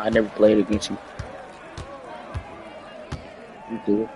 I never played against you. You good?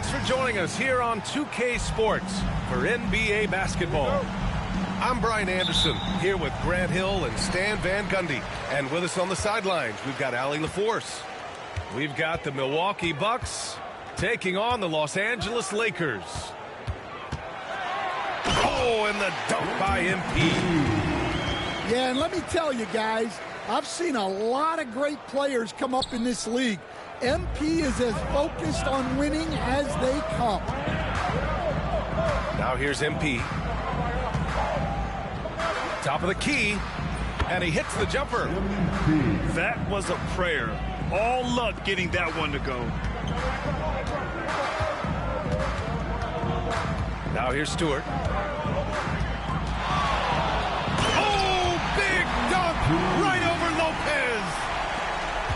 Thanks for joining us here on 2K Sports for NBA basketball. I'm Brian Anderson, here with Grant Hill and Stan Van Gundy. And with us on the sidelines, we've got Allie LaForce. We've got the Milwaukee Bucks taking on the Los Angeles Lakers. Oh, and the dunk by MP. Yeah, and let me tell you guys, I've seen a lot of great players come up in this league. MP is as focused on winning as they come. Now here's MP. Top of the key, and he hits the jumper. That was a prayer. All luck getting that one to go. Now here's Stewart. Oh, big dunk right over Lopez.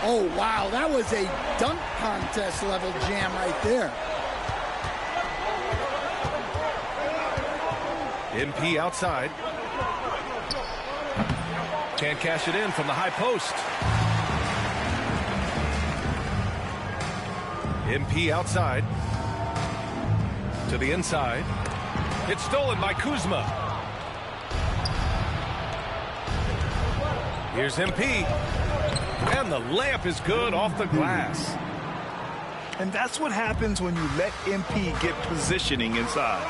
Oh, wow, that was a dunk contest level jam right there. MP outside. Can't cash it in from the high post. MP outside. To the inside. It's stolen by Kuzma. Here's MP. And the layup is good off the glass. And that's what happens when you let MP get positioning inside.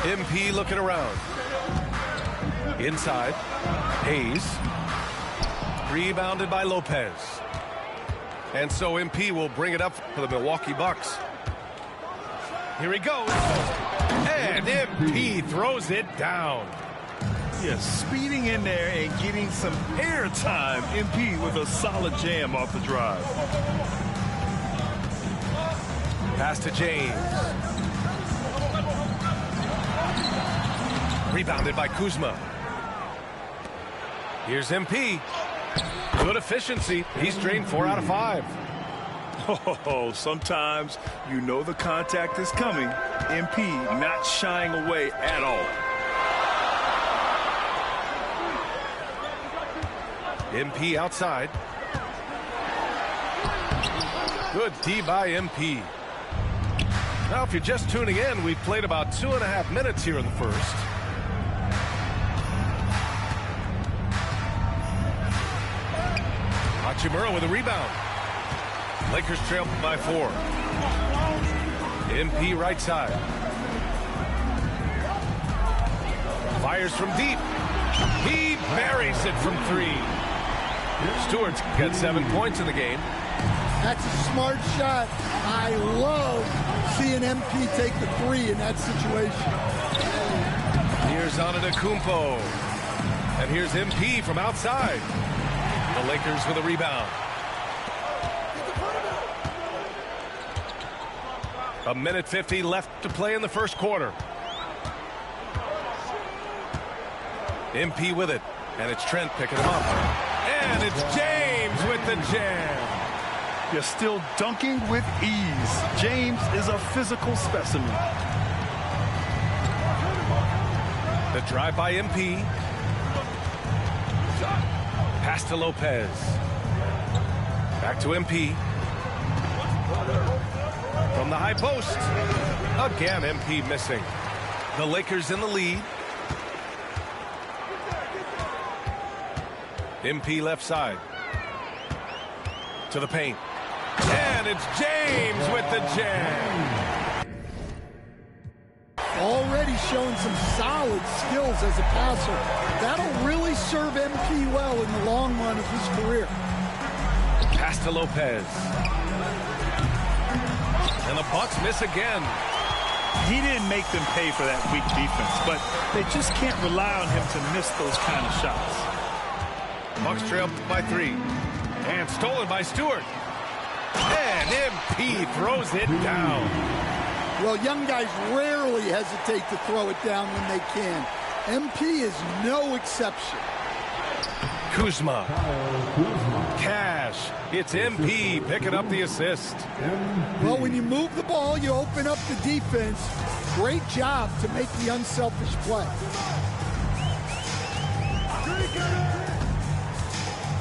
MP looking around. Inside. Hayes. Rebounded by Lopez. And so MP will bring it up for the Milwaukee Bucks. Here he goes. And MP throws it down. Yes, speeding in there and getting some air time. MP with a solid jam off the drive. Pass to James. Rebounded by Kuzma. Here's MP. Good efficiency. He's drained 4 out of 5. Oh, sometimes you know the contact is coming. MP not shying away at all. MP outside. Good D by MP. Now, if you're just tuning in, we've played about 2.5 minutes here in the first. Hachimura with a rebound. Lakers trail by 4. MP right side. Fires from deep. He buries it from 3. Stewart's got 7 points in the game. That's a smart shot. I love seeing MP take the 3 in that situation. Here's Antetokounmpo. And here's MP from outside. The Lakers with a rebound. A minute 50 left to play in the first quarter. MP with it. And it's Trent picking him up. And it's James with the jam. You're still dunking with ease. James is a physical specimen. The drive by MP. Pass to Lopez. Back to MP. From the high post. Again, MP missing. The Lakers in the lead. MP left side. To the paint. And it's James with the jam. Already showing some solid skills as a passer. That'll really serve MP well in the long run of his career. Pass to Lopez. And the Bucks miss again. He didn't make them pay for that weak defense, but they just can't rely on him to miss those kind of shots. Bucks trail by 3. And stolen by Stewart. And MP throws it down. Well, young guys rarely hesitate to throw it down when they can. MP is no exception. Kuzma. Cash. It's MP picking up the assist. Well, when you move the ball, you open up the defense. Great job to make the unselfish play.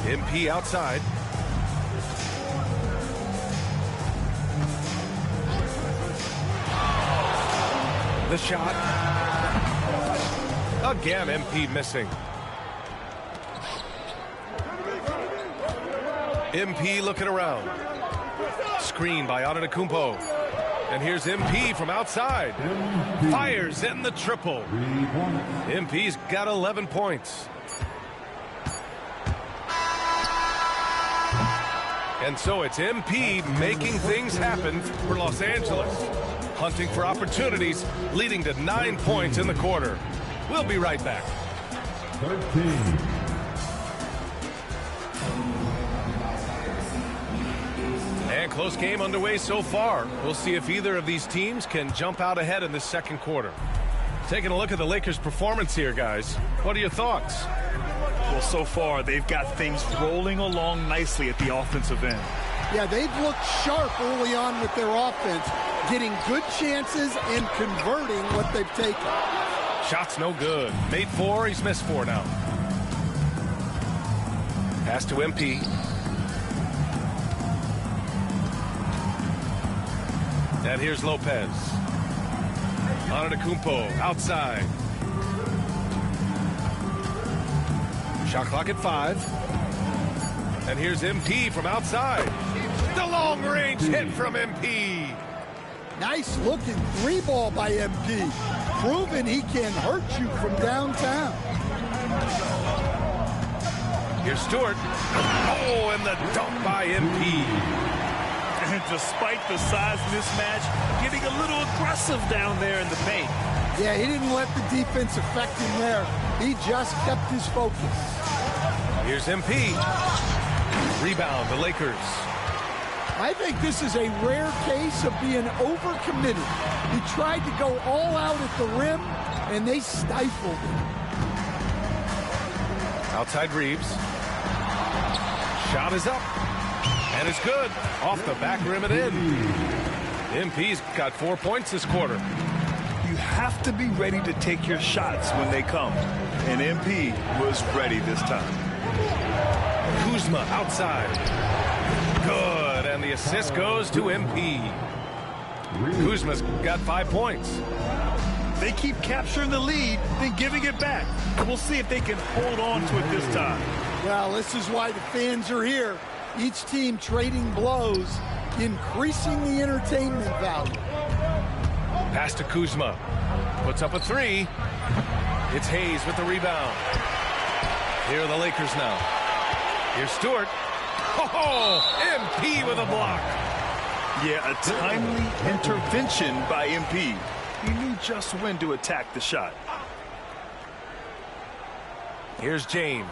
MP outside. The shot. Again, MP missing. MP looking around. Screen by Antetokounmpo. And here's MP from outside. Fires in the triple. MP's got 11 points. And so it's MP making things happen for Los Angeles. Hunting for opportunities, leading to 9 points in the quarter. We'll be right back. 13. And close game underway so far. We'll see if either of these teams can jump out ahead in the second quarter. Taking a look at the Lakers' performance here, guys. What are your thoughts? Well, so far, they've got things rolling along nicely at the offensive end. Yeah, they've looked sharp early on with their offense, getting good chances and converting what they've taken. Shot's no good. Made 4, he's missed 4 now. Pass to MP. And here's Lopez. Antetokounmpo outside. Shot clock at 5. And here's MP from outside. The long-range hit from MP. Nice looking 3-ball by MP. Proving he can hurt you from downtown. Here's Stewart. Oh, and the dunk by MP. And despite the size mismatch, getting a little aggressive down there in the paint. Yeah, he didn't let the defense affect him there. He just kept his focus. Here's MP. Rebound, the Lakers. I think this is a rare case of being overcommitted. He tried to go all out at the rim, and they stifled him. Outside Reeves. Shot is up. And it's good. Off the back rim and in. MP's got 4 points this quarter. You have to be ready to take your shots when they come. And MP was ready this time. Kuzma outside. Good. And the assist goes to MP. Kuzma's got 5 points. They keep capturing the lead, then giving it back. We'll see if they can hold on to it this time. Well, this is why the fans are here. Each team trading blows, increasing the entertainment value. Pass to Kuzma. Puts up a 3. It's Hayes with the rebound. Here are the Lakers now. Here's Stewart. Oh, MP with a block. Yeah, a timely intervention by MP. He knew just when to attack the shot. Here's James.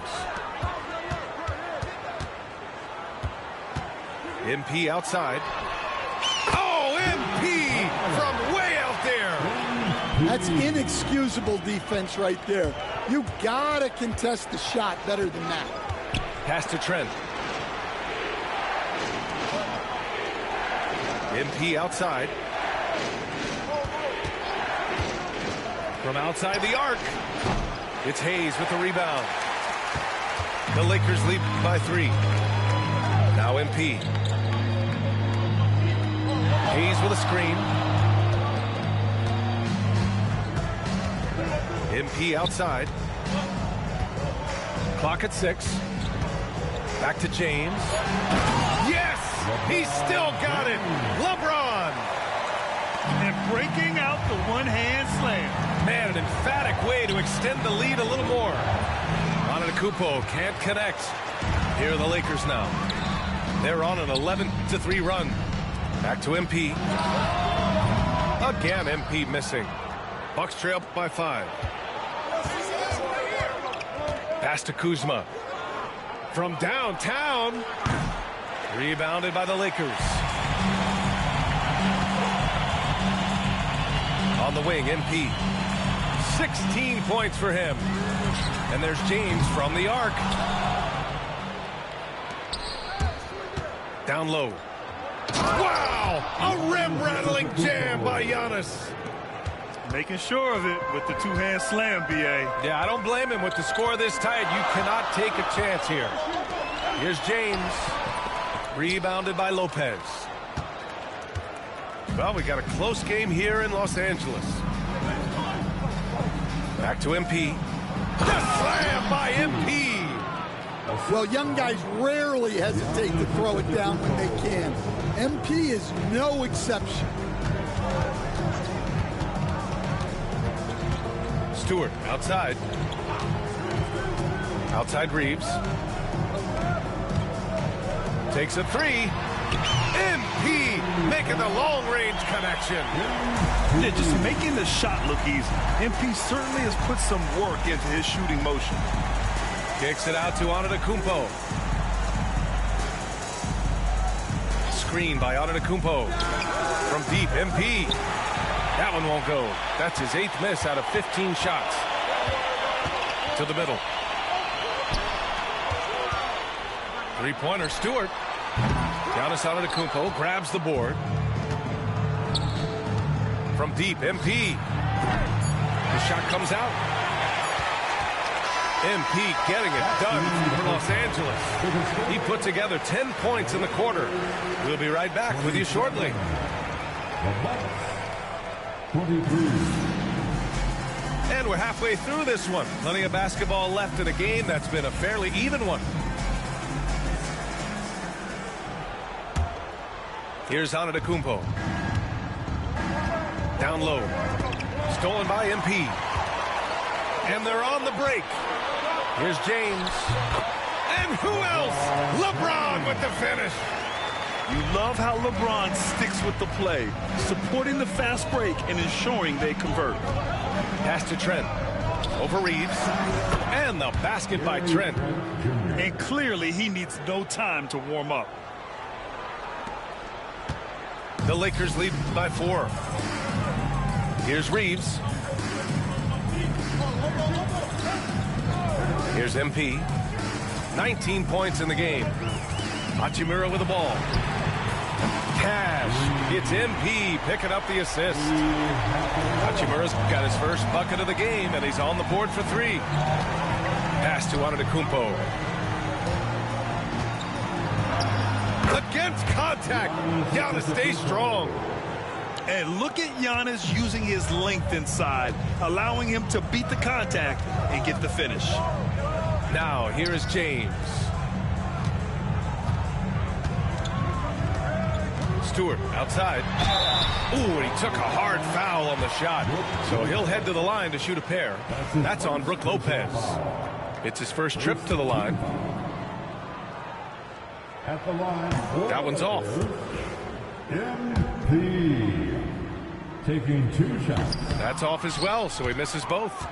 MP outside. Oh, MP from way out there. That's inexcusable defense right there. You gotta contest the shot better than that. Pass to Trent. MP outside. From outside the arc. It's Hayes with the rebound. The Lakers lead by 3. Now MP. Hayes with a screen. MP outside. Clock at 6. Back to James. Yes! He's still got it! LeBron! And breaking out the one-hand slam. Man, an emphatic way to extend the lead a little more. Antetokounmpo can't connect. Here are the Lakers now. They're on an 11-3 run. Back to MP. Again, MP missing. Bucks trail by 5. Pass to Kuzma. From downtown. Rebounded by the Lakers. On the wing, MP. 16 points for him. And there's James from the arc. Down low. Wow! A rim-rattling jam by Giannis. Making sure of it with the two-hand slam, B.A. Yeah, I don't blame him. With the score this tight, you cannot take a chance here. Here's James. Rebounded by Lopez. Well, we got a close game here in Los Angeles. Back to MP. Just slam by MP. Well, young guys rarely hesitate to throw it down when they can. MP is no exception. Stewart outside. Outside Reeves. Takes a three. MP making the long-range connection. Yeah, just making the shot look easy. MP certainly has put some work into his shooting motion. Kicks it out to Antetokounmpo. Screen by Antetokounmpo. From deep, MP. That one won't go. That's his 8th miss out of 15 shots. To the middle. Three-pointer, Stewart. Giannis Antetokounmpo grabs the board. From deep, MP. The shot comes out. MP getting it done for Los Angeles. He put together 10 points in the quarter. We'll be right back with you shortly. 23. And we're halfway through this one. Plenty of basketball left in a game that's been a fairly even one. Here's Antetokounmpo. Down low. Stolen by MP. And they're on the break. Here's James. And who else? LeBron with the finish. You love how LeBron sticks with the play, supporting the fast break and ensuring they convert. Pass to Trent. Over Reeves. And the basket by Trent. And clearly he needs no time to warm up. The Lakers lead by 4. Here's Reeves. Here's MP. 19 points in the game. Hachimura with the ball. Cash. It's MP picking up the assist. Hachimura's got his first bucket of the game, and he's on the board for 3. Pass to Antetokounmpo. Against contact. Giannis stays strong. And look at Giannis using his length inside, allowing him to beat the contact and get the finish. Now, here is James. Stewart outside. Ooh, and he took a hard foul on the shot. So he'll head to the line to shoot a pair. That's on Brook Lopez. It's his first trip to the line. At the line. That one's off. MP. Taking 2 shots. That's off as well, so he misses both.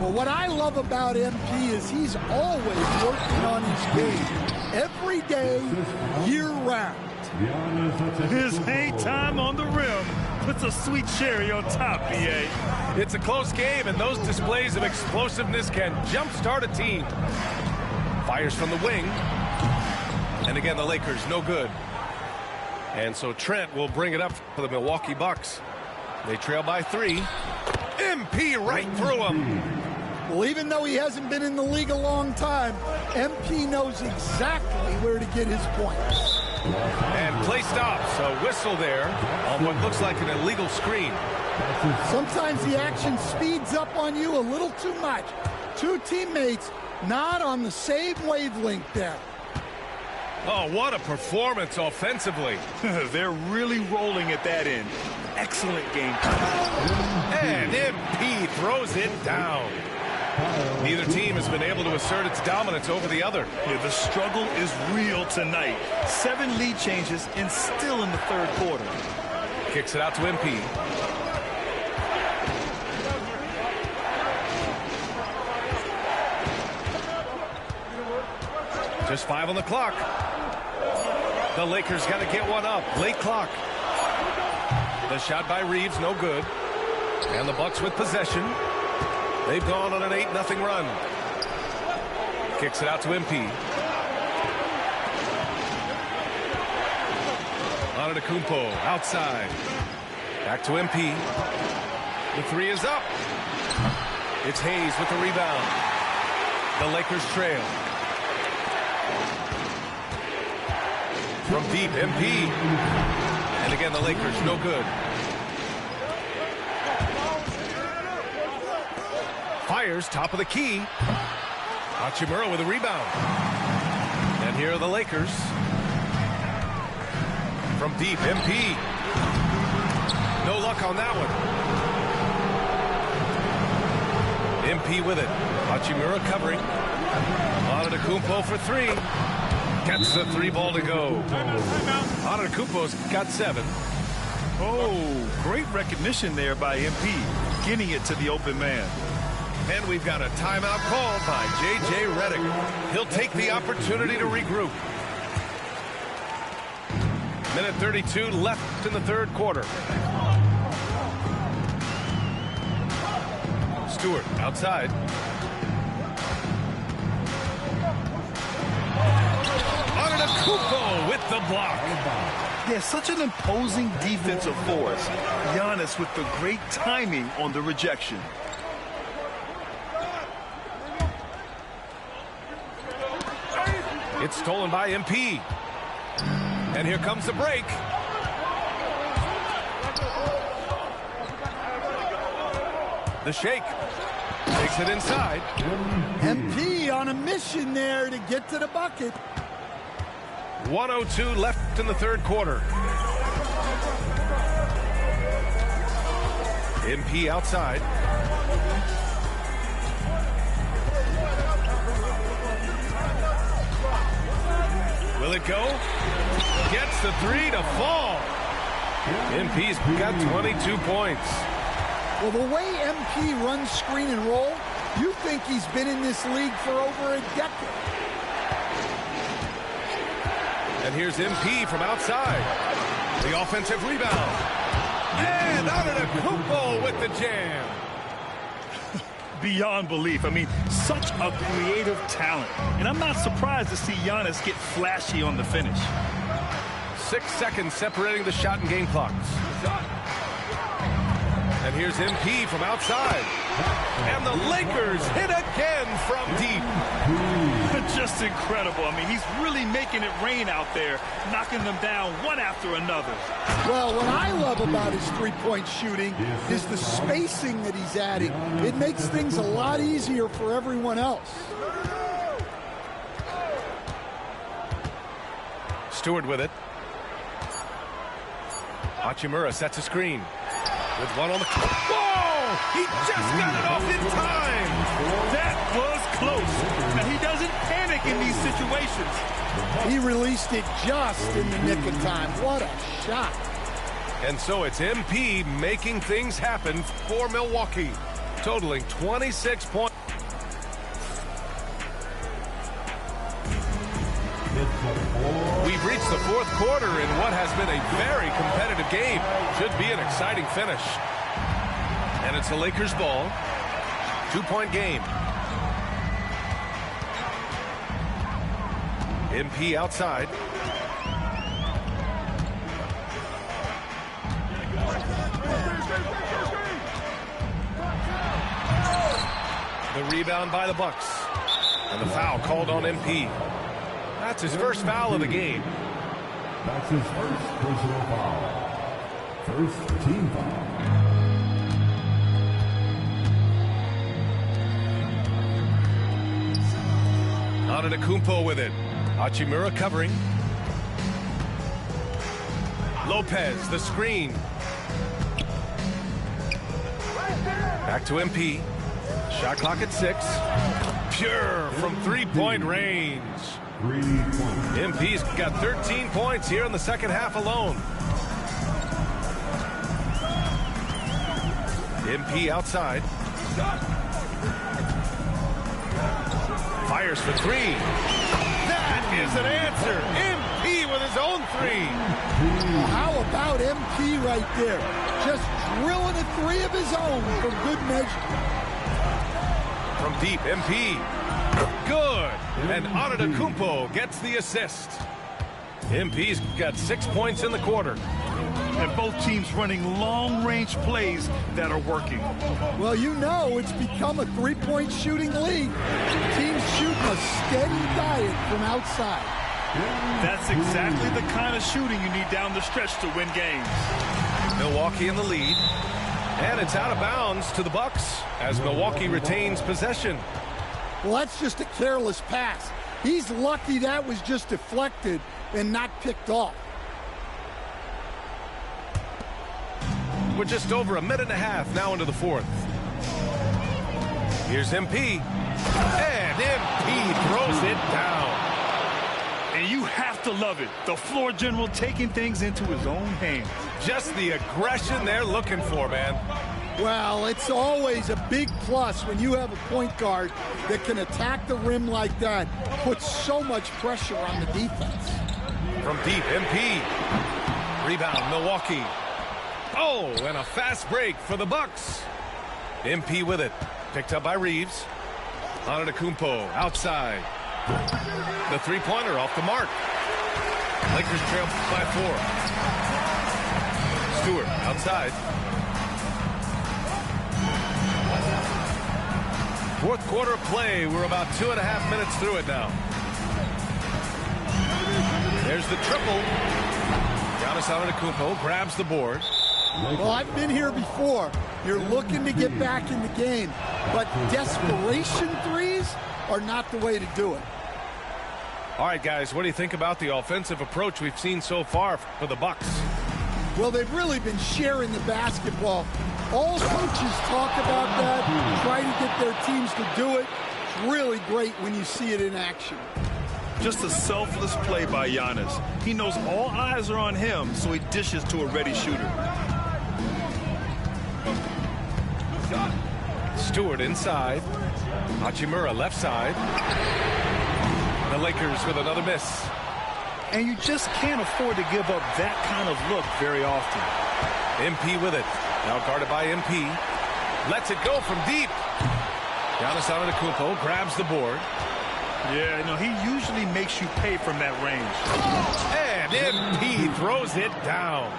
Well, what I love about MP is he's always working on his game. Every day, year-round. His hang time on the rim puts a sweet cherry on top, BA. It's a close game, and those displays of explosiveness can jumpstart a team. Fires from the wing. And again, the Lakers, no good. And so Trent will bring it up for the Milwaukee Bucks. They trail by 3. MP right through him. Well, even though he hasn't been in the league a long time, MP knows exactly where to get his points. And play stops. A whistle there on what looks like an illegal screen. Sometimes the action speeds up on you a little too much. 2 teammates not on the same wavelength there. Oh, what a performance offensively. They're really rolling at that end. Excellent game. And MP throws it down. Neither team has been able to assert its dominance over the other. Yeah, the struggle is real tonight. 7 lead changes and still in the 3rd quarter. Kicks it out to MP. Just 5 on the clock. The Lakers got to get one up. Late clock. The shot by Reeves, no good. And the Bucks with possession. They've gone on an 8-0 run. Kicks it out to MP. Antetokounmpo outside. Back to MP. The 3 is up. It's Hayes with the rebound. The Lakers trail. From deep, MP. And again, the Lakers, no good. Fires top of the key. Hachimura with a rebound. And here are the Lakers. From deep, MP. No luck on that one. MP with it. Hachimura covering. Antetokounmpo for three. Gets the three ball to go. Antetokounmpo's got 7. Oh, great recognition there by MP, getting it to the open man. And we've got a timeout called by J.J. Redick. He'll take the opportunity to regroup. Minute 32 left in the third quarter. Stewart outside. Antetokounmpo with the block. Yeah, such an imposing defensive force. Giannis with the great timing on the rejection. It's stolen by MP. And here comes the break. The shake. Takes it inside. MP on a mission there to get to the bucket. 1:02 left in the third quarter. MP outside. Will it go? Gets the three to fall. MP's got 22 points. Well, the way MP runs screen and roll, you think he's been in this league for over a decade. And here's MP from outside. The offensive rebound. And Antetokounmpo with the jam. Beyond belief. I mean, such a creative talent. And I'm not surprised to see Giannis get flashy on the finish. 6 seconds separating the shot and game clocks. And here's MP from outside. And the Lakers hit again from deep. Just incredible. I mean, he's really making it rain out there, knocking them down one after another. Well, what I love about his three-point shooting is the spacing that he's adding. It makes things a lot easier for everyone else. Stewart with it. Hachimura sets a screen. With one on the... Whoa! He just got it off in time! That was close. Now, he doesn't panic in these situations. He released it just in the nick of time. What a shot. And so it's MP making things happen for Milwaukee, totaling 26 points. We've reached the fourth quarter in what has been a very competitive game. Should be an exciting finish. And it's the Lakers ball. 2-point game. MP outside. The rebound by the Bucks. And the foul called on MP. That's his first foul of the game. That's his first personal foul. First team foul. Antetokounmpo with it. Hachimura covering. Lopez, the screen. Back to MP. Shot clock at 6. Pure from three-point range. 3 points. MP's got 13 points here in the second half alone. MP outside. Fires for 3. That is an answer. MP with his own 3. How about MP right there? Just drilling a 3 of his own for good measure. From deep, MP. Good. And Antetokounmpo gets the assist. MP's got 6 points in the quarter. And both teams running long-range plays that are working. Well, you know it's become a three-point shooting league. Teams shooting a steady diet from outside. That's exactly the kind of shooting you need down the stretch to win games. Milwaukee in the lead. And it's out of bounds to the Bucks as Milwaukee retains possession. Well, that's just a careless pass. He's lucky that was just deflected and not picked off. We're just over a minute and a half now into the fourth. Here's MP. And MP throws it down. And you have to love it. The floor general taking things into his own hands. Just the aggression they're looking for, man. Well, it's always a big plus when you have a point guard that can attack the rim like that, put so much pressure on the defense. From deep, MP. Rebound, Milwaukee. Oh, and a fast break for the Bucks. MP with it. Picked up by Reeves. Antetokounmpo outside. The three-pointer off the mark. Lakers trail by 4. Stewart outside. Fourth quarter of play. We're about 2.5 minutes through it now. There's the triple. Giannis Antetokounmpo grabs the board. Well, I've been here before. You're looking to get back in the game, but desperation threes are not the way to do it. All right, guys, what do you think about the offensive approach we've seen so far for the Bucks? Well, they've really been sharing the basketball. All coaches talk about that, try to get their teams to do it. It's really great when you see it in action. Just a selfless play by Giannis. He knows all eyes are on him, so he dishes to a ready shooter. Stewart inside. Hachimura left side. The Lakers with another miss. And you just can't afford to give up that kind of look very often. MP with it. Now guarded by MP. Lets it go from deep. Giannis Antetokounmpo grabs the board. Yeah, no, he usually makes you pay from that range. And MP throws it down.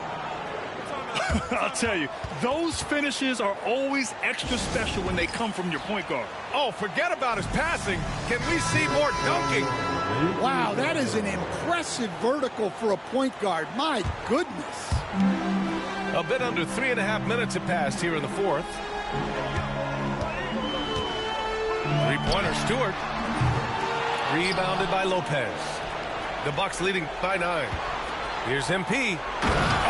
I'll tell you, those finishes are always extra special when they come from your point guard. Oh, forget about his passing. Can we see more dunking? Wow, that is an impressive vertical for a point guard. My goodness. A bit under 3.5 minutes have passed here in the fourth. Three-pointer, Stewart. Rebounded by Lopez. The Bucks leading by 9. Here's MP.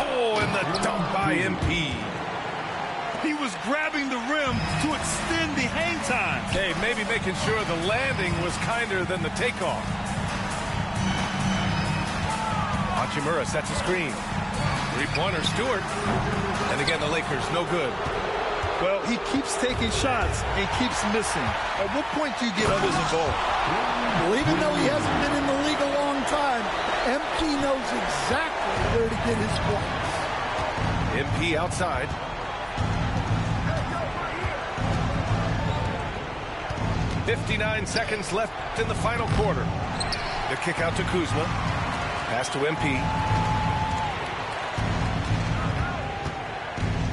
Oh, and the dunk by MP. He was grabbing the rim to extend the hang time. Hey, maybe making sure the landing was kinder than the takeoff. Hachimura sets a screen. Three-pointer, Stewart. And again, the Lakers, no good. Well, he keeps taking shots and keeps missing. At what point do you get others involved? Well, even though he hasn't been in the league a long time, MP knows exactly where to get his points. MP outside. .59 seconds left in the final quarter. The kick out to Kuzma. Pass to MP.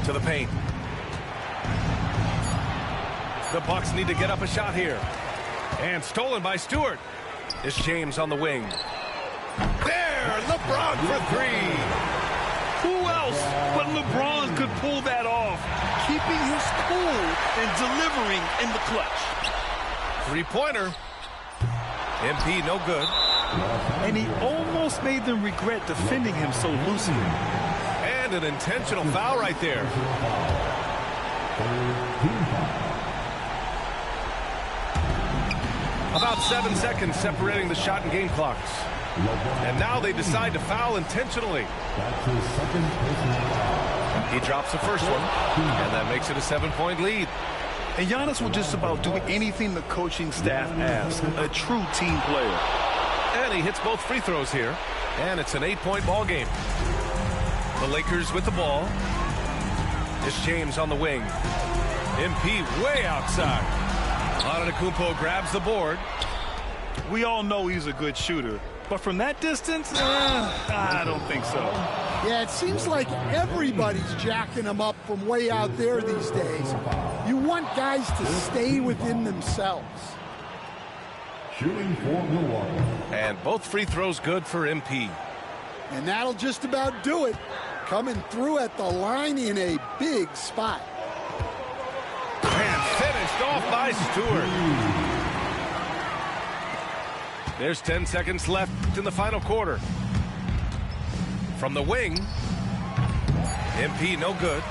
To the paint. The Bucks need to get up a shot here. And stolen by Stewart. It's James on the wing. There, LeBron for 3. Who else but LeBron could pull that off, keeping his cool and delivering in the clutch. Three-pointer. MP no good. And he almost made them regret defending him so loosely. And an intentional foul right there. About 7 seconds separating the shot and game clocks. And now they decide to foul intentionally. He drops the first one, and that makes it a 7-point lead. And Giannis will just about do anything the coaching staff asks. A true team player. And he hits both free throws here. And it's an 8-point ball game. The Lakers with the ball. It's James on the wing. MP way outside. Antetokounmpo grabs the board. We all know he's a good shooter. But from that distance, I don't think so. Yeah, it seems like everybody's jacking him up from way out there these days. You want guys to stay within themselves. Shooting for Milwaukee. And both free throws good for MP. And that'll just about do it. Coming through at the line in a big spot. Picked off by Stewart. There's 10 seconds left in the final quarter. From the wing. MP no good.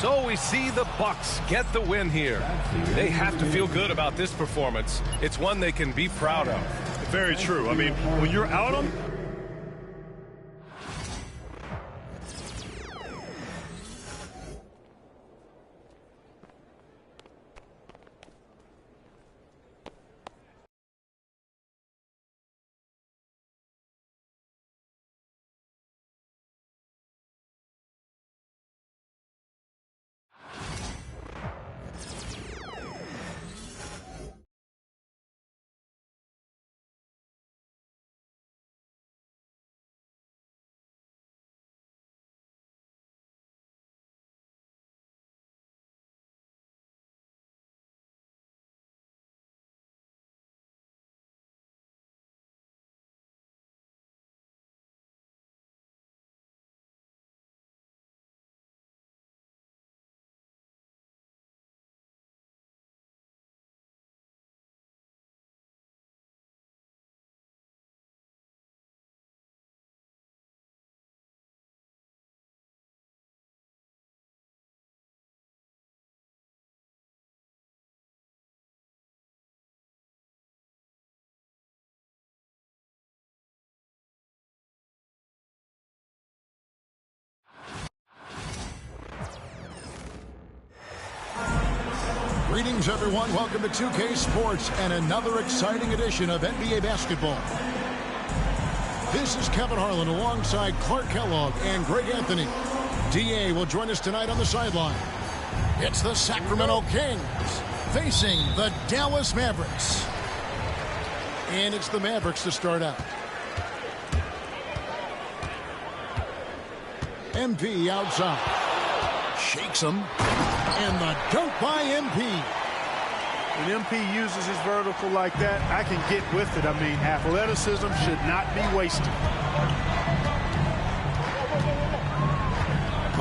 So we see the Bucks get the win here. They have to feel good about this performance. It's one they can be proud of. Very true. I mean, when you're out on... Greetings, everyone. Welcome to 2K Sports and another exciting edition of NBA basketball. This is Kevin Harlan alongside Clark Kellogg and Greg Anthony. DA will join us tonight on the sideline. It's the Sacramento Kings facing the Dallas Mavericks. And it's the Mavericks to start out. MP outside. Shakes him. And the dunk by MP. When MP uses his vertical like that, I can get with it. I mean, athleticism should not be wasted.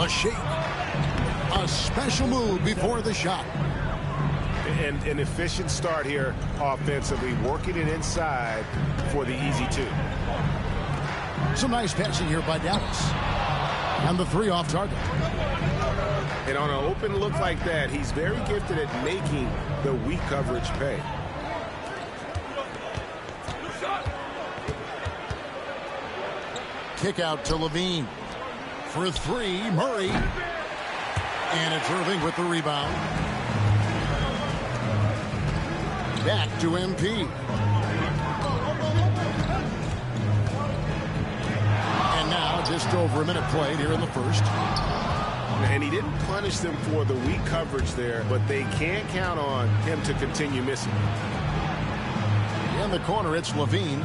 A shake. A special move before the shot. And an efficient start here offensively, working it inside for the easy two. Some nice passing here by Dallas. And the three off target. And on an open look like that, he's very gifted at making the weak coverage pay. Kick out to Levine. For three, Murray. And it's Irving with the rebound. Back to MP. And now just over a minute played here in the first. And he didn't punish them for the weak coverage there, but they can't count on him to continue missing. In the corner, it's Levine.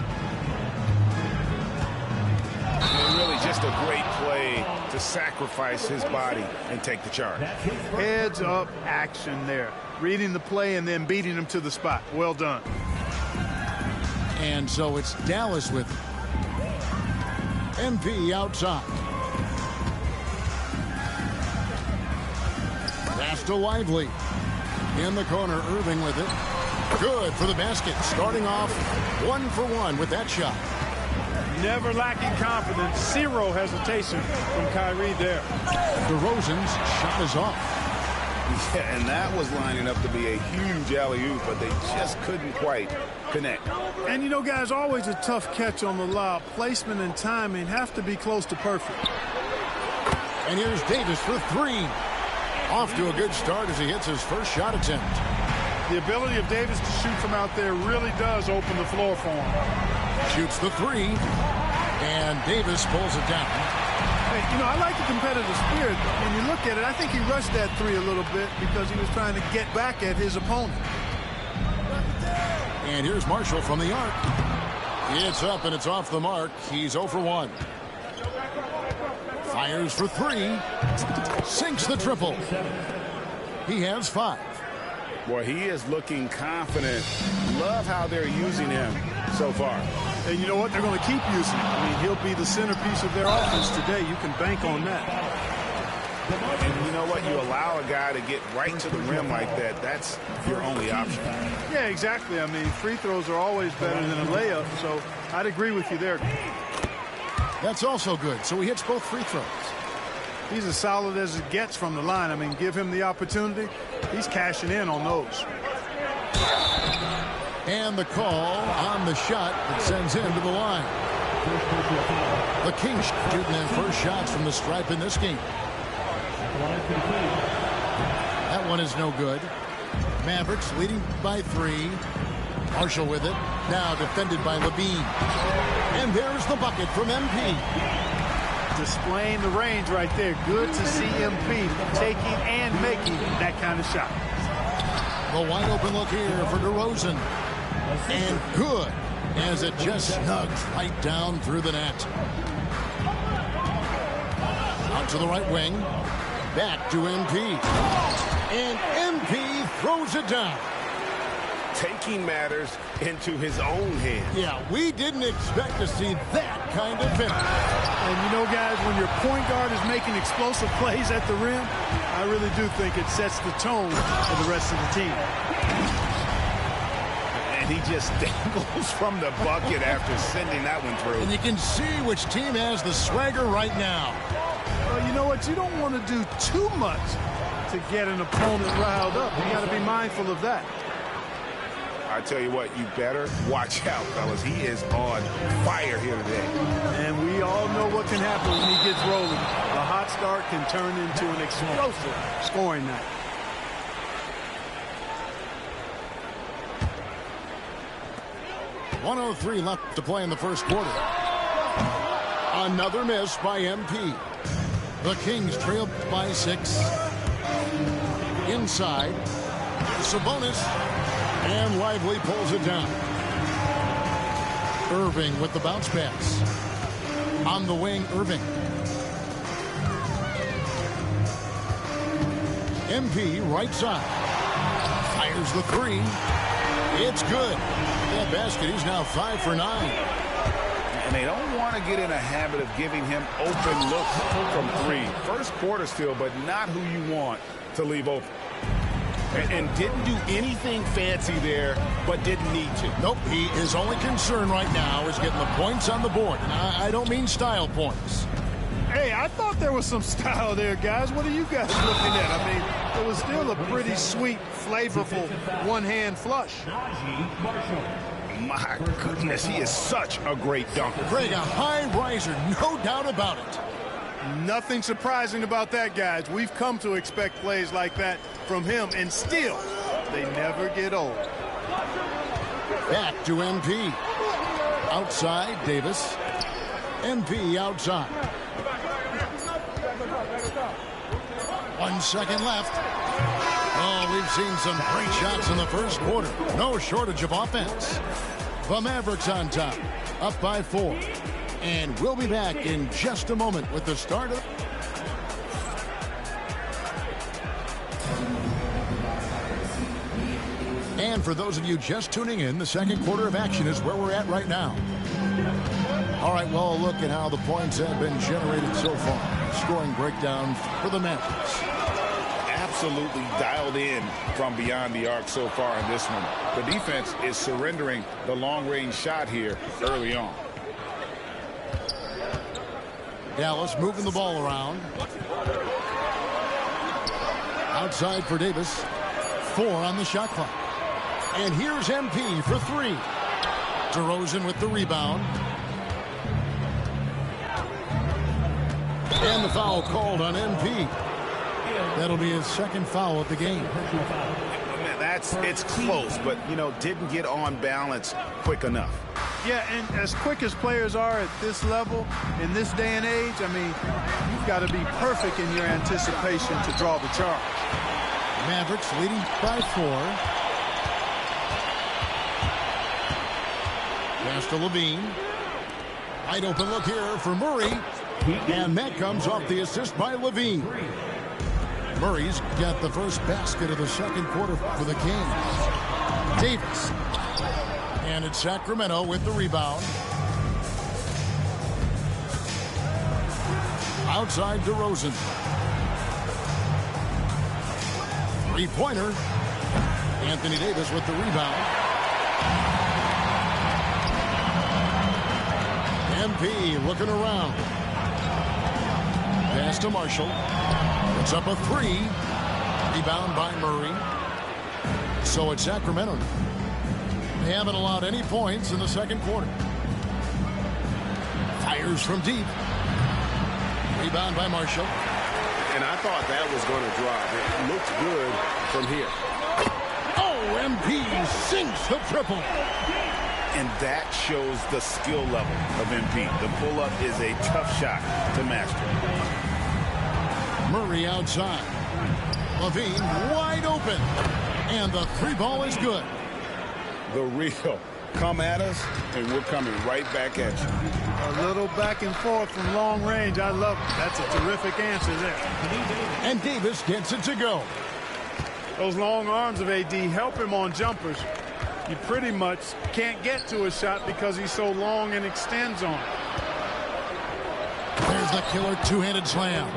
And really just a great play to sacrifice his body and take the charge. Heads up action there. Reading the play and then beating him to the spot. Well done. And so it's Dallas with MP outside. Pass to Lively. In the corner, Irving with it. Good for the basket. Starting off 1 for 1 with that shot. Never lacking confidence. Zero hesitation from Kyrie there. DeRozan's shot is off. Yeah, and that was lining up to be a huge alley-oop, but they just couldn't quite connect. And you know, guys, always a tough catch on the lob. Placement and timing have to be close to perfect. And here's Davis for three. Off to a good start as he hits his first shot attempt. The ability of Davis to shoot from out there really does open the floor for him. Shoots the three. And Davis pulls it down. Hey, you know, I like the competitive spirit. When you look at it, I think he rushed that three a little bit because he was trying to get back at his opponent. And here's Marshall from the arc. It's up and it's off the mark. He's 0 for 1. Fires for three. Sinks the triple. He has 5. Boy, he is looking confident. Love how they're using him so far. And you know what? They're going to keep using him. I mean, he'll be the centerpiece of their offense today. You can bank on that. when you allow a guy to get right to the rim like that, that's your only option. Yeah, exactly. I mean, free throws are always better than a layup, so I'd agree with you there. That's also good. So he hits both free throws. He's as solid as it gets from the line. I mean, give him the opportunity. He's cashing in on those. And the call on the shot that sends him to the line. The Kings shooting their first shots from the stripe in this game. That one is no good. Mavericks leading by 3. Marshall with it. Now defended by Levine. And there's the bucket from MP. Displaying the range right there. Good to see MP taking and making that kind of shot. The wide open look here for DeRozan. And good as it just snugs right down through the net. Out to the right wing. Back to MP. And MP throws it down. Taking matters into his own hands. Yeah, we didn't expect to see that kind of finish. And you know, guys, when your point guard is making explosive plays at the rim, I really do think it sets the tone for the rest of the team. And he just dangles from the bucket after sending that one through. And you can see which team has the swagger right now. Well, you know what? You don't want to do too much to get an opponent riled up. You got to be mindful of that. I tell you what, you better watch out, fellas. He is on fire here today. And we all know what can happen when he gets rolling. A hot start can turn into an explosive scoring night. .103 left to play in the first quarter. Another miss by MP. The Kings trail by 6. Inside. Sabonis. And Lively pulls it down. Irving with the bounce pass. On the wing, Irving. MP right side. Fires the 3. It's good. That basket, he's now 5 for 9. And they don't want to get in a habit of giving him open looks from 3. First quarter still, but not who you want to leave open. And didn't do anything fancy there, but didn't need to. Nope, his only concern right now is getting the points on the board. And I don't mean style points. Hey, I thought there was some style there, guys. What are you guys looking at? I mean, it was still a pretty sweet, flavorful one-hand flush. My goodness, he is such a great dunker. Greg, a high riser, no doubt about it. Nothing surprising about that, guys. We've come to expect plays like that from him, and still, they never get old. Back to MP. Outside, Davis. MP outside. 1 second left. Oh, we've seen some great shots in the first quarter. No shortage of offense. The Mavericks on top, up by 4. And we'll be back in just a moment with the start of... And for those of you just tuning in, the second quarter of action is where we're at right now. All right, well, look at how the points have been generated so far. Scoring breakdown for the Mavericks. Absolutely dialed in from beyond the arc so far in this one. The defense is surrendering the long-range shot here early on. Dallas moving the ball around. Outside for Davis. 4 on the shot clock. And here's MP for 3. DeRozan with the rebound. And the foul called on MP. That'll be his second foul of the game. It's close, but, you know, didn't get on balance quick enough. Yeah, and as quick as players are at this level, in this day and age, I mean, you've got to be perfect in your anticipation to draw the charge. Mavericks leading by 4. Pass to Levine. Wide open look here for Murray. And that comes off the assist by Levine. Murray's got the first basket of the second quarter for the Kings. Davis. And it's Sacramento with the rebound. Outside DeRozan. Three-pointer. Anthony Davis with the rebound. MP looking around. Pass to Marshall. It's up a three. Rebound by Murray. So it's Sacramento. They haven't allowed any points in the second quarter. Fires from deep. Rebound by Marshall. And I thought that was going to drop. It looked good from here. Oh, MP sinks the triple. And that shows the skill level of MP. The pull-up is a tough shot to master. Murray outside. Levine wide open. And the three ball is good. The real. Come at us, and we're coming right back at you. A little back and forth from long range. I love it. That's a terrific answer there. And Davis gets it to go. Those long arms of AD help him on jumpers. You pretty much can't get to a shot because he's so long and extends on it. There's the killer two-handed slam.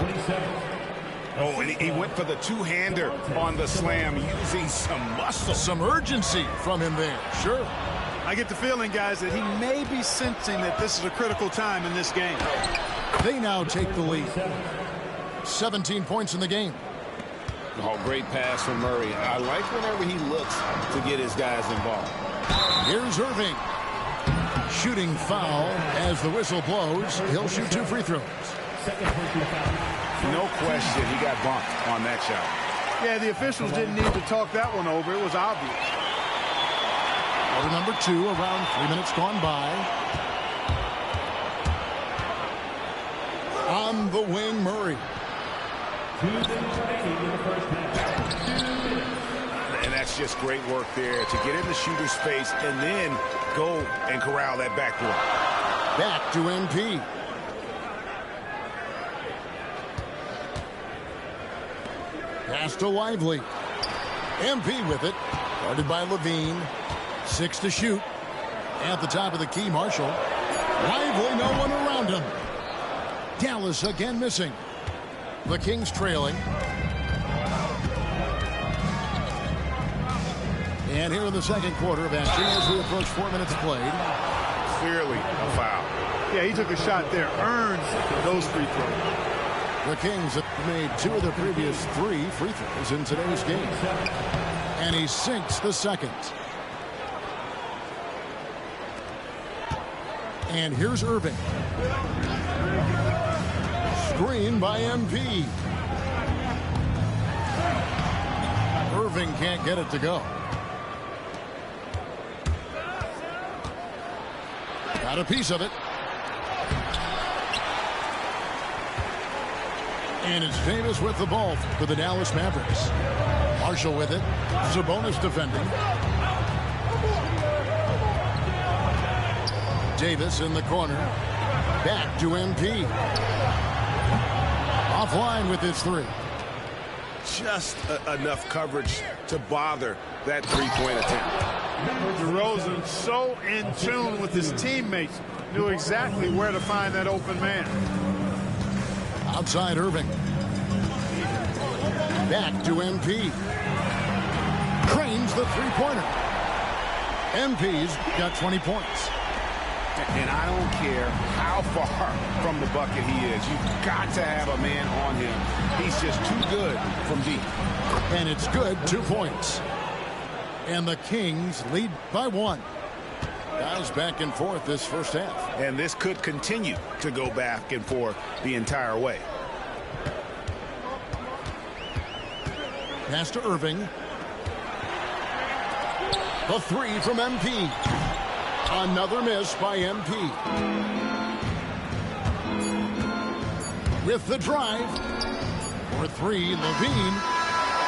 Oh, and he went for the two-hander on the slam, using some muscle. Some urgency from him there. Sure. I get the feeling, guys, that he may be sensing that this is a critical time in this game. They now take the lead. 17 points in the game. Oh, great pass from Murray. I like whenever he looks to get his guys involved. Here's Irving. Shooting foul as the whistle blows. He'll shoot 2 free throws. No question he got bumped on that shot. Yeah, the officials didn't need to talk that one over. It was obvious. Quarter number 2, around 3 minutes gone by. On the wing, Murray. And that's just great work there to get in the shooter's face and then go and corral that backboard. Back to MP. Pass to Lively. MP with it. Guarded by Levine. 6 to shoot. At the top of the key, Marshall. Lively, no one around him. Dallas again missing. The Kings trailing. And here in the second quarter of action as we approach 4 minutes played. Clearly a foul. Yeah, he took a shot there. Earned those free throws. The Kings have made 2 of their previous 3 free throws in today's game. And he sinks the second. And here's Irving. Screen by MP. Irving can't get it to go. Got a piece of it. And it's Davis with the ball for the Dallas Mavericks. Marshall with it. Sabonis defending. Davis in the corner. Back to MP. Offline with his 3. Just enough coverage to bother that three-point attempt. DeRozan, so in tune with his teammates, knew exactly where to find that open man. Outside Irving. Back to MP. Cranes the three-pointer. MP's got 20 points. And I don't care how far from the bucket he is. You've got to have a man on him. He's just too good from deep. And it's good, 2 points. And the Kings lead by 1. Guys back and forth this first half. And this could continue to go back and forth the entire way. Pass to Irving. The 3 from MP. Another miss by MP. With the drive. For 3, Levine.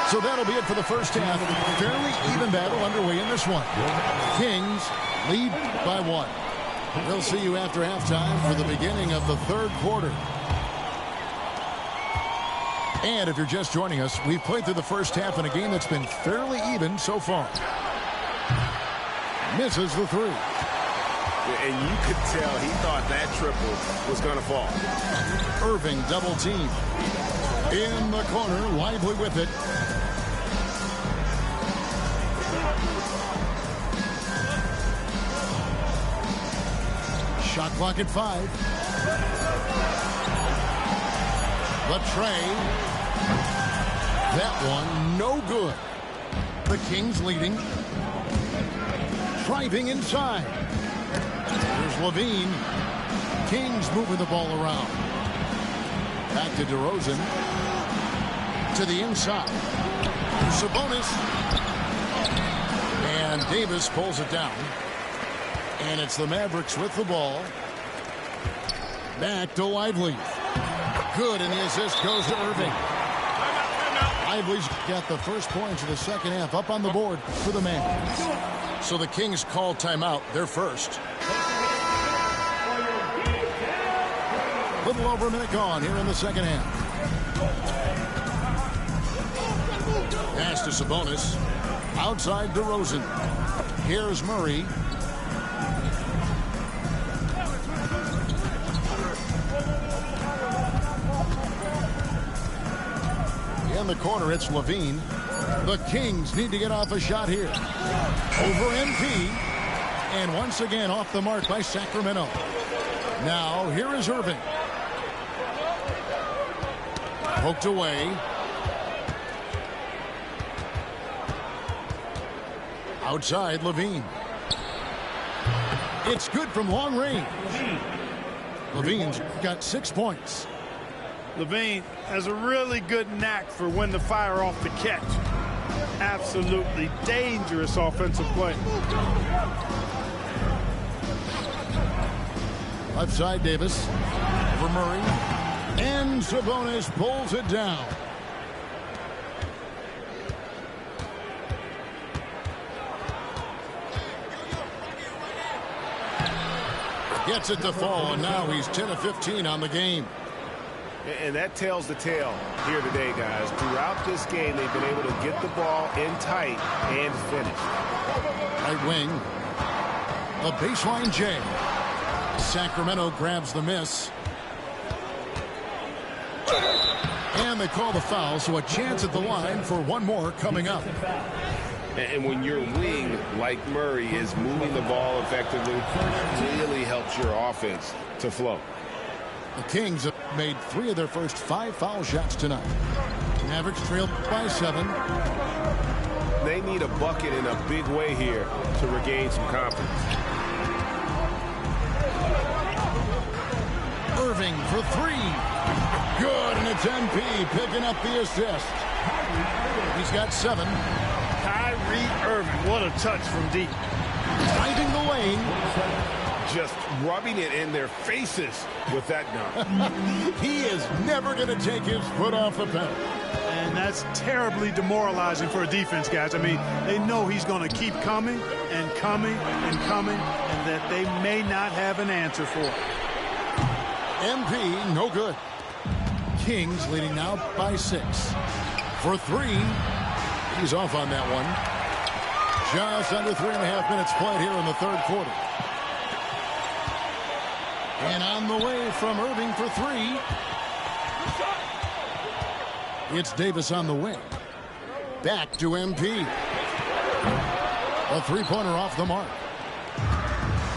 So that'll be it for the first half. Fairly even battle underway in this one. Kings lead by 1. We'll see you after halftime for the beginning of the third quarter. And if you're just joining us, we've played through the first half in a game that's been fairly even so far. Misses the 3. And you could tell he thought that triple was going to fall. Irving double team. In the corner, Lively with it. Shot clock at 5. The tray. That one, no good. The Kings leading. Driving inside. Here's Levine. Kings moving the ball around. Back to DeRozan. To the inside. Sabonis. And Davis pulls it down. And it's the Mavericks with the ball. Back to Lively. Good, and the assist goes to Irving. Lively's got the first points of the second half up on the board for the Mavericks. So the Kings call timeout. They're first. Little over a minute gone here in the second half. Pass to Sabonis. Outside DeRozan. Here's Murray. In the corner, it's Levine. The Kings need to get off a shot here. Over MP. And once again off the mark by Sacramento. Now, here is Irving. Poked away. Outside, Levine. It's good from long range. Levine's got 6 points. Levine has a really good knack for when to fire off the catch. Absolutely dangerous offensive play. Left side, Davis. For Murray. And Sabonis pulls it down. Gets it to fall, and now he's 10 of 15 on the game. And that tells the tale here today, guys. Throughout this game, they've been able to get the ball in tight and finish. Right wing. A baseline J. Sacramento grabs the miss. And they call the foul, so a chance at the line for one more coming up. And when your wing, like Murray, is moving the ball effectively, it really helps your offense to flow. The Kings have made 3 of their first 5 foul shots tonight. Mavericks trailed by 7. They need a bucket in a big way here to regain some confidence. Irving for 3. Good, and it's MP picking up the assist. He's got 7. Kyrie Irving, what a touch from deep. Finding the lane. Just rubbing it in their faces with that dunk. He is never going to take his foot off the pedal. And that's terribly demoralizing for a defense, guys. I mean, they know he's going to keep coming and coming and coming, and that they may not have an answer for it. MP, no good. Kings leading now by 6. For 3. He's off on that one. Just under 3.5 minutes played here in the third quarter. And on the way from Irving for 3. It's Davis on the wing. Back to MP. A 3-pointer off the mark.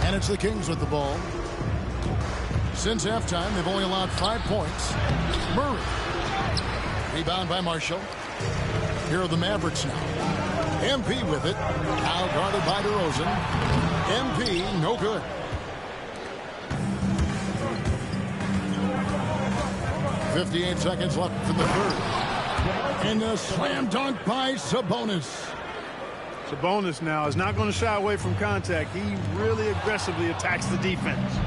And it's the Kings with the ball. Since halftime, they've only allowed 5 points. Murray. Rebound by Marshall. Here are the Mavericks now. MP with it. Now guarded by DeRozan. MP, no good. .58 seconds left in the third. And a slam dunk by Sabonis. Sabonis now is not going to shy away from contact. He really aggressively attacks the defense.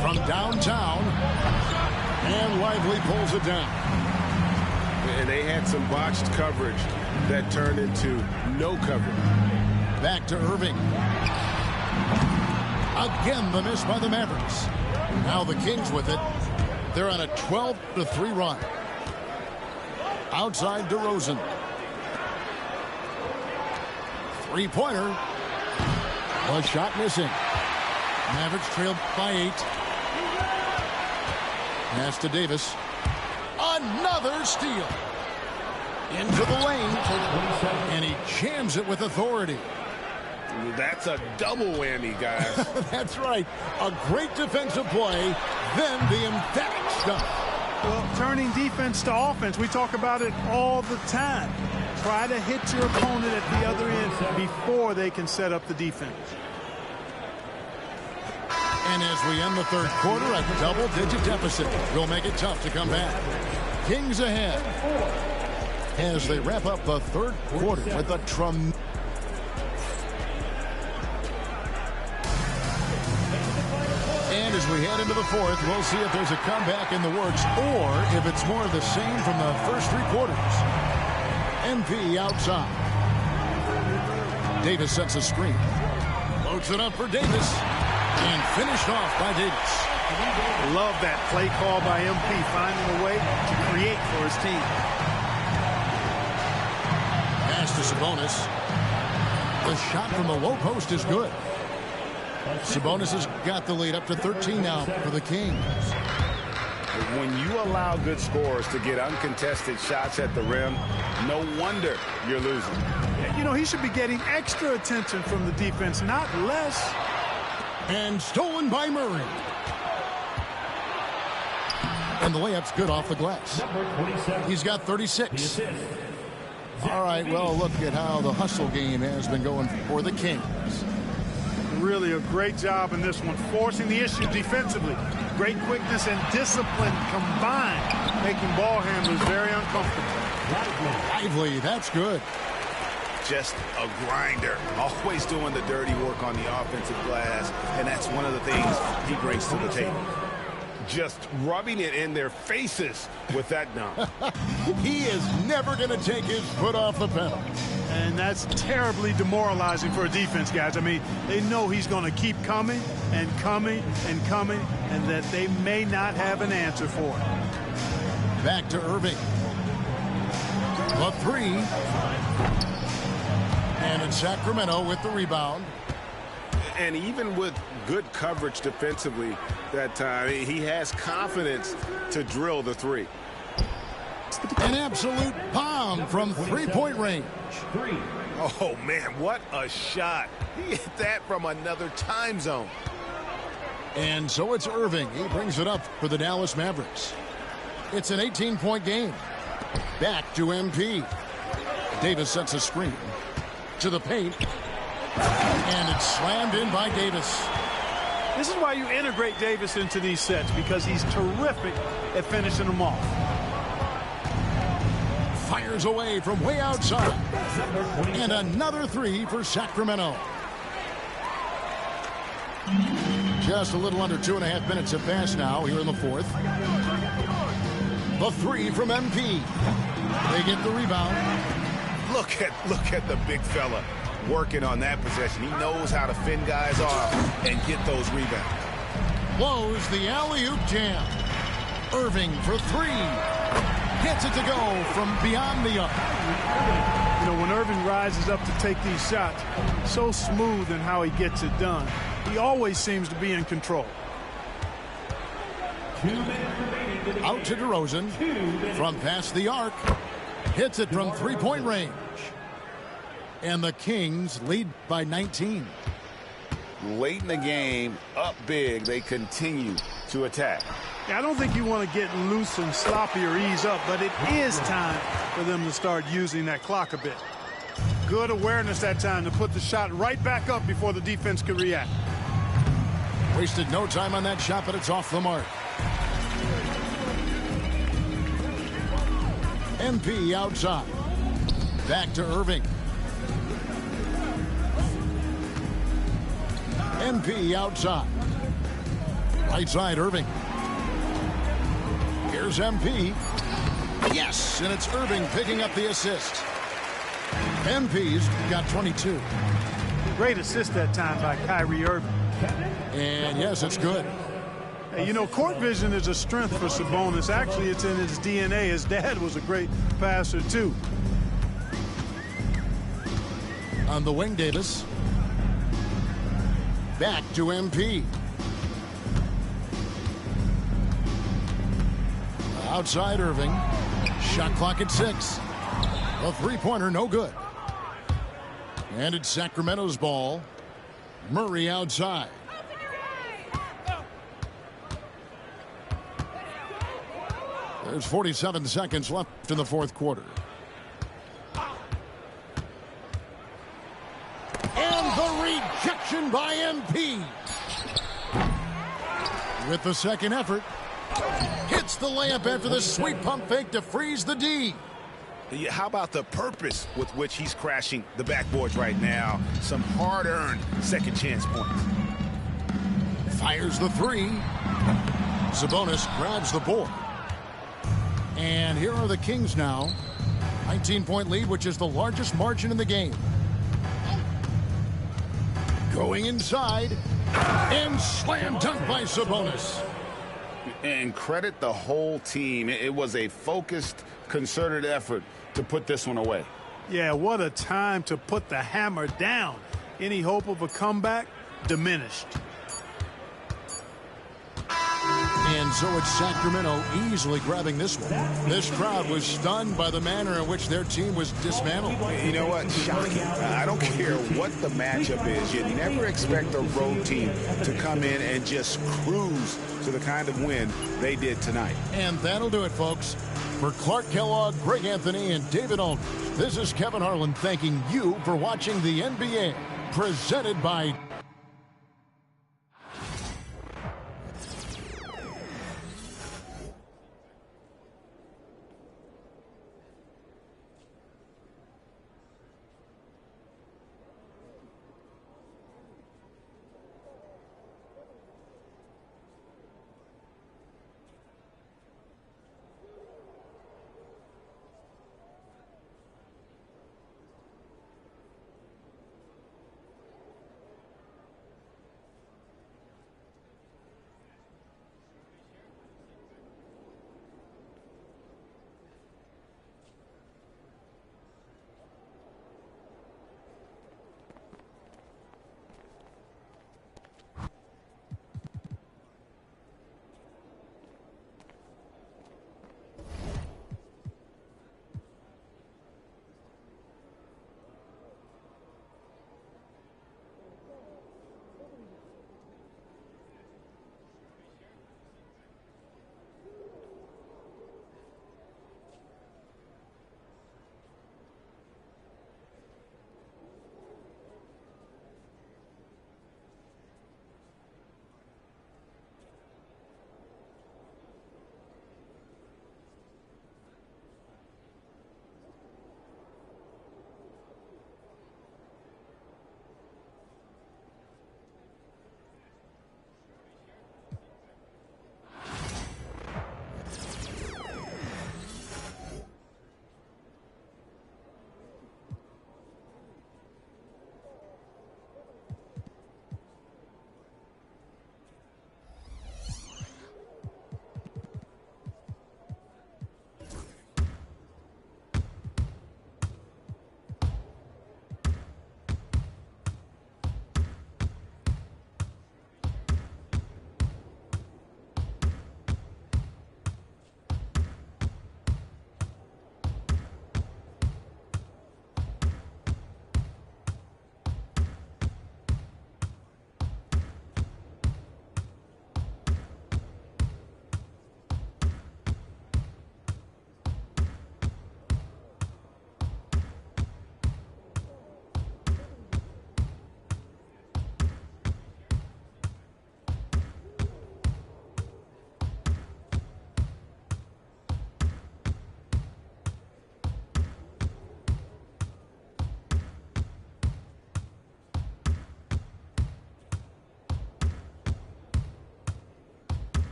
From downtown. And Lively pulls it down. And they had some botched coverage that turned into no coverage. Back to Irving. Again, the miss by the Mavericks. Now the Kings with it. They're on a 12-3 run. Outside DeRozan. 3-pointer. A shot missing. Mavericks trailed by 8. Pass to Davis. Another steal. Into the lane. And he jams it with authority. That's a double whammy, guys. That's right. A great defensive play, then the emphatic stuff. Well, turning defense to offense, we talk about it all the time. Try to hit your opponent at the other end before they can set up the defense. And as we end the third quarter, a double-digit deficit will make it tough to come back. Kings ahead as they wrap up the third quarter with a tremendous. And as we head into the fourth, we'll see if there's a comeback in the works or if it's more of the same from the first three quarters. MP outside. Davis sets a screen. Loads it up for Davis. And finished off by Davis. Love that play call by MP, finding a way to create for his team. Pass to Sabonis. The shot from the low post is good. Sabonis has got the lead up to 13 now for the Kings. When you allow good scorers to get uncontested shots at the rim, no wonder you're losing. You know, he should be getting extra attention from the defense, not less. And stolen by Murray. And the layup's good off the glass. He's got 36. All right, well, look at how the hustle game has been going for the Kings. Really a great job in this one, forcing the issue defensively. Great quickness and discipline combined, making ball handlers very uncomfortable. Lively, that's good. Just a grinder, always doing the dirty work on the offensive glass, and that's one of the things he brings to the table. Just rubbing it in their faces with that dunk. He is never going to take his foot off the pedal. And that's terribly demoralizing for a defense, guys. I mean, they know he's going to keep coming and coming and coming, and that they may not have an answer for it. Back to Irving. The three. And in Sacramento with the rebound. And even with good coverage defensively that time, he has confidence to drill the three. An absolute bomb from three-point range. Oh, man, what a shot. He hit that from another time zone. And so it's Irving. He brings it up for the Dallas Mavericks. It's an 18-point game. Back to MP. Davis sets a screen. To the paint. And it's slammed in by Davis. This is why you integrate Davis into these sets, because he's terrific at finishing them off. Fires away from way outside. And another three for Sacramento. Just a little under 2.5 minutes have passed now here in the fourth. The three from MP. They get the rebound. Look at the big fella working on that possession. He knows how to fend guys off and get those rebounds. Blows the alley-oop jam. Irving for three. Gets it to go from beyond the arc. You know, when Irving rises up to take these shots, so smooth in how he gets it done. He always seems to be in control. Out to DeRozan. From past the arc. Hits it from three-point range. And the Kings lead by 19. Late in the game, up big, they continue to attack. Yeah, I don't think you want to get loose and sloppy or ease up, but it is time for them to start using that clock a bit. Good awareness that time to put the shot right back up before the defense could react. Wasted no time on that shot, but it's off the mark. MP outside. Back to Irving. MP outside. Right side, Irving. Here's MP. Yes, and it's Irving picking up the assist. MP's got 22. Great assist that time by Kyrie Irving. And yes, it's good. Hey, you know, court vision is a strength for Sabonis. Actually, it's in his DNA. His dad was a great passer, too. On the wing, Davis. Back to MP. Outside Irving. Shot clock at 6. A three-pointer, no good. And it's Sacramento's ball. Murray outside. There's 47 seconds left in the fourth quarter. And the rejection by MP. With the second effort. Hits the layup after the sweet pump fake to freeze the D. How about the purpose with which he's crashing the backboards right now? Some hard-earned second chance points. Fires the three. Sabonis grabs the board. And here are the Kings now. 19-point lead, which is the largest margin in the game. Going inside. And slam dunk by Sabonis. And credit the whole team. It was a focused, concerted effort to put this one away. Yeah, what a time to put the hammer down. Any hope of a comeback diminished. And so it's Sacramento easily grabbing this one. This crowd was stunned by the manner in which their team was dismantled. You know what? Shocking. I don't care what the matchup is. You never expect a road team to come in and just cruise to the kind of win they did tonight. And that'll do it, folks. For Clark Kellogg, Greg Anthony, and David Aldridge, this is Kevin Harlan thanking you for watching the NBA, presented by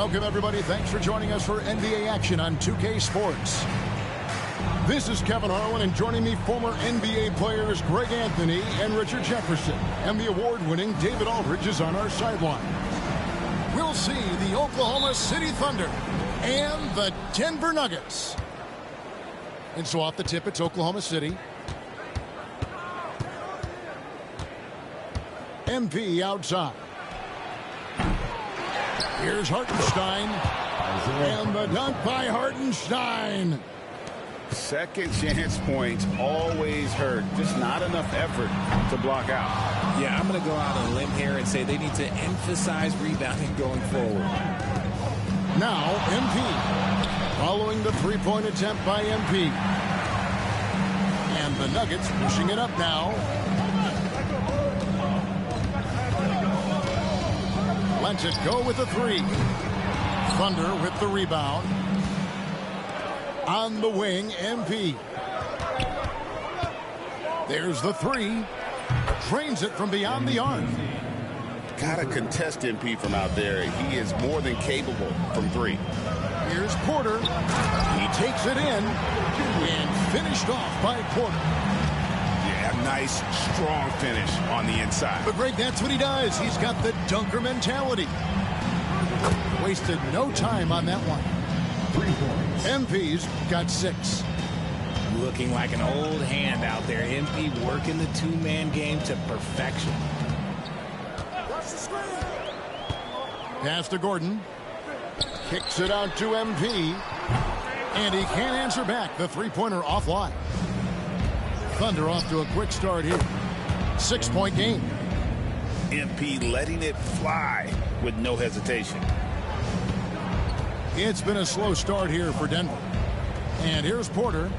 Welcome, everybody. Thanks for joining us for NBA action on 2K Sports. This is Kevin Harlan, and joining me, former NBA players Greg Anthony and Richard Jefferson. And the award-winning David Aldridge is on our sideline. We'll see the Oklahoma City Thunder and the Denver Nuggets. And so off the tip, it's Oklahoma City. MP outside. Here's Hartenstein. And the dunk by Hartenstein. Second chance points always hurt. Just not enough effort to block out. Yeah, I'm going to go out on a limb here and say they need to emphasize rebounding going forward. Now, MP. Following the three-point attempt by MP. And the Nuggets pushing it up now. Lets it go with the three. Thunder with the rebound. On the wing, MP. There's the three. Drains it from beyond the arc. Gotta contest MP from out there. He is more than capable from three. Here's Porter. He takes it in. And finished off by Porter. Yeah, nice, strong finish on the inside. But Greg, that's what he does. He's got the dunker mentality. Wasted no time on that one. MP's got 6. Looking like an old hand out there. MP working the two-man game to perfection. Pass to Gordon. Kicks it out to MP. And he can't answer back. The three-pointer offline. Thunder off to a quick start here. 6-point game. MP letting it fly with no hesitation. It's been a slow start here for Denver. And here's Porter.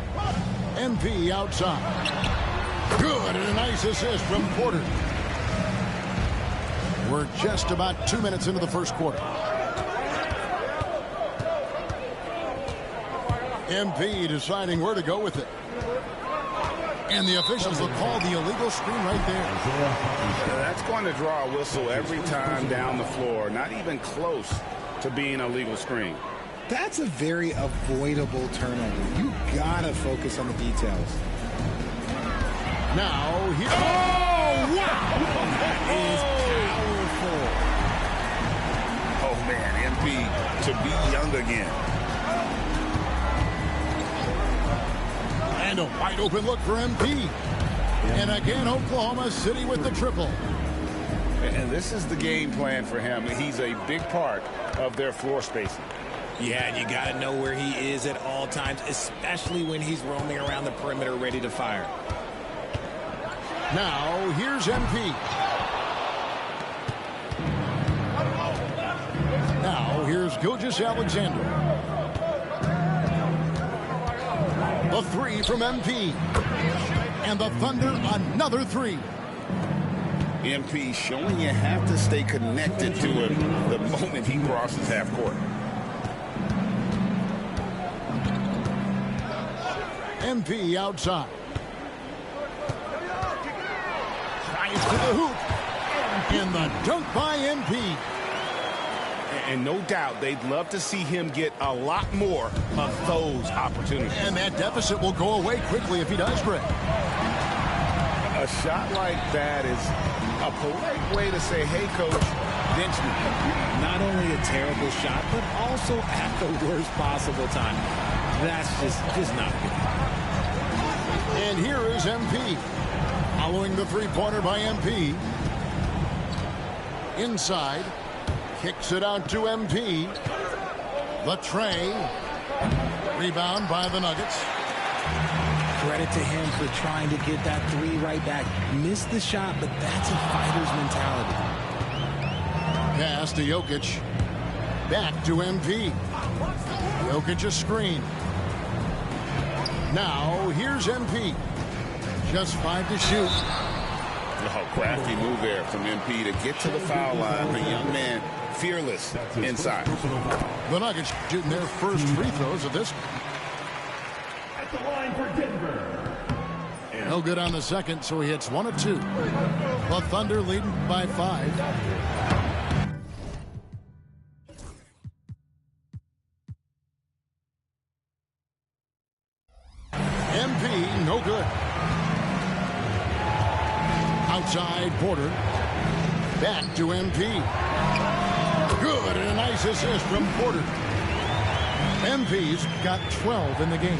MP outside. Good, and a nice assist from Porter. We're just about 2 minutes into the first quarter. MP deciding where to go with it. And the officials will call the illegal screen right there. That's going to draw a whistle every time down the floor. Not even close to being a legal screen. That's a very avoidable turnover. You gotta focus on the details. Now here. Oh, wow! That is powerful. Oh, man, MP to be young again. And a wide open look for MP. And again, Oklahoma City with the triple. And this is the game plan for him. He's a big part of their floor spacing. Yeah, and you got to know where he is at all times, especially when he's roaming around the perimeter ready to fire. Now, here's MP. Now, here's Gilgeous-Alexander. The three from MP. And the Thunder, another three. MP showing you have to stay connected to him the moment he crosses half court. MP outside. Tries to the hoop. And the dunk by MP. And no doubt they'd love to see him get a lot more of those opportunities. And that deficit will go away quickly if he does, Greg. A shot like that is a polite way to say, hey, coach, bench me. Not only a terrible shot, but also at the worst possible time. That's just not good. And here is MP. Following the three-pointer by MP. Inside. Kicks it out to MP. The tray. Rebound by the Nuggets. Credit to him for trying to get that three right back. Missed the shot, but that's a fighter's mentality. Pass to Jokic. Back to MP. Jokic a screen. Now, here's MP. Just 5 to shoot. Oh, crafty move there from MP to get to the foul line. The young man, fearless inside. The Nuggets shooting their first free throws of this. At the line for Denver. No good on the second, so he hits 1 of 2. The Thunder leading by 5. Outside Porter. Back to MP. Good, and a nice assist from Porter. MP's got 12 in the game.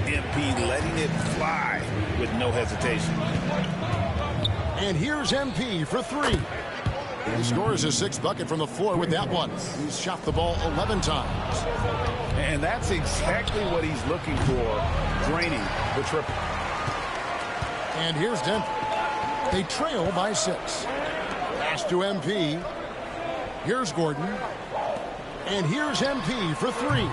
MP letting it fly with no hesitation. And here's MP for three. He scores his sixth bucket from the floor with that one. He's shot the ball 11 times. And that's exactly what he's looking for, draining the triple. And here's Denver. They trail by 6. Pass to MP. Here's Gordon. And here's MP for 3.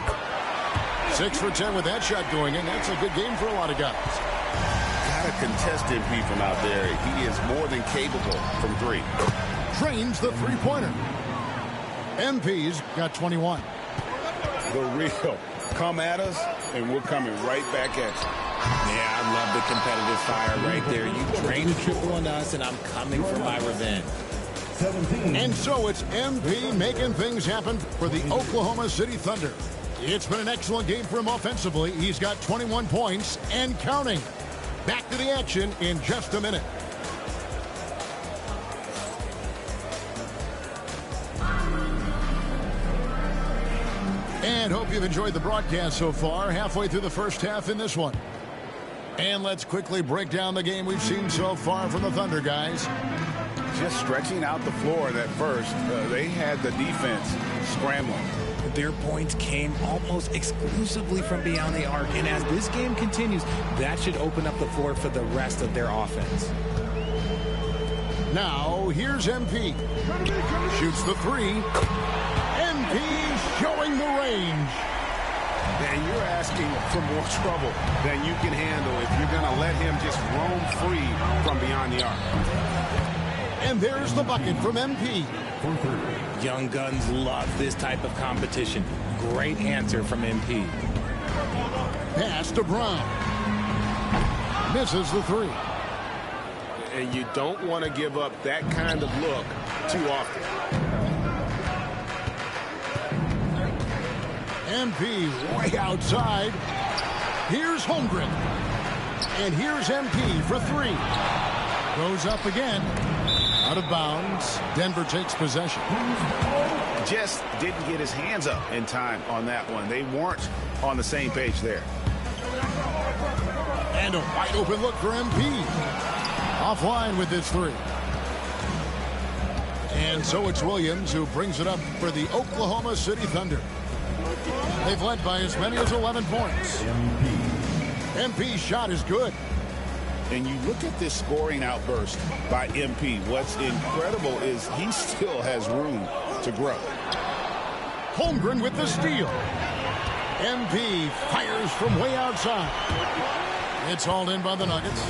6 for 10 with that shot going in. That's a good game for a lot of guys. Got to contest MP from out there. He is more than capable from 3. Drains the three-pointer. MP's got 21. The real. Come at us, and we're coming right back at you. Yeah, I love the competitive fire right there. You drain a triple on us, and I'm coming for my revenge. 17. And so it's MP making things happen for the Oklahoma City Thunder. It's been an excellent game for him offensively. He's got 21 points and counting. Back to the action in just a minute. And hope you've enjoyed the broadcast so far. Halfway through the first half in this one. And let's quickly break down the game we've seen so far from the Thunder, guys. Just stretching out the floor at first. They had the defense scrambling. Their points came almost exclusively from beyond the arc. And as this game continues, that should open up the floor for the rest of their offense. Now, here's MP. Shoots the 3. MP showing the range. And you're asking for more trouble than you can handle if you're going to let him just roam free from beyond the arc. And there's the bucket from MP. Young Guns love this type of competition. Great answer from MP. Pass to Brown. Misses the 3. And you don't want to give up that kind of look too often. MP way outside. Here's Holmgren. And here's MP for 3. Goes up again. Out of bounds. Denver takes possession. Just didn't get his hands up in time on that one. They weren't on the same page there. And a wide open look for MP. Offline with this 3. And so it's Williams who brings it up for the Oklahoma City Thunder. They've led by as many as 11 points. MP's shot is good. And you look at this scoring outburst by MP. What's incredible is he still has room to grow. Holmgren with the steal. MP fires from way outside. It's hauled in by the Nuggets.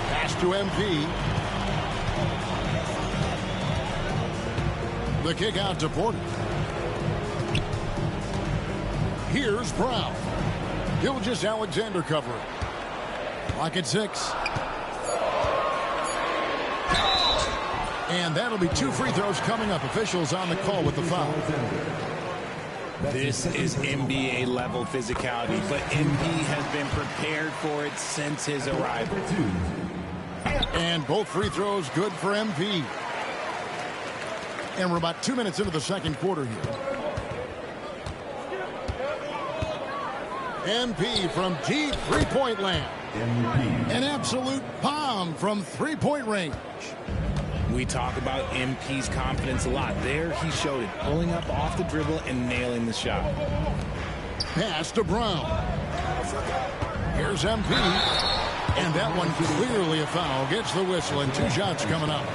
Pass to MP. The kick out to Porter. Here's Brown. Gilgeous-Alexander covering. Clock at 6. And that'll be 2 free throws coming up. Officials on the call with the foul. This is NBA level physicality, but MP has been prepared for it since his arrival. And both free throws good for MP. And we're about 2 minutes into the second quarter here. MP from deep three-point land. An absolute bomb from three-point range. We talk about MP's confidence a lot. There he showed it, pulling up off the dribble and nailing the shot. Pass to Brown. Here's MP. And that one clearly a foul. Gets the whistle and 2 shots coming up.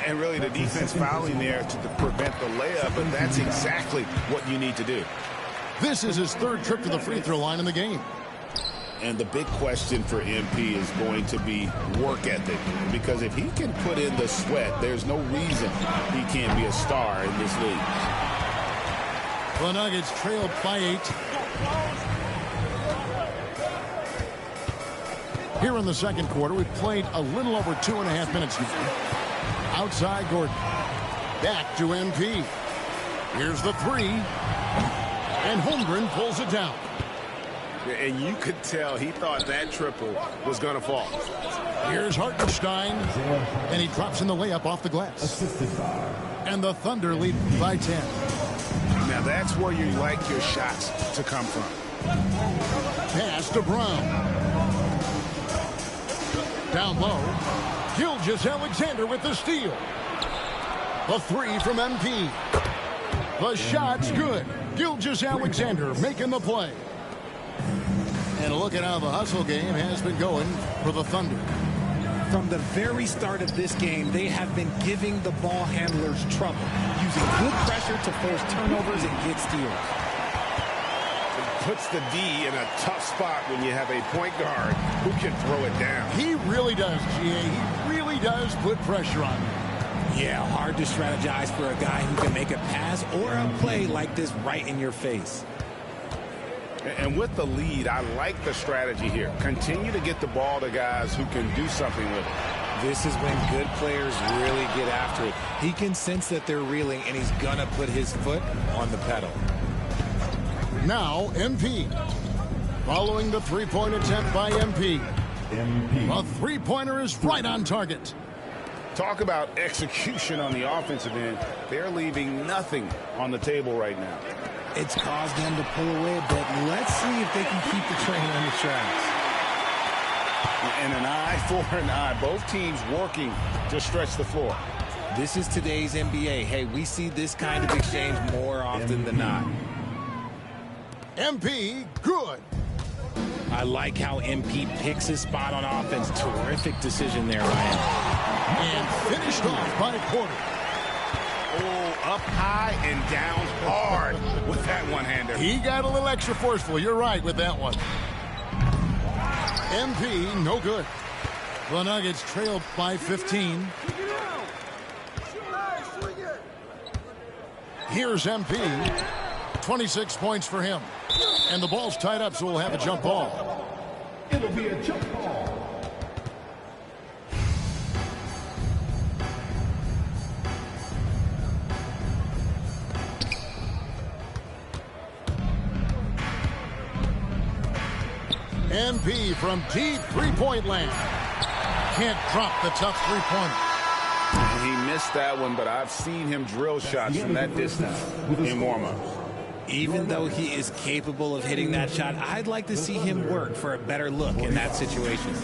And really the defense fouling there to prevent the layup, but that's exactly what you need to do. This is his 3rd trip to the free throw line in the game. And the big question for MP is going to be work ethic. Because if he can put in the sweat, there's no reason he can't be a star in this league. The Nuggets trailed by 8. Here in the second quarter, we've played a little over 2.5 minutes now. Outside Gordon. Back to MP. Here's the 3. And Holmgren pulls it down. And you could tell he thought that triple was going to fall. Here's Hartenstein, and he drops in the layup off the glass. And the Thunder lead by 10. Now that's where you like your shots to come from. Pass to Brown. Down low, Gilgeous-Alexander with the steal. A three from MP. The shot's good. Gilgeous-Alexander making the play. And look at how the hustle game has been going for the Thunder. From the very start of this game, they have been giving the ball handlers trouble, using good pressure to force turnovers and get steals. It puts the D in a tough spot when you have a point guard who can throw it down. He really does, GA. He really does put pressure on him. Yeah, hard to strategize for a guy who can make a pass or a play like this right in your face. And with the lead, I like the strategy here. Continue to get the ball to guys who can do something with it. This is when good players really get after it. He can sense that they're reeling, and he's going to put his foot on the pedal. Now, MP. Following the three-point attempt by MP. The three-pointer is right on target. Talk about execution on the offensive end. They're leaving nothing on the table right now. It's caused them to pull away a bit. Let's see if they can keep the train on the tracks. And an eye for an eye. Both teams working to stretch the floor. This is today's NBA. Hey, we see this kind of exchange more often than not. MP, good. I like how MP picks his spot on offense. Terrific decision there, Ryan. And finished off by Porter. Oh, up high and down hard with that one-hander. He got a little extra forceful. You're right with that one. MP, no good. The Nuggets trailed by 15. Here's MP. 26 points for him. And the ball's tied up, so we'll have a jump ball. It'll be a jump ball. MP from deep three-point land. Can't drop the tough three-pointer. He missed that one, but I've seen him drill shots from that distance in warm-up. Even though he is capable of hitting that shot, I'd like to see him work for a better look in that situation.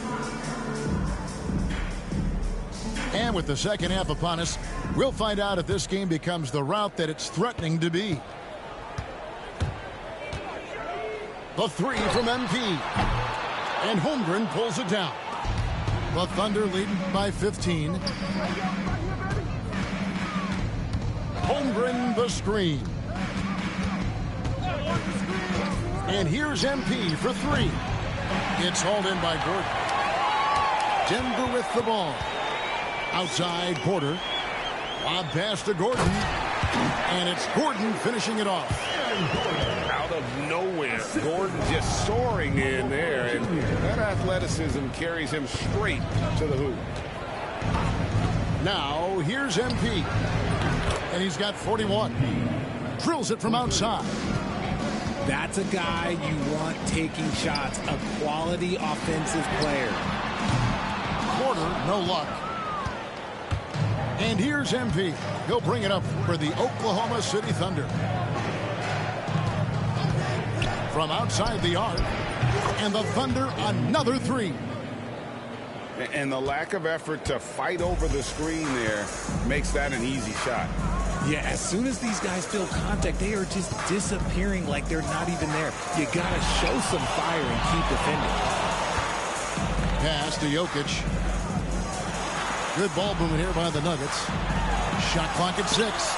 And with the second half upon us, we'll find out if this game becomes the route that it's threatening to be. The three from MP. And Holmgren pulls it down. The Thunder leading by 15. Holmgren the screen. And here's MP for three. It's hauled in by Gordon. Denver with the ball. Outside Porter. Lob pass to Gordon. And it's Gordon finishing it off. Out of nowhere, Gordon just soaring in there, and that athleticism carries him straight to the hoop. Now, here's MP. And he's got 41. Drills it from outside. That's a guy you want taking shots, a quality offensive player. Porter, no luck. And here's MP. He'll bring it up for the Oklahoma City Thunder. From outside the arc. And the Thunder, another three. And the lack of effort to fight over the screen there makes that an easy shot. Yeah, as soon as these guys feel contact, they are just disappearing like they're not even there. You got to show some fire and keep defending. Pass to Jokic. Good ball movement here by the Nuggets. Shot clock at 6.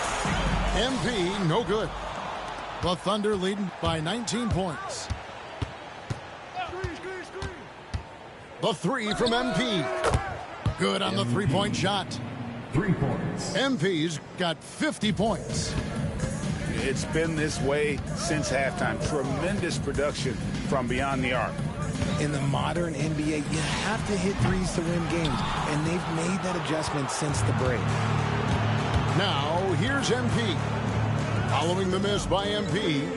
MP, no good. The Thunder leading by 19 points. The three from MP. Good on the three-point shot. 3 points. MP's got 50 points. It's been this way since halftime. Tremendous production from beyond the arc. In the modern NBA, you have to hit threes to win games, and they've made that adjustment since the break. Now, here's MP. Following the miss by MP.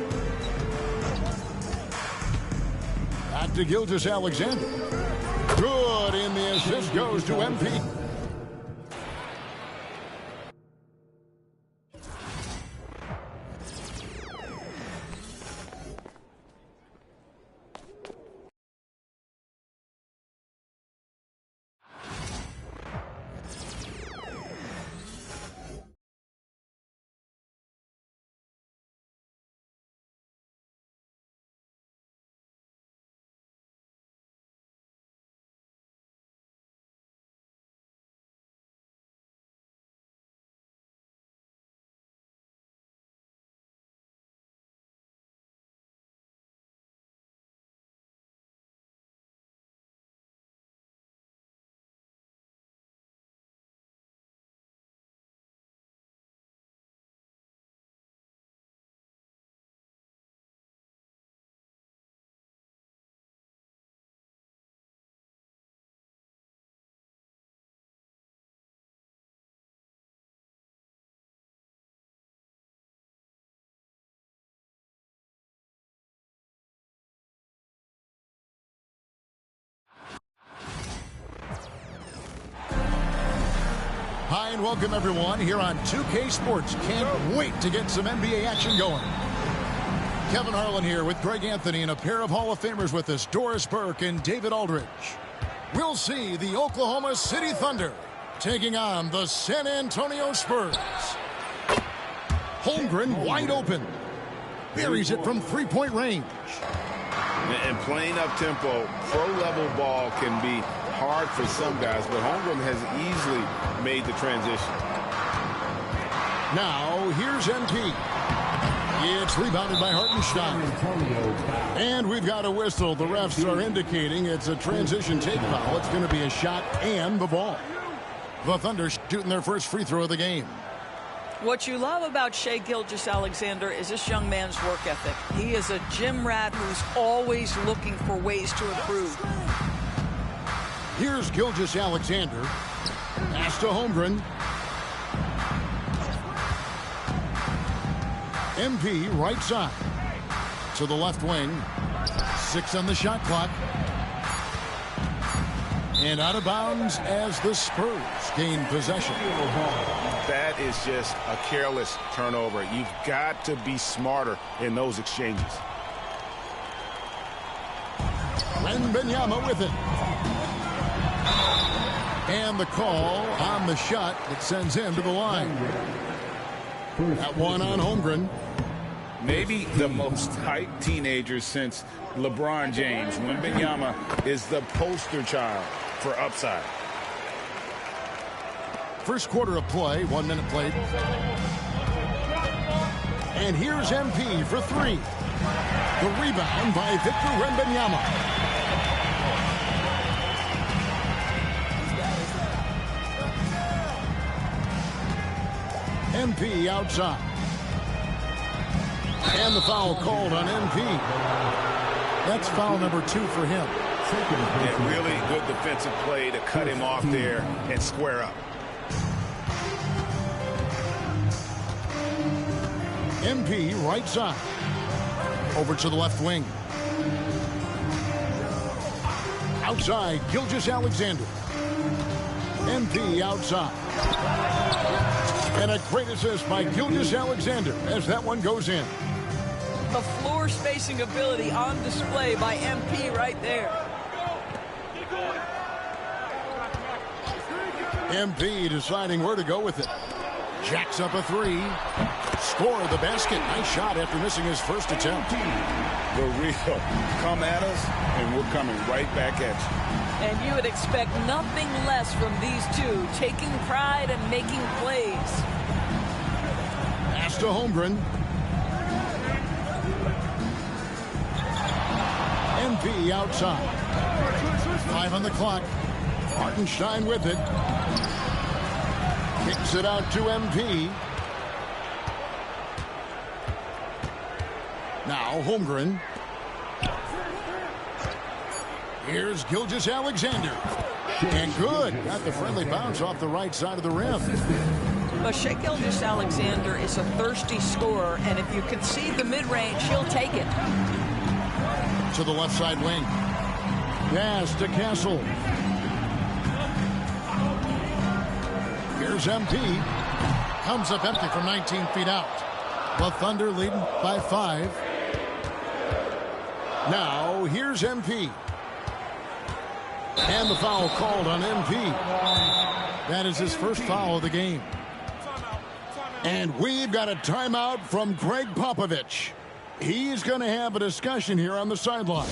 Back to Gilgeous-Alexander. Good, and the assist goes to MP. Hi, and welcome, everyone, here on 2K Sports. Can't wait to get some NBA action going. Kevin Harlan here with Greg Anthony and a pair of Hall of Famers with us, Doris Burke and David Aldridge. We'll see the Oklahoma City Thunder taking on the San Antonio Spurs. Holmgren wide open. Buries it from three-point range. And playing up-tempo, pro-level ball can be hard for some guys, but Holmgren has easily made the transition. Now, here's MP. It's rebounded by Hartenstein. And we've got a whistle. The refs are indicating it's a transition take foul. It's going to be a shot and the ball. The Thunder shooting their first free throw of the game. What you love about Shai Gilgeous-Alexander is this young man's work ethic. He is a gym rat who's always looking for ways to improve. Here's Gilgeous-Alexander. Pass to Holmgren. MP right side. To the left wing. 6 on the shot clock. And out of bounds as the Spurs gain possession. That is just a careless turnover. You've got to be smarter in those exchanges. Wembanyama with it. And the call on the shot that sends him to the line. That one on Holmgren. Maybe the most hyped teenager since LeBron James. Wembanyama is the poster child for upside. First quarter of play, 1 minute played. And here's MP for 3. The rebound by Victor Wembanyama. MP outside. And the foul called on MP. That's foul number 2 for him. Yeah, really good defensive play to cut him off there and square up. MP right side. Over to the left wing. Outside, Gilgeous-Alexander. MP outside. And a great assist by Gilgeous-Alexander as that one goes in. The floor spacing ability on display by MP right there. MP deciding where to go with it. Jacks up a 3. Score the basket. Nice shot after missing his first attempt. The real come at us, and we're coming right back at you. And you would expect nothing less from these two, taking pride and making plays. Pass to Holmgren. MP outside. 5 on the clock. Hartenstein with it. Kicks it out to MP. Now Holmgren. Here's Gilgeous-Alexander. And good. Got the friendly bounce off the right side of the rim. But Shai Gilgeous-Alexander is a thirsty scorer, and if you concede the mid-range, he'll take it. To the left side wing. Pass to Castle. Here's MP. Comes up empty from 19 feet out. The Thunder leading by 5. Now, here's MP. And the foul called on MP. That is his first foul of the game. And we've got a timeout from Greg Popovich. He's going to have a discussion here on the sideline.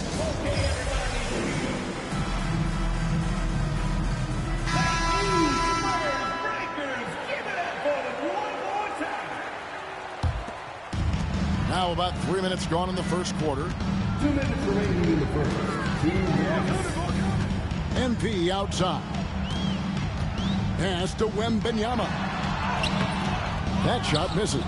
Now about 3 minutes gone in the first quarter. 2 minutes remaining in the first. MP outside. Pass to Wembanyama. That shot misses.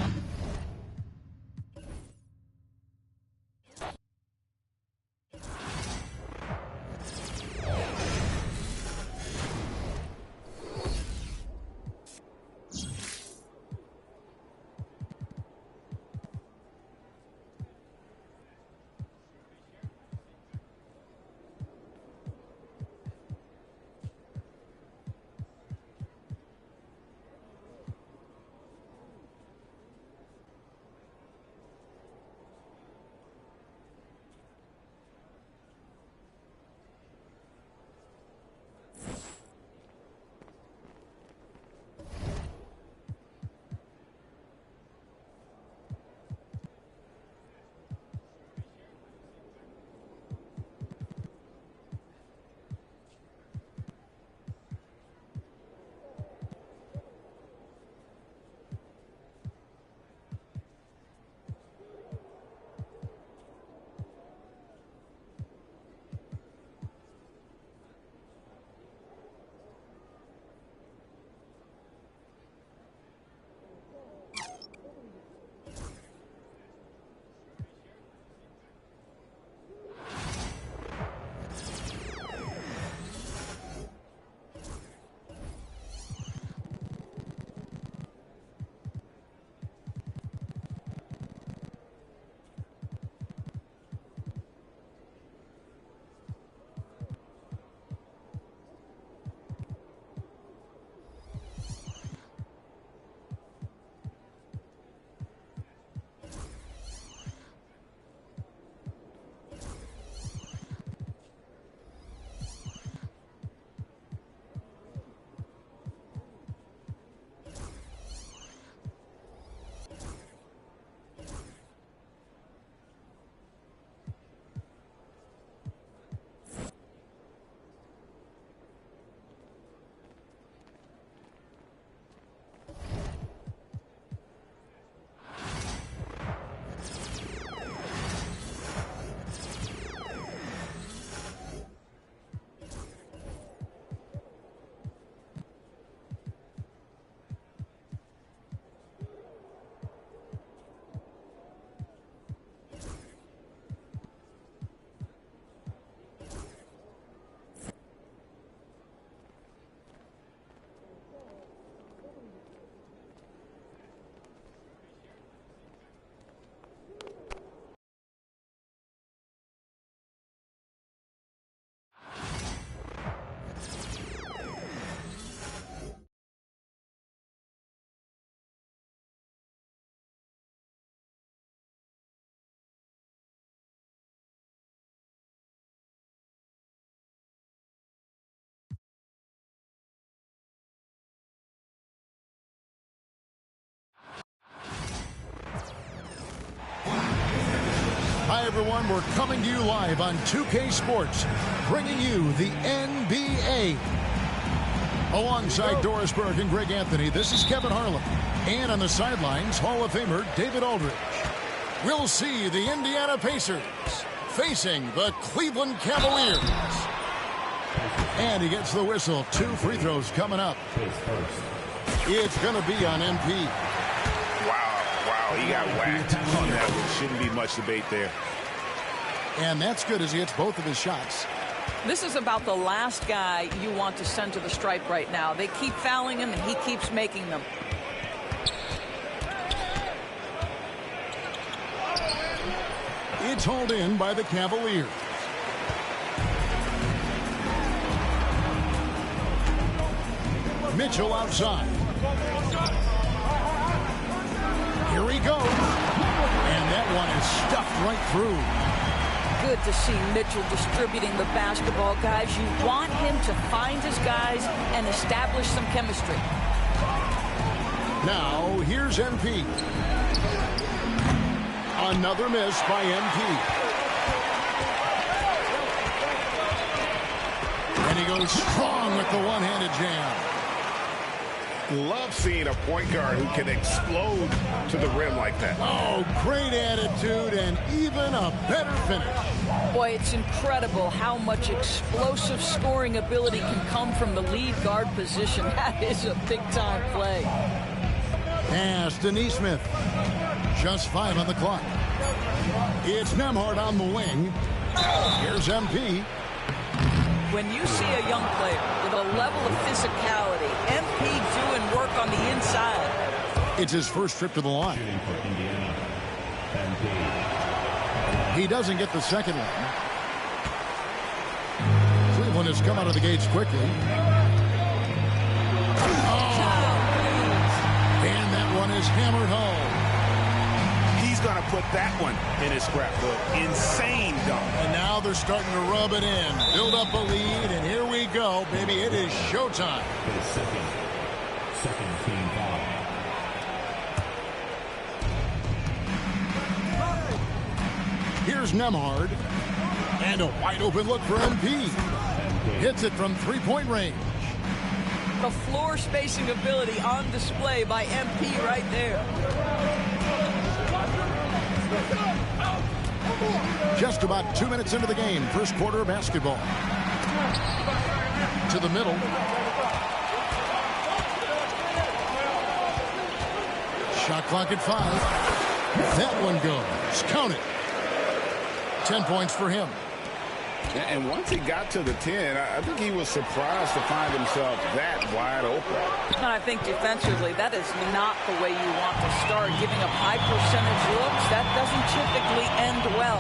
Hi, everyone. We're coming to you live on 2K Sports, bringing you the NBA. Alongside Doris Burke and Greg Anthony, this is Kevin Harlan. And on the sidelines, Hall of Famer David Aldridge. We'll see the Indiana Pacers facing the Cleveland Cavaliers. And he gets the whistle. 2 free throws coming up. It's going to be on MP. Wow, he got whacked on that one. Shouldn't be much debate there. And that's good as he hits both of his shots. This is about the last guy you want to send to the stripe right now. They keep fouling him, and he keeps making them. It's hauled in by the Cavaliers. Mitchell outside. Here he goes. And that one is stuffed right through. Good to see Mitchell distributing the basketball, guys. You want him to find his guys and establish some chemistry. Now, here's MP. Another miss by MP. And he goes strong with the one-handed jam. Love seeing a point guard who can explode to the rim like that. Oh, great attitude and even a better finish. Boy, it's incredible how much explosive scoring ability can come from the lead guard position. That is a big-time play. Pass to Nesmith. Just 5 on the clock. It's Nembhard on the wing. Here's MP. When you see a young player with a level of physicality, MP doing work on the inside. It's his first trip to the line. He doesn't get the second one. Cleveland has come out of the gates quickly. Oh! And that one is hammered home. He's going to put that one in his scrapbook. Insane dunk. And now they're starting to rub it in. Build up a lead, and here we go, baby. It is showtime. Second team foul. Here's Nembhard. And a wide open look for MP. Hits it from three-point range. The floor spacing ability on display by MP right there. Just about 2 minutes into the game. First quarter of basketball. To the middle. Shot clock at 5. That one goes. Count it. 10 points for him. And once he got to the 10, I think he was surprised to find himself that wide open. And I think defensively, that is not the way you want to start. Giving up high percentage looks, that doesn't typically end well.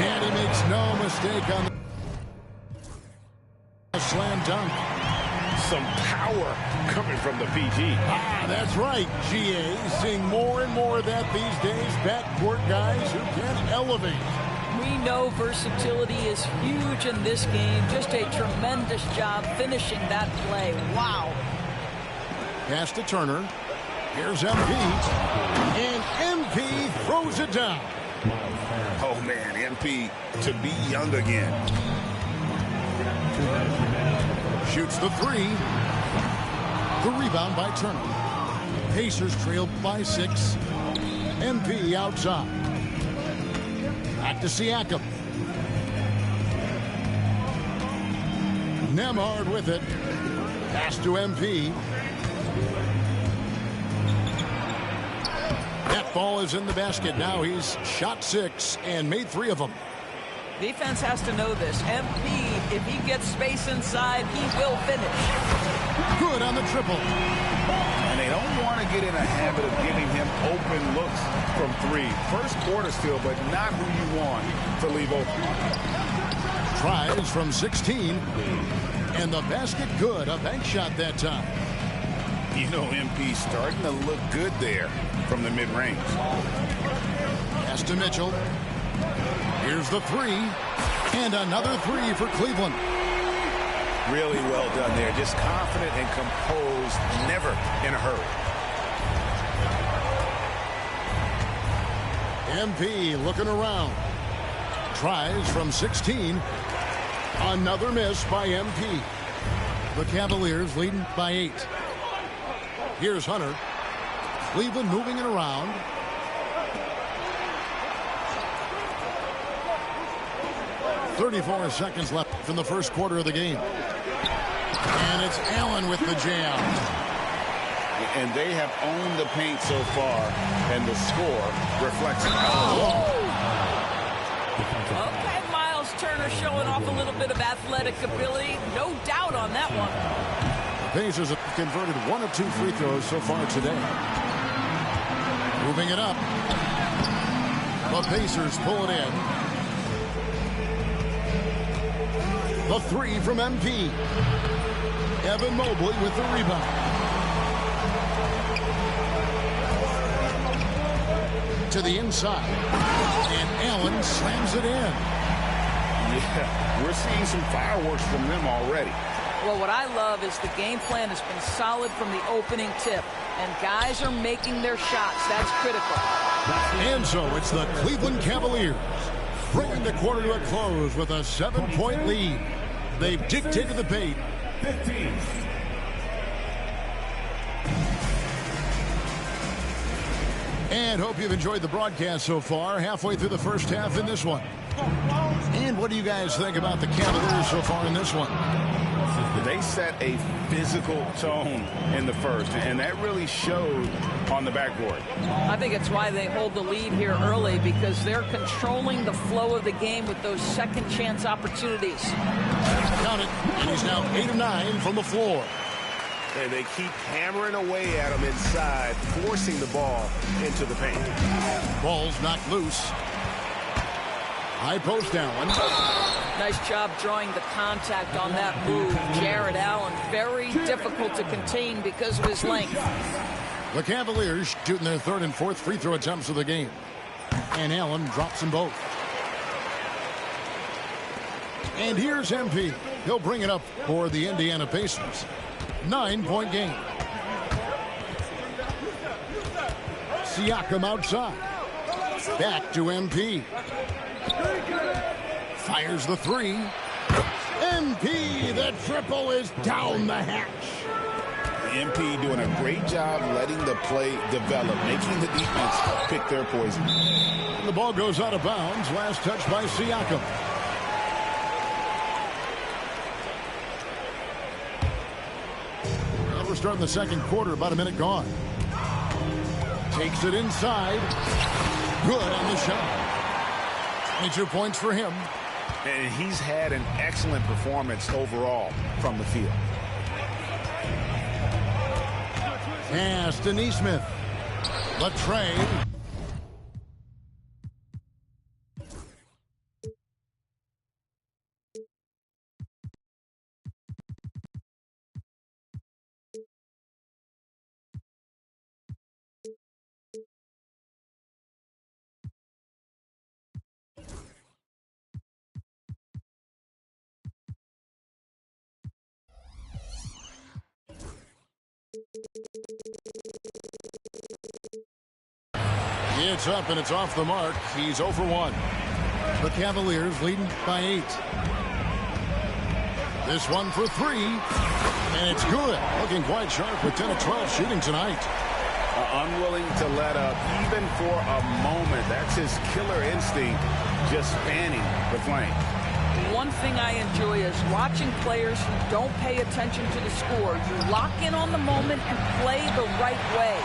And he makes no mistake on the slam dunk. Some power coming from the PG. Ah, that's right, GA. Seeing more and more of that these days. Backcourt guys who can elevate. We know versatility is huge in this game. Just a tremendous job finishing that play. Wow. Pass to Turner. Here's MP. And MP throws it down. Oh, man, MP to be young again. Shoots the 3. The rebound by Turner. Pacers trailed by 6. MP outside. Back to Siakam. Nembhard with it. Pass to MP. That ball is in the basket. Now he's shot 6 and made 3 of them. Defense has to know this. MP, if he gets space inside, he will finish. Good on the triple. And they don't want to get in a habit of giving him open looks from 3. First quarter still, but not who you want to leave open. Tries from 16. And the basket good. A bank shot that time. You know, MP starting to look good there from the mid-range. Pass to Mitchell. Here's the 3. And another 3 for Cleveland. Really well done there. Just confident and composed. Never in a hurry. MP looking around. Tries from 16. Another miss by MP. The Cavaliers leading by 8. Here's Hunter. Cleveland moving it around. .34 seconds left from the first quarter of the game. And it's Allen with the jam. And they have owned the paint so far, and the score reflects it. Okay, Miles Turner showing off a little bit of athletic ability. No doubt on that one. The Pacers have converted 1 of 2 free throws so far today. Moving it up. The Pacers pull it in. The three from MP. Evan Mobley with the rebound. To the inside. And Allen slams it in. Yeah, we're seeing some fireworks from them already. Well, what I love is the game plan has been solid from the opening tip. And guys are making their shots. That's critical. And so it's the Cleveland Cavaliers bringing the quarter to a close with a 7-point lead. They've dictated the pace. 15. And hope you've enjoyed the broadcast so far. Halfway through the first half in this one. And what do you guys think about the Cavaliers so far in this one? They set a physical tone in the first, and that really showed on the backboard. I think it's why they hold the lead here early, because they're controlling the flow of the game with those second chance opportunities. Count it, and he's now 8 of 9 from the floor. And they keep hammering away at him inside, forcing the ball into the paint. Ball's knocked loose. High post Allen. Nice job drawing the contact on that move. Jarrett Allen, very difficult to contain because of his length. The Cavaliers shooting their third and fourth free throw attempts of the game. And Allen drops them both. And here's MP. He'll bring it up for the Indiana Pacers. 9-point game. Siakam outside. Back to MP. Fires the three. MP, the triple is down the hatch. MP doing a great job letting the play develop, making the defense pick their poison. And the ball goes out of bounds. Last touch by Siakam. Well, we're starting the second quarter, about a minute gone. Takes it inside. Good on the shot. 22 points for him. And he's had an excellent performance overall from the field. Pass to Nesmith. Latrey. It's up and it's off the mark. He's 0 for 1. The Cavaliers leading by 8. This one for 3. And it's good. Looking quite sharp with 10 of 12 shooting tonight. Unwilling to let up even for a moment. That's his killer instinct, just spanning the flank. One thing I enjoy is watching players who don't pay attention to the score. You lock in on the moment and play the right way.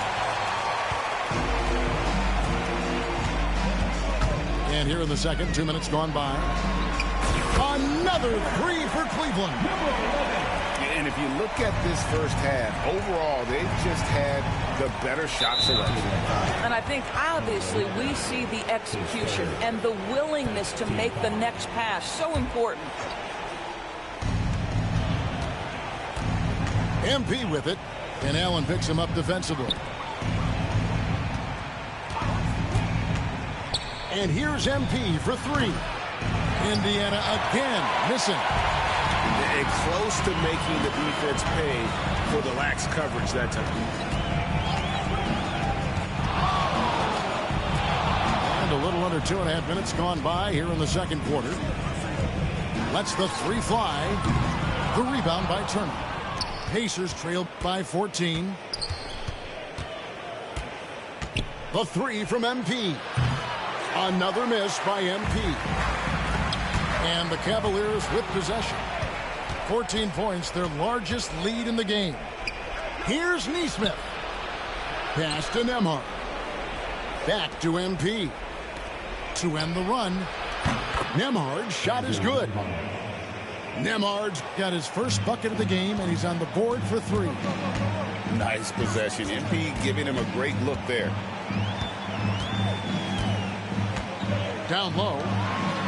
And here in the second, 2 minutes gone by. Another three for Cleveland. And if you look at this first half, overall, they've just had the better shot selection. And I think, obviously, we see the execution and the willingness to make the next pass so important. MP with it, and Allen picks him up defensively. And here's MP for 3. Indiana again missing. And close to making the defense pay for the lax coverage that time. And a little under 2.5 minutes gone by here in the second quarter. Lets the three fly. The rebound by Turner. Pacers trail by 14. The three from MP. Another miss by MP. And the Cavaliers with possession. 14 points, their largest lead in the game. Here's Nesmith. Pass to Nembhard. Back to MP. To end the run. Nembhard's shot is good. Nembhard's got his first bucket of the game, and he's on the board for 3. Nice possession. MP giving him a great look there. Down low.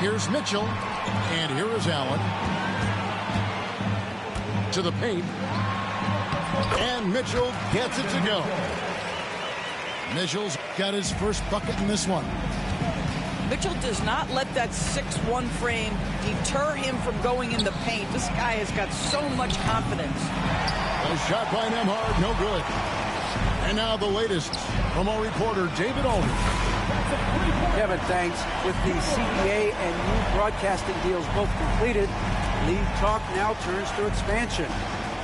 Here's Mitchell. And here is Allen. into the paint. And Mitchell gets it to go. Mitchell's got his first bucket in this one. Mitchell does not let that 6'1" frame deter him from going in the paint. This guy has got so much confidence. A shot by Nembhard, no good. And now the latest from our reporter, David Aldridge. Kevin, thanks. With the CBA and new broadcasting deals both completed, league talk now turns to expansion.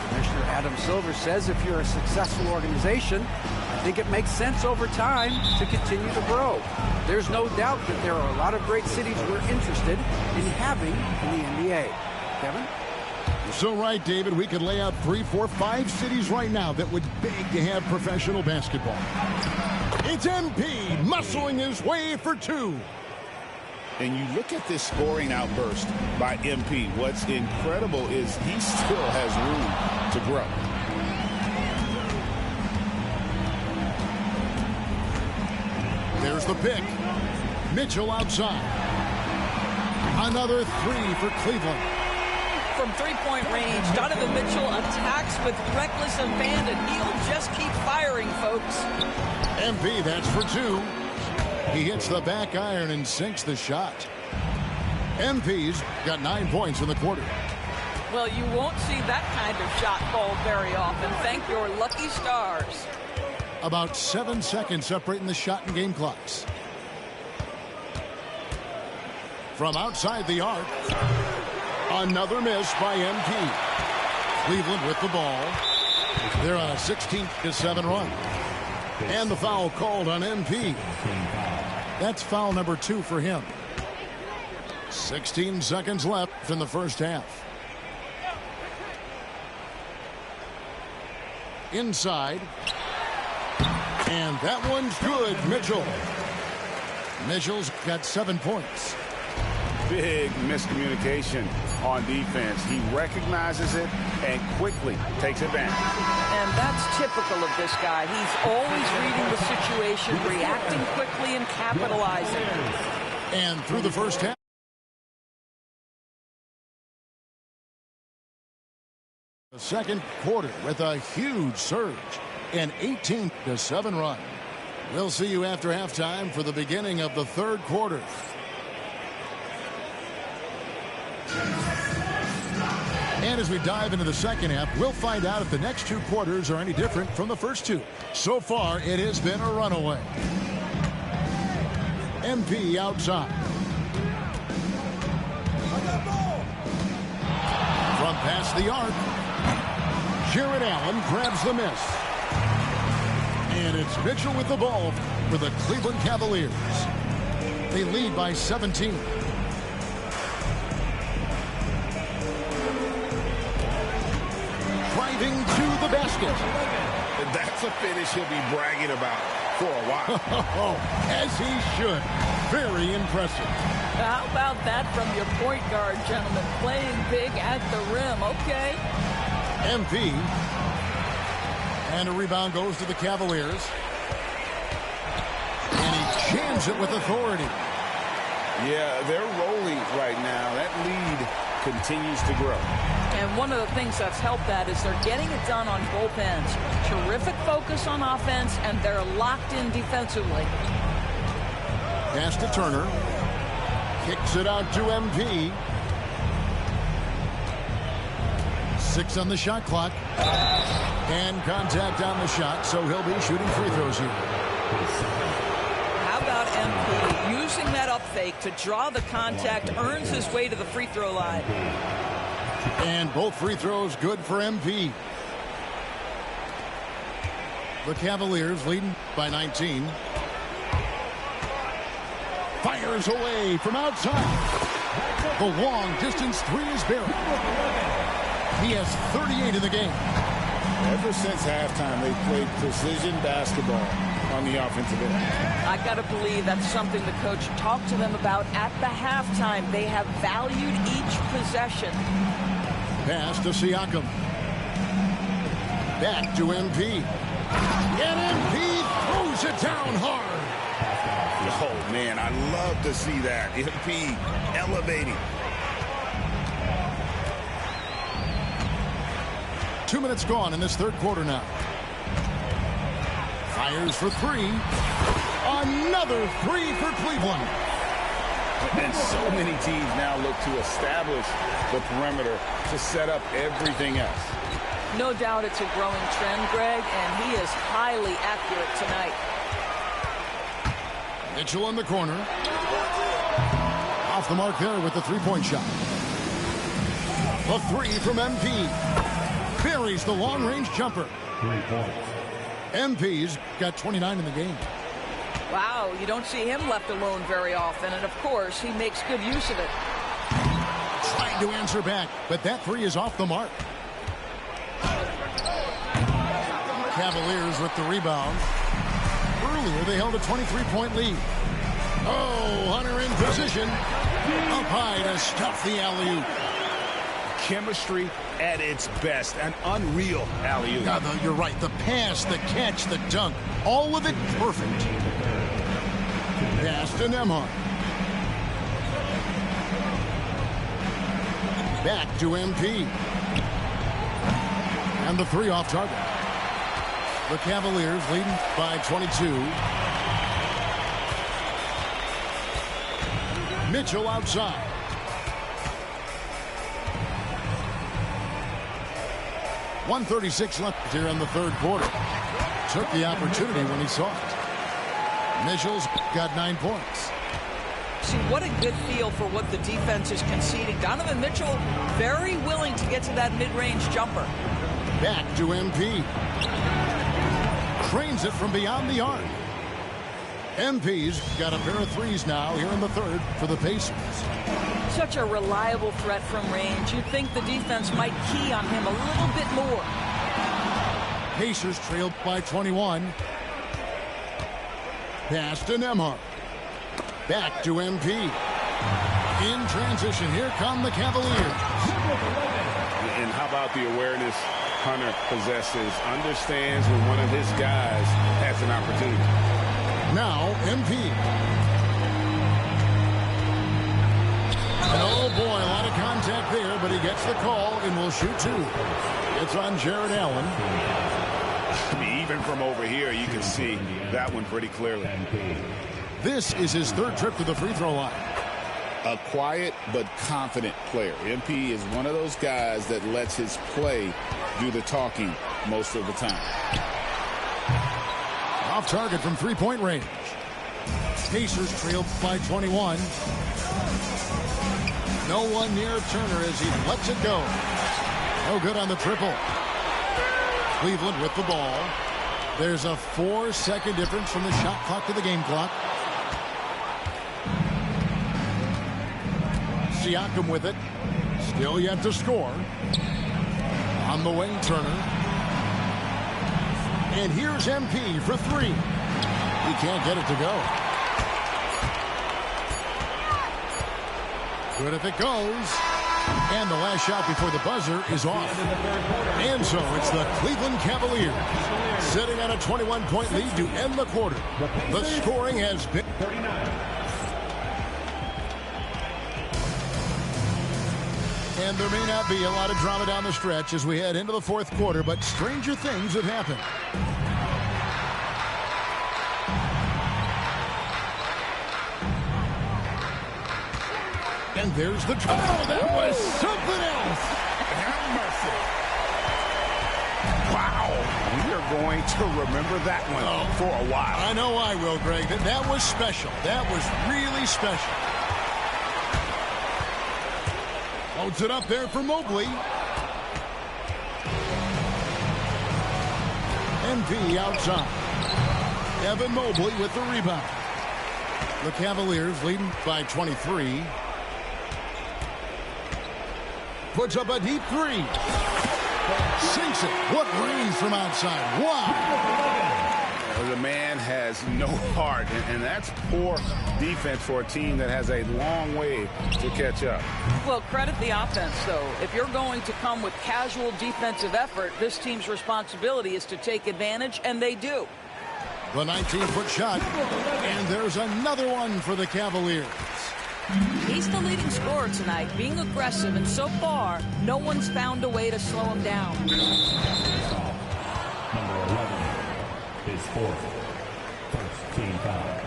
Commissioner Adam Silver says if you're a successful organization, I think it makes sense over time to continue to grow. There's no doubt that there are a lot of great cities we're interested in having in the NBA. Kevin? So right, David, we could lay out 3, 4, 5 cities right now that would beg to have professional basketball. It's MP muscling his way for 2. And you look at this scoring outburst by MP. What's incredible is he still has room to grow. There's the pick. Mitchell outside. Another 3 for Cleveland. From three-point range, Donovan Mitchell attacks with reckless abandon. He'll just keep firing, folks. MP, that's for 2. He hits the back iron and sinks the shot. MP's got 9 points in the quarter. Well, you won't see that kind of shot ball very often. Thank your lucky stars. About 7 seconds separating the shot and game clocks. From outside the arc, another miss by MP. Cleveland with the ball. They're on a 16-7 run. And the foul called on MP. That's foul number 2 for him. 16 seconds left in the first half. Inside. And that one's good, Mitchell. Mitchell's got 7 points. Big miscommunication on defense. He recognizes it and quickly takes advantage. And that's typical of this guy. He's always reading the situation, reacting quickly, and capitalizing. And through the first half. The second quarter with a huge surge. An 18-7 run. We'll see you after halftime for the beginning of the third quarter. And as we dive into the second half, we'll find out if the next 2 quarters are any different from the first 2. So far, it has been a runaway. MP outside. From past the arc, Jarrett Allen grabs the miss. And it's Mitchell with the ball for the Cleveland Cavaliers. They lead by 17. Driving to the basket. That's a finish he'll be bragging about for a while. As he should. Very impressive. How about that from your point guard, gentlemen? Playing big at the rim. Okay. MP. And a rebound goes to the Cavaliers. And he jams it with authority. Yeah, they're rolling right now. That lead continues to grow. And one of the things that's helped that is they're getting it done on both ends. Terrific focus on offense, and they're locked in defensively. Pass to Turner. Kicks it out to MP. 6 on the shot clock. And contact on the shot, so he'll be shooting free throws here. How about MP using that up fake to draw the contact, earns his way to the free throw line. And both free throws good for MP. The Cavaliers leading by 19. Fires away from outside. The long distance 3 is buried. He has 38 in the game. Ever since halftime, they've played precision basketball on the offensive end. I got to believe that's something the coach talked to them about at the halftime. They have valued each possession. Pass to Siakam. Back to MP. And MP throws it down hard. Oh, man, I love to see that. MP elevating. 2 minutes gone in this third quarter now. Fires for three. Another three for Cleveland. And so many teams now look to establish the perimeter to set up everything else. No doubt it's a growing trend, Greg, and he is highly accurate tonight. Mitchell in the corner. Off the mark there with the three-point shot. A three from MP. Buries the long-range jumper. 3 points. MP's got 29 in the game. Wow, you don't see him left alone very often, and of course, he makes good use of it. Trying to answer back, but that three is off the mark. Cavaliers with the rebound. Earlier, they held a 23-point lead. Oh, Hunter in position. Up high to stuff the alley-oop. Chemistry at its best. An unreal alley-oop. Yeah, you're right. The pass, the catch, the dunk. All of it perfect. Pass to Nembhard. Back to MP. And the three off target. The Cavaliers leading by 22. Mitchell outside. .136 left here in the third quarter. Took the opportunity when he saw it. Mitchell's got 9 points. See, what a good feel for what the defense is conceding. Donovan Mitchell very willing to get to that mid-range jumper. Back to MP. Cranes it from beyond the arc. MP's got a pair of threes now here in the third for the Pacers. Such a reliable threat from range. You'd think the defense might key on him a little bit more. Pacers trailed by 21. Pass to Nembhard. Back to MP. In transition, here come the Cavaliers. And how about the awareness Hunter possesses? Understands when one of his guys has an opportunity. Now, MP. Oh, boy, a lot of contact there, but he gets the call and will shoot two. It's on Jared Allen. Even from over here, you can see that one pretty clearly. This is his third trip to the free throw line. A quiet but confident player. MP is one of those guys that lets his play do the talking most of the time. Off target from three-point range. Pacers trail by 21. No one near Turner as he lets it go. No good on the triple. Cleveland with the ball. There's a 4-second difference from the shot clock to the game clock. Siakam with it. Still yet to score. On the wing, Turner. And here's MP for three. He can't get it to go. Good if it goes. And the last shot before the buzzer is off. And so it's the Cleveland Cavaliers sitting on a 21-point lead to end the quarter. The scoring has been 39. And there may not be a lot of drama down the stretch as we head into the fourth quarter, but stranger things have happened. And there's the try. Oh, that was something else. Have mercy. Wow. We are going to remember that one for a while. I know I will, Greg. That was special. That was really special. Loads it up there for Mobley. MP outside. Evan Mobley with the rebound. The Cavaliers leading by 23. Puts up a deep three. Sinks it. What range from outside. Wow. The man has no heart, and that's poor defense for a team that has a long way to catch up. Well, credit the offense, though. If you're going to come with casual defensive effort, this team's responsibility is to take advantage, and they do. The 19-foot shot, and there's another one for the Cavaliers. He's the leading scorer tonight, being aggressive, and so far, no one's found a way to slow him down. Number 11 is fourth. First team foul.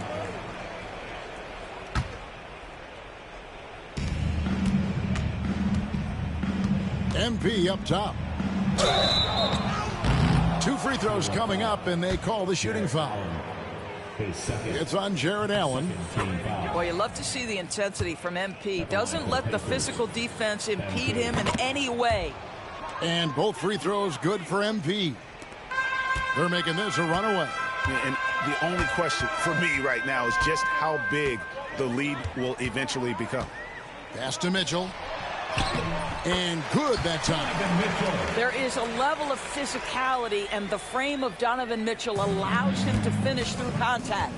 MP up top. 2 free throws coming up, and they call the shooting foul. It's on Jared Allen. Well, you love to see the intensity from MP. Doesn't let the physical defense impede him in any way. And both free throws good for MP. They're making this a runaway. And the only question for me right now is just how big the lead will eventually become. Pass to Mitchell. And good that time. There is a level of physicality, and the frame of Donovan Mitchell allows him to finish through contact.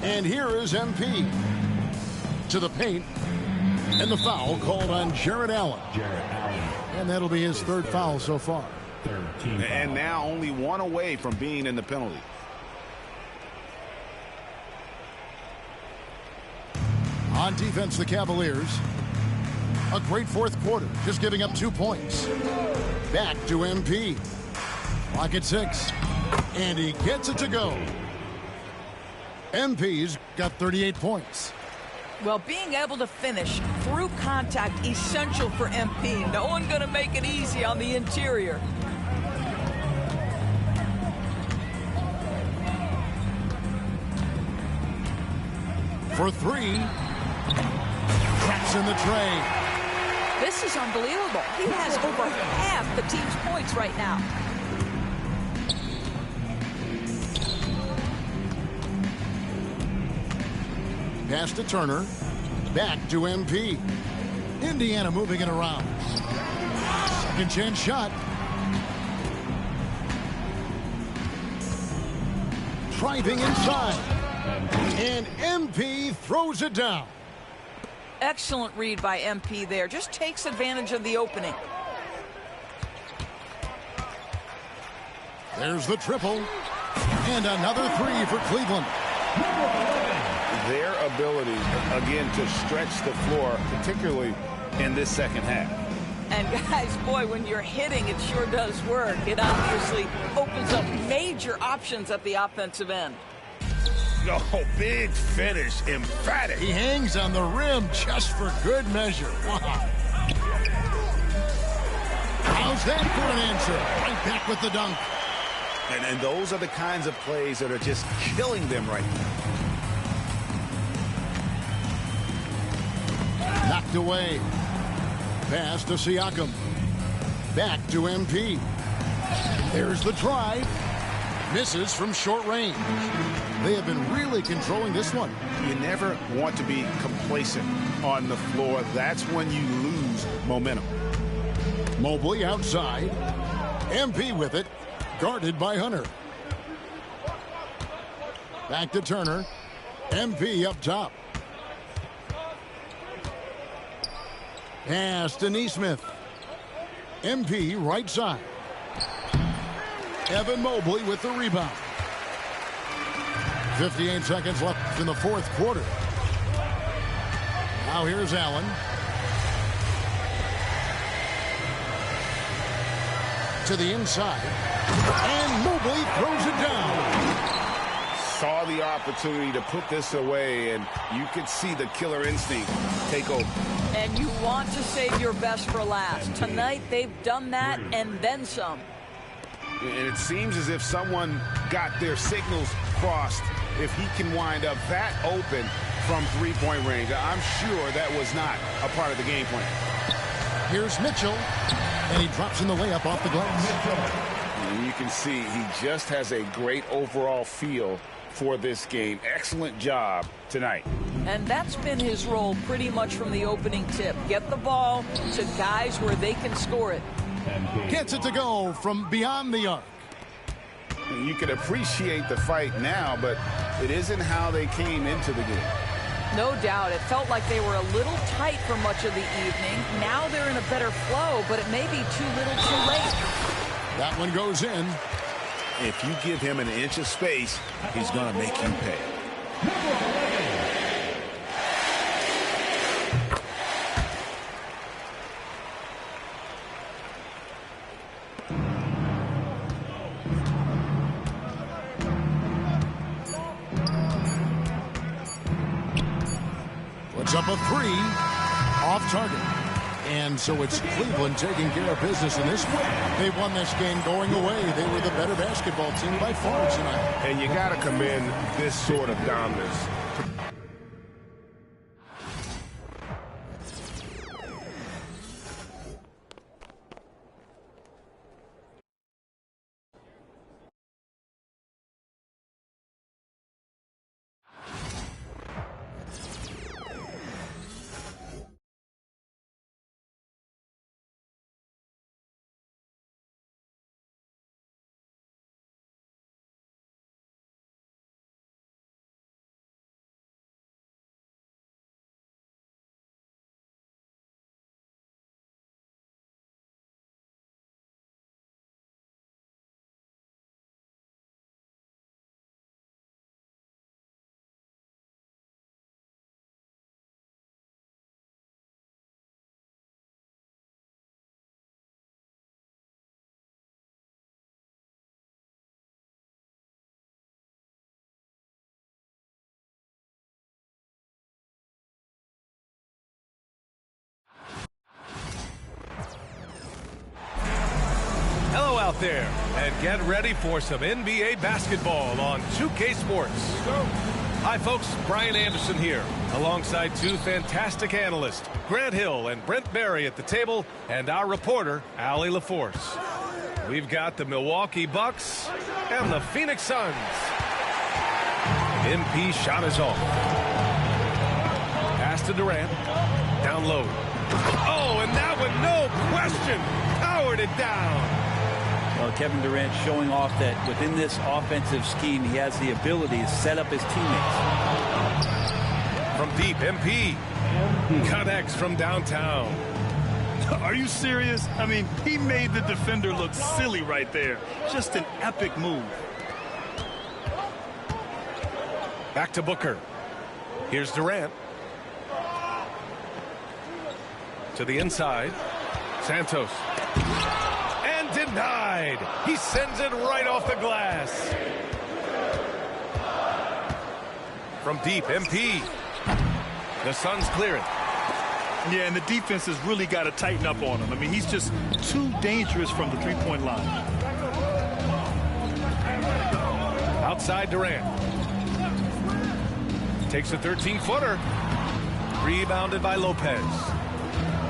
And here is MP to the paint. And the foul called on Jared Allen. And that'll be his 3rd foul so far. And now only 1 away from being in the penalty. On defense, the Cavaliers. A great 4th quarter, just giving up 2 points. Back to MP. Clock at 6. And he gets it to go. MP's got 38 points. Well, being able to finish through contact, essential for MP. No one going to make it easy on the interior. For 3. Traps in the tray. This is unbelievable. He has over half the team's points right now. Pass to Turner. Back to MP. Indiana moving it around. Second chance shot. Driving inside. And MP throws it down. Excellent read by MP there. Just takes advantage of the opening. There's the triple. And another 3 for Cleveland. Their ability, again, to stretch the floor, particularly in this second half. And guys, boy, when you're hitting, it sure does work. It obviously opens up major options at the offensive end. Oh, big finish, emphatic. He hangs on the rim just for good measure. Wow. How's that for an answer? Right back with the dunk. And those are the kinds of plays that are just killing them right now. Knocked away. Pass to Siakam. Back to MP. There's the drive. Misses from short range. They have been really controlling this one. You never want to be complacent on the floor. That's when you lose momentum. Mobley outside. MP with it. Guarded by Hunter. Back to Turner. MP up top. Pass to Nesmith. MP right side. Evan Mobley with the rebound. 58 seconds left in the 4th quarter. Now here's Allen. To the inside. And Mobley throws it down. Saw the opportunity to put this away, and you could see the killer instinct take over. And you want to save your best for last. Tonight, they've done that and then some. And it seems as if someone got their signals crossed. If he can wind up that open from 3-point range, I'm sure that was not a part of the game plan. Here's Mitchell, and he drops in the layup off the glass. And you can see he just has a great overall feel for this game. Excellent job tonight. And that's been his role pretty much from the opening tip. Get the ball to guys where they can score it. Gets it to go from beyond the arc. You can appreciate the fight now, but it isn't how they came into the game. No doubt. It felt like they were a little tight for much of the evening. Now they're in a better flow, but it may be too little too late. That one goes in. If you give him an inch of space, he's going to make you pay. Puts up a 3 off target. And so it's Cleveland taking care of business in this one. They won this game going away. They were the better basketball team by far tonight. And you got to commend this sort of dominance. Out there, and get ready for some NBA basketball on 2K Sports. Hi folks, Brian Anderson here, alongside two fantastic analysts, Grant Hill and Brent Barry at the table, and our reporter, Allie LaForce. We've got the Milwaukee Bucks and the Phoenix Suns. MP shot is off. Pass to Durant, down low. Oh, and that one, no question, powered it down. Well, Kevin Durant showing off that within this offensive scheme, he has the ability to set up his teammates. From deep, MP. Connects from downtown. Are you serious? I mean, he made the defender look silly right there. Just an epic move. Back to Booker. Here's Durant. To the inside. Santos. Denied. He sends it right off the glass. From deep, MP. The Suns clear it. Yeah, and the defense has really got to tighten up on him. I mean, he's just too dangerous from the three-point line. Outside Durant. Takes a 13-footer. Rebounded by Lopez.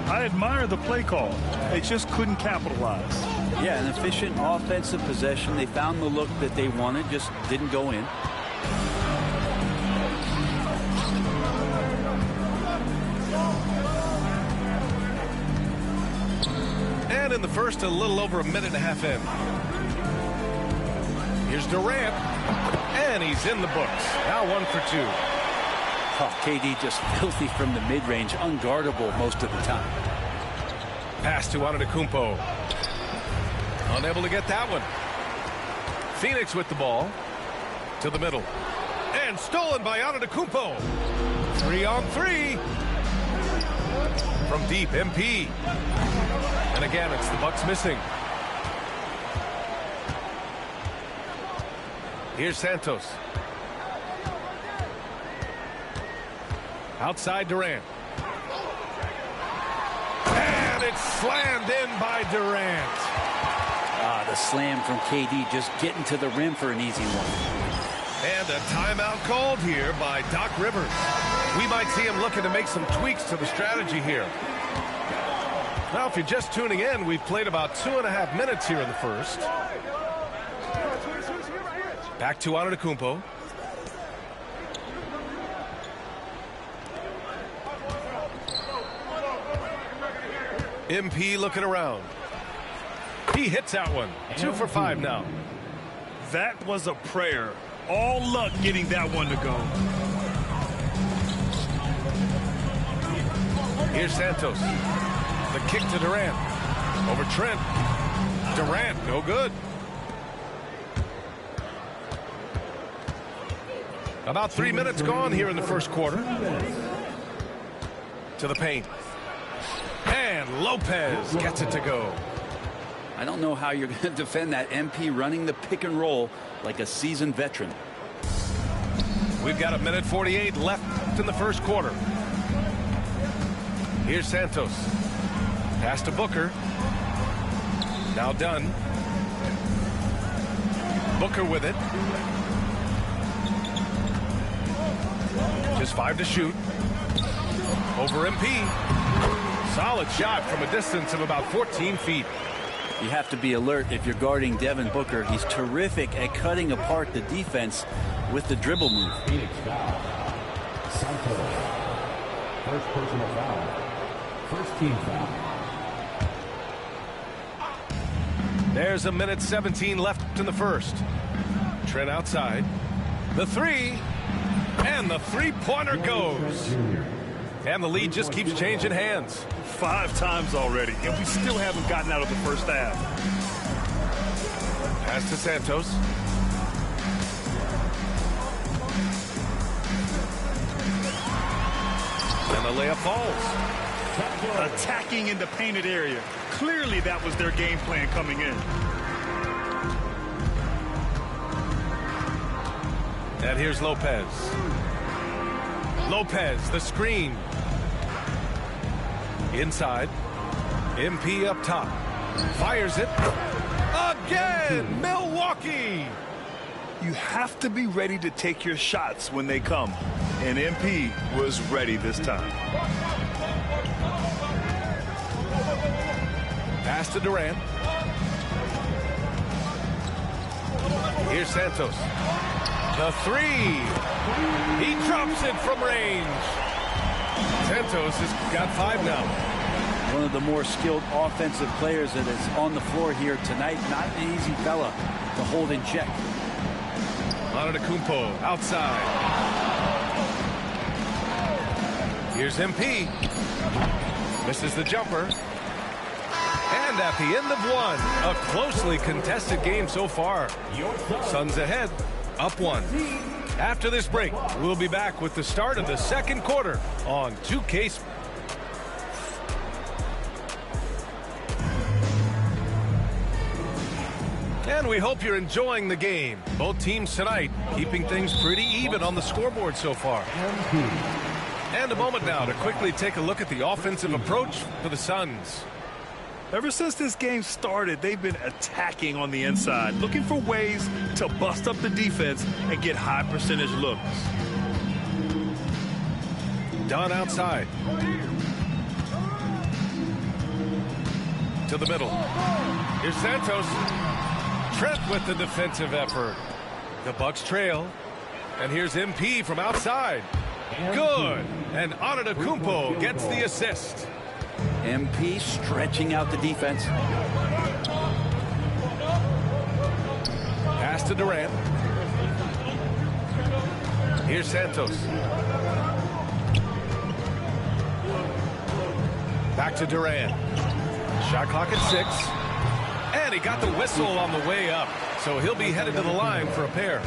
I admire the play call. They just couldn't capitalize. Yeah, an efficient offensive possession. They found the look that they wanted, just didn't go in. And in the first, a little over a minute and a half in. Here's Durant. And he's in the books. Now 1 for 2. Oh, KD just filthy from the mid-range, unguardable most of the time. Pass to Antetokounmpo. Unable to get that one. Phoenix with the ball. To the middle. And stolen by Antetokounmpo. 3-on-3. From deep, MP. And again, it's the Bucks missing. Here's Santos. Outside Durant. And it's slammed in by Durant. Ah, the slam from KD, just getting to the rim for an easy one. And a timeout called here by Doc Rivers. We might see him looking to make some tweaks to the strategy here. Now, if you're just tuning in, we've played about 2.5 minutes here in the first. Back to Antetokounmpo. MP looking around. He hits that one. 2 for 5 now. That was a prayer. All luck getting that one to go. Here's Santos. The kick to Durant. Over Trent. Durant, no good. About 3 minutes gone here in the first quarter. To the paint. And Lopez gets it to go. I don't know how you're going to defend that. MP running the pick and roll like a seasoned veteran. We've got 1:48 left in the first quarter. Here's Santos. Pass to Booker. Now Dunn. Booker with it. Just 5 to shoot. Over MP. Solid shot from a distance of about 14 feet. You have to be alert if you're guarding Devin Booker. He's terrific at cutting apart the defense with the dribble move. Phoenix foul. Santos. First personal foul. First team foul. There's 1:17 left in the first. Trent outside. The three. And the three-pointer goes. And the lead just keeps changing hands. 5 times already, and we still haven't gotten out of the first half. Pass to Santos. And the layup falls. Attacking in the painted area. Clearly that was their game plan coming in. And here's Lopez. Lopez, the screen. Inside. MP up top. Fires it. Again! Milwaukee! You have to be ready to take your shots when they come. And MP was ready this time. Pass to Durant. Here's Santos. The three. He drops it from range. Santos has got 5 now. One of the more skilled offensive players that is on the floor here tonight. Not an easy fella to hold in check. Antetokounmpo outside. Here's MP. Misses the jumper. And at the end of one, a closely contested game so far. Suns ahead, up 1. After this break, we'll be back with the start of the second quarter on 2K. And we hope you're enjoying the game. Both teams tonight keeping things pretty even on the scoreboard so far. And a moment now to quickly take a look at the offensive approach for the Suns. Ever since this game started, they've been attacking on the inside, looking for ways to bust up the defense and get high percentage looks. Dunn outside. To the middle. Here's Santos. Trent with the defensive effort. The Bucks trail. And here's MP from outside. Good. And Antetokounmpo gets the assist. MP stretching out the defense. Pass to Durant. Here's Santos. Back to Durant. Shot clock at 6. And he got the whistle on the way up. So he'll be headed to the line for a pair.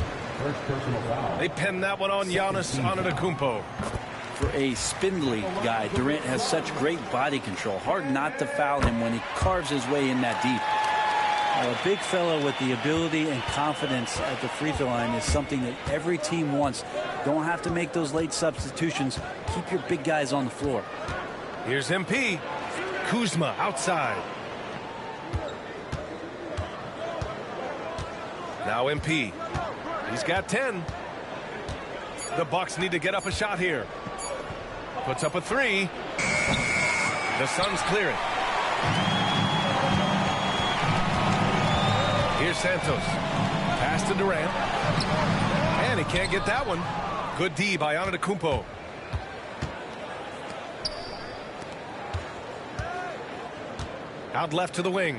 They pinned that one on Giannis Antetokounmpo. For a spindly guy, Durant has such great body control. Hard not to foul him when he carves his way in that deep. A big fella with the ability and confidence at the free throw line is something that every team wants. Don't have to make those late substitutions. Keep your big guys on the floor. Here's MP. Kuzma outside. Now MP. He's got 10. The Bucks need to get up a shot here. Puts up a 3. The Suns clear it. Here's Santos. Pass to Durant. And he can't get that one. Good D by Antetokounmpo. Out left to the wing.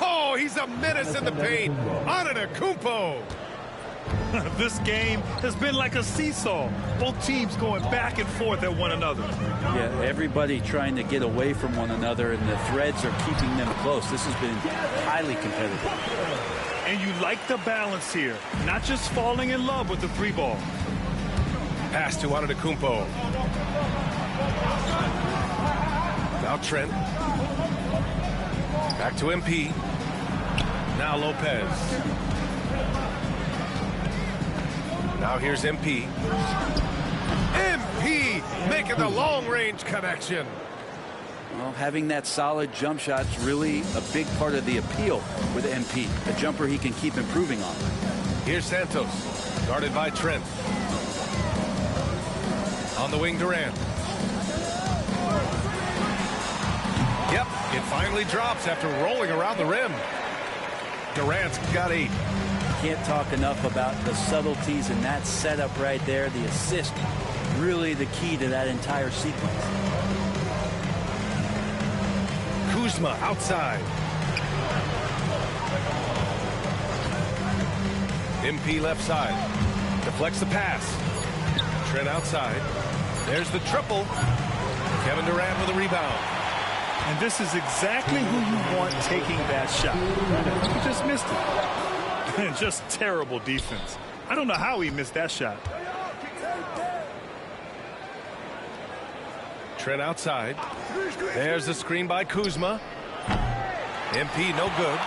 Oh, he's a menace in the paint. Antetokounmpo. This game has been like a seesaw. Both teams going back and forth at one another. Yeah, everybody trying to get away from one another, and the threads are keeping them close. This has been highly competitive. And you like the balance here, not just falling in love with the free ball. Pass to Antetokounmpo. Now Trent. Back to MP. Now Lopez. Now here's MP. MP making the long-range connection. Well, having that solid jump shot is really a big part of the appeal with MP. A jumper he can keep improving on. Here's Santos, guarded by Trent. On the wing, Durant. Yep, it finally drops after rolling around the rim. Durant's got 8. Can't talk enough about the subtleties in that setup right there. The assist, really the key to that entire sequence. Kuzma outside. MP left side. Deflects the pass. Trent outside. There's the triple. Kevin Durant with a rebound. And this is exactly who you want taking that shot. He just missed it. Just terrible defense. I don't know how he missed that shot. Trent outside. There's the screen by Kuzma. MP no good.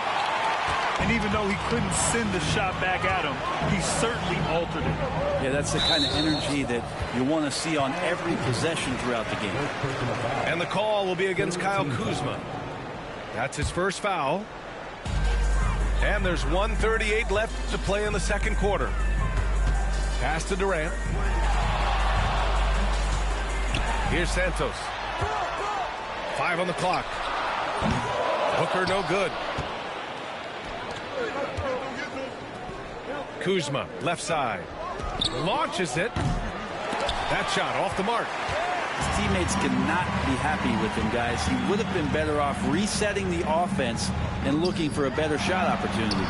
And even though he couldn't send the shot back at him, he certainly altered it. Yeah, that's the kind of energy that you want to see on every possession throughout the game. And the call will be against Kyle Kuzma. That's his first foul. And there's 1:38 left to play in the second quarter. Pass to Durant. Here's Santos. 5 on the clock. Booker no good. Kuzma left side. Launches it. That shot off the mark. His teammates cannot be happy with him, guys. He would have been better off resetting the offense and looking for a better shot opportunity.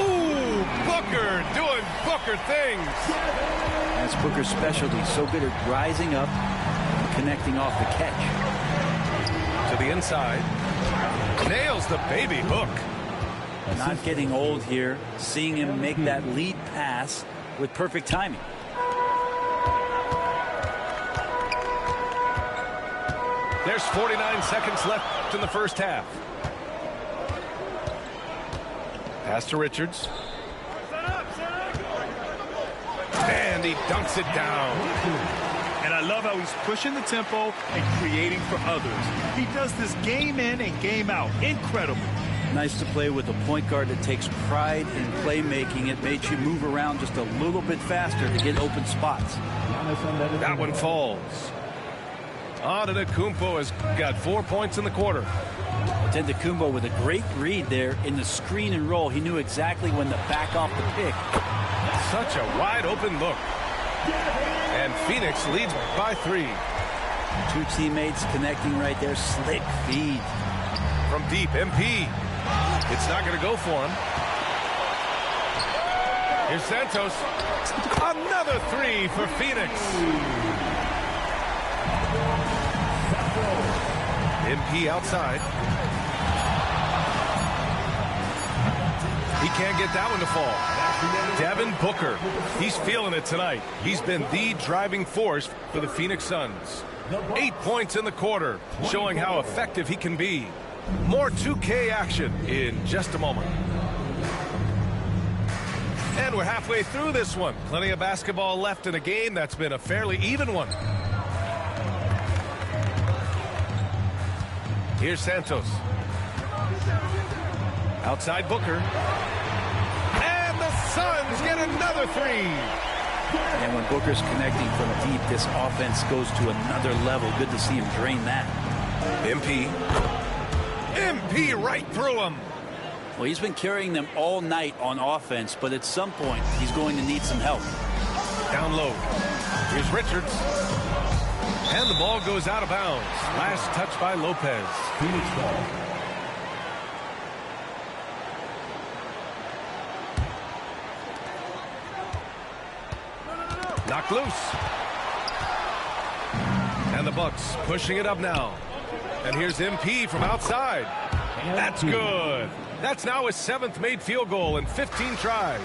Ooh, Booker doing Booker things. That's Booker's specialty. So good at rising up and connecting off the catch. To the inside. Nails the baby hook. Not getting old here. Seeing him make that lead pass with perfect timing. There's 49 seconds left in the first half. Pass to Richards. And he dunks it down. And I love how he's pushing the tempo and creating for others. He does this game in and game out. Incredible. Nice to play with a point guard that takes pride in playmaking. It makes you move around just a little bit faster to get open spots. That one falls. Antetokounmpo has got 4 points in the quarter. Antetokounmpo with a great read there in the screen and roll. He knew exactly when to back off the pick. Such a wide open look. And Phoenix leads by 3. 2 teammates connecting right there. Slick feed. From deep, MP. It's not going to go for him. Here's Santos. Another 3 for Phoenix. MP outside. He can't get that one to fall. Devin Booker. He's feeling it tonight. He's been the driving force for the Phoenix Suns. 8 points in the quarter, showing how effective he can be. More 2K action in just a moment. And we're halfway through this one. Plenty of basketball left in a game that's been a fairly even one. Here's Santos. Outside Booker. And the Suns get another 3. And when Booker's connecting from deep, this offense goes to another level. Good to see him drain that. MP right through him. Well, he's been carrying them all night on offense, but at some point, he's going to need some help. Down low. Here's Richards. And the ball goes out of bounds. Last touch by Lopez. Phoenix ball. Knocked loose. And the Bucks pushing it up now. And here's MP from outside. That's good. That's now his 7th made field goal in 15 tries.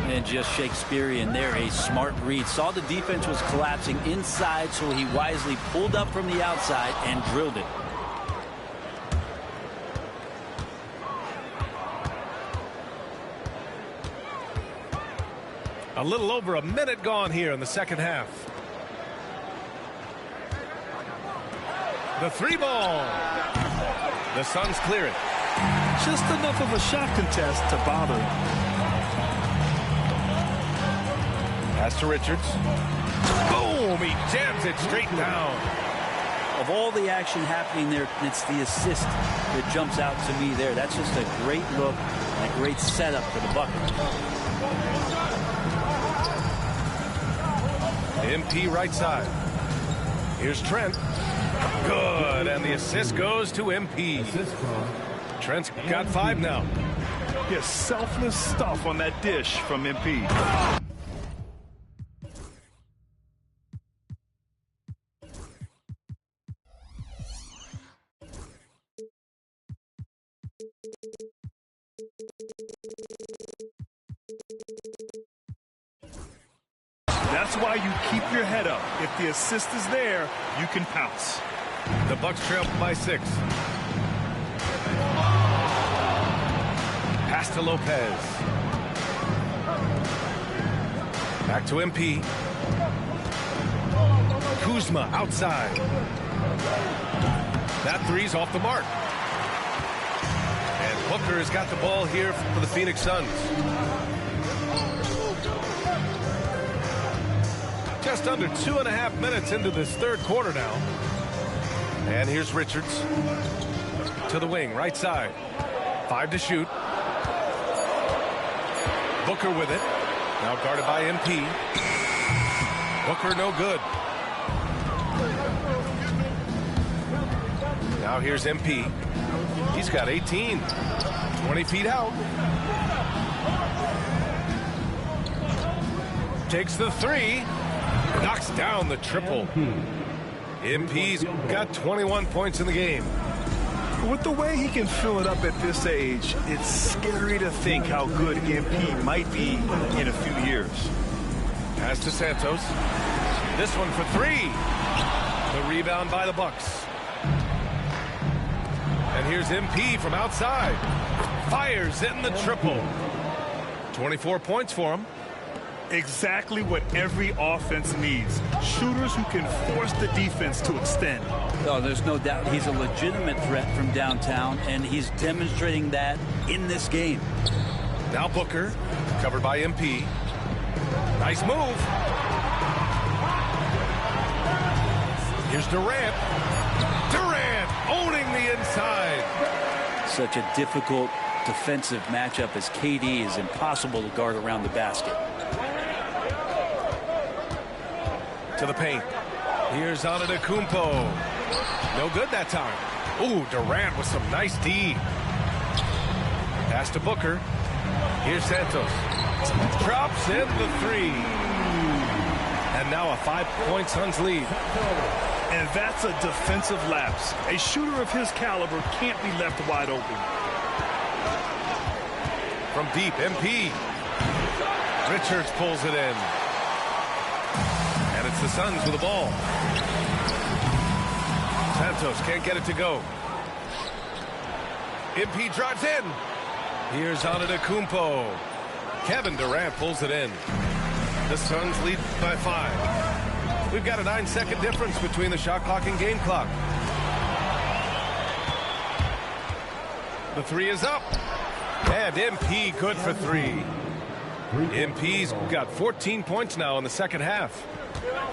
And just Shakespearean there, a smart read. Saw the defense was collapsing inside, so he wisely pulled up from the outside and drilled it. A little over a minute gone here in the second half. The 3 ball. The Suns clear it. Just enough of a shot contest to bother him. Pass to Richards. Boom! He jams it straight down. Of all the action happening there, it's the assist that jumps out to me there. That's just a great look and a great setup for the bucket. MP right side. Here's Trent. Good, and the assist goes to MP. Trent's got 5 now. Yeah, selfless stuff on that dish from MP. That's why you keep your head up. If the assist is there, you can pounce. The Bucks trail by 6. Pass to Lopez. Back to MP. Kuzma outside. That 3's off the mark. And Booker has got the ball here for the Phoenix Suns. Just under 2.5 minutes into this third quarter now. And here's Richards to the wing, right side. 5 to shoot. Booker with it. Now guarded by MP. Booker no good. Now here's MP. He's got 18. 20 feet out. Takes the 3. Knocks down the triple. MP's got 21 points in the game. With the way he can fill it up at this age, it's scary to think how good MP might be in a few years. Pass to Santos. This one for 3. The rebound by the Bucks. And here's MP from outside. Fires in the triple. 24 points for him. Exactly what every offense needs. Shooters who can force the defense to extend. Oh, there's no doubt he's a legitimate threat from downtown, and he's demonstrating that in this game. Now Booker, covered by MP. Nice move. Here's Durant. Durant owning the inside. Such a difficult defensive matchup as KD is impossible to guard around the basket. To the paint. Here's Antetokounmpo. No good that time. Ooh, Durant with some nice D. Pass to Booker. Here's Santos. Drops in the 3. And now a 5-point Suns lead. And that's a defensive lapse. A shooter of his caliber can't be left wide open. From deep, MP. Richards pulls it in. And it's the Suns with the ball. Santos can't get it to go. MP drives in. Here's Antetokounmpo. Kevin Durant pulls it in. The Suns lead by 5. We've got a 9-second difference between the shot clock and game clock. The 3 is up. And MP good for 3. MP's got 14 points now in the second half.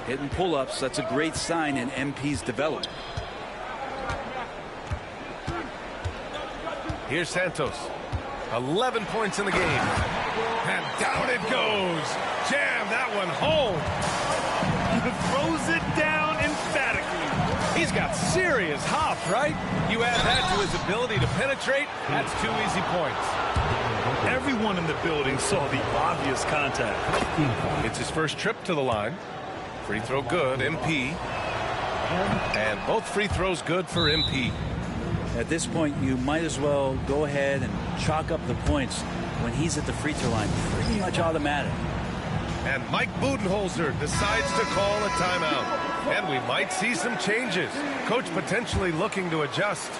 Hitting pull-ups, that's a great sign in MP's development. Here's Santos. 11 points in the game. And down it goes. Jam that one home. Throws it down emphatically. He's got serious hop, right? You add that to his ability to penetrate, that's 2 easy points. Everyone in the building saw the obvious contact. It's his first trip to the line. Free throw good, MP. And both free throws good for MP. At this point, you might as well go ahead and chalk up the points when he's at the free throw line. Pretty much automatic. And Mike Budenholzer decides to call a timeout. And we might see some changes. Coach potentially looking to adjust.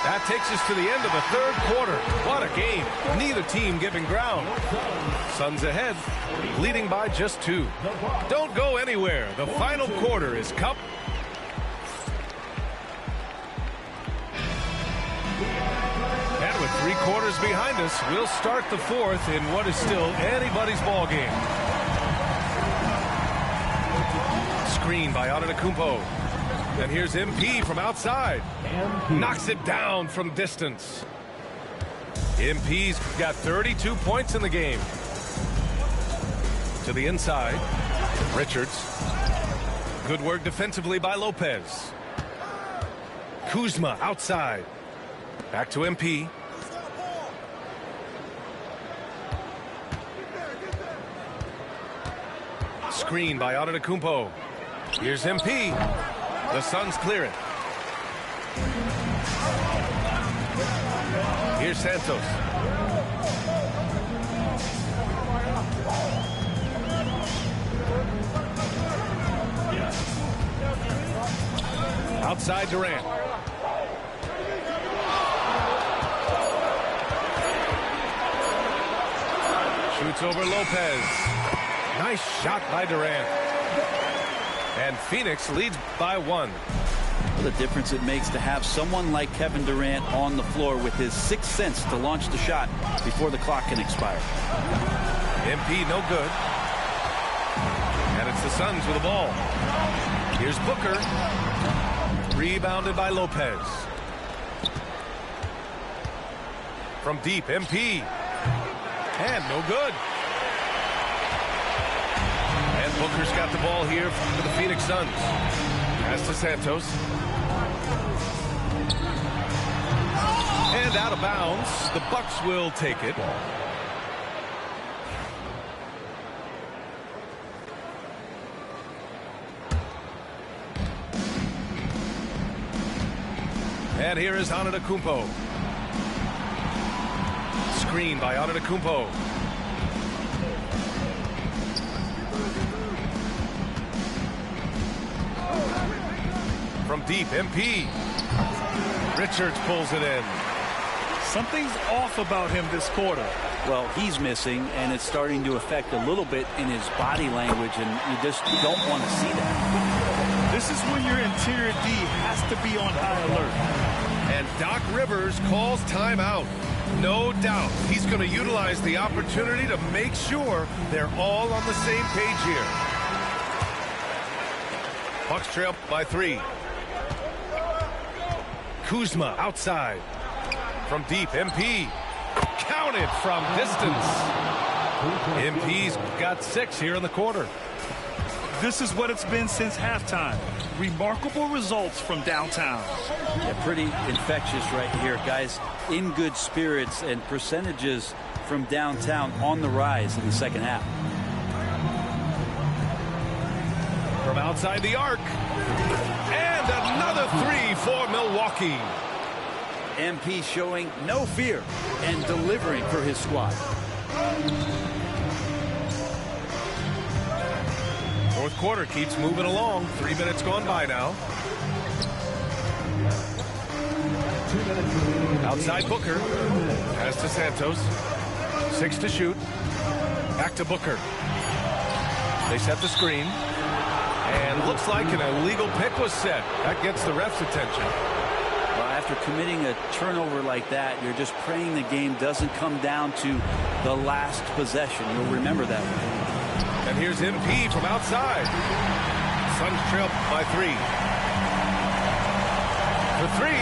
That takes us to the end of the third quarter. What a game. Neither team giving ground. Suns ahead, leading by just 2. Don't go anywhere. The final quarter is cup. And with 3 quarters behind us, we'll start the fourth in what is still anybody's ball game. Screen by Antetokounmpo. And here's MP from outside. Knocks it down from distance. MP's got 32 points in the game. To the inside. Richards. Good work defensively by Lopez. Kuzma outside. Back to MP. Screen by Antetokounmpo. Here's MP. The Suns clear it. Here's Santos. Outside Durant. Shoots over Lopez. Nice shot by Durant. And Phoenix leads by 1. The difference it makes to have someone like Kevin Durant on the floor with his 6th sense to launch the shot before the clock can expire. MP no good. And it's the Suns with the ball. Here's Booker. Rebounded by Lopez. From deep, MP. And no good. And Booker's got the ball here for the Phoenix Suns. Pass to Santos. And out of bounds. The Bucks will take it. And here is Antetokounmpo. Screen by Antetokounmpo. From deep, MP. Richards pulls it in. Something's off about him this quarter. Well, he's missing, and it's starting to affect a little bit in his body language, and you just don't want to see that. This is when your interior D has to be on high alert. And Doc Rivers calls timeout. No doubt he's going to utilize the opportunity to make sure they're all on the same page here. Bucks trail by 3. Kuzma outside. From deep, MP. Counted from distance. MP's got 6 here in the quarter. This is what it's been since halftime. Remarkable results from downtown. Yeah, pretty infectious right here, guys. In good spirits, and percentages from downtown on the rise in the second half. From outside the arc. And another 3 for Milwaukee. MP showing no fear and delivering for his squad. Fourth quarter keeps moving along. 3 minutes gone by now. Outside Booker. Pass to Santos. 6 to shoot. Back to Booker. They set the screen. And looks like an illegal pick was set. That gets the ref's attention. Well, after committing a turnover like that, you're just praying the game doesn't come down to the last possession. You'll remember that one. And here's MP from outside. Suns trail by 3. For 3.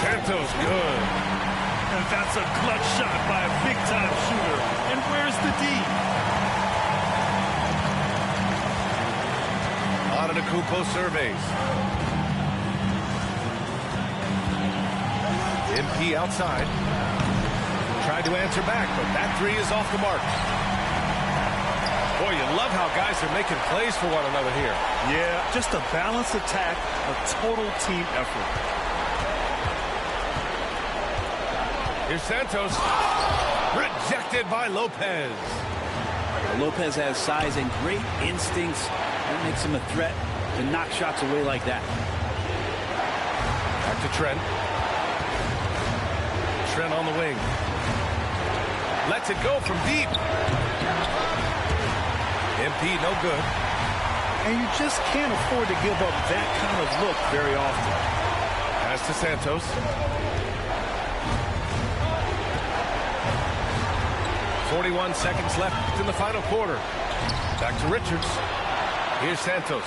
Santos good. And that's a clutch shot by a big-time shooter. And where's the D? Antetokounmpo surveys. MP outside. Tried to answer back, but that 3 is off the mark. Boy, you love how guys are making plays for one another here. Yeah, just a balanced attack, a total team effort. Here's Santos. Rejected by Lopez. Lopez has size and great instincts. That makes him a threat to knock shots away like that. Back to Trent. Trent on the wing. Lets it go from deep. MP no good. And you just can't afford to give up that kind of look very often. Pass to Santos. .41 seconds left in the final quarter. Back to Richards. Here's Santos.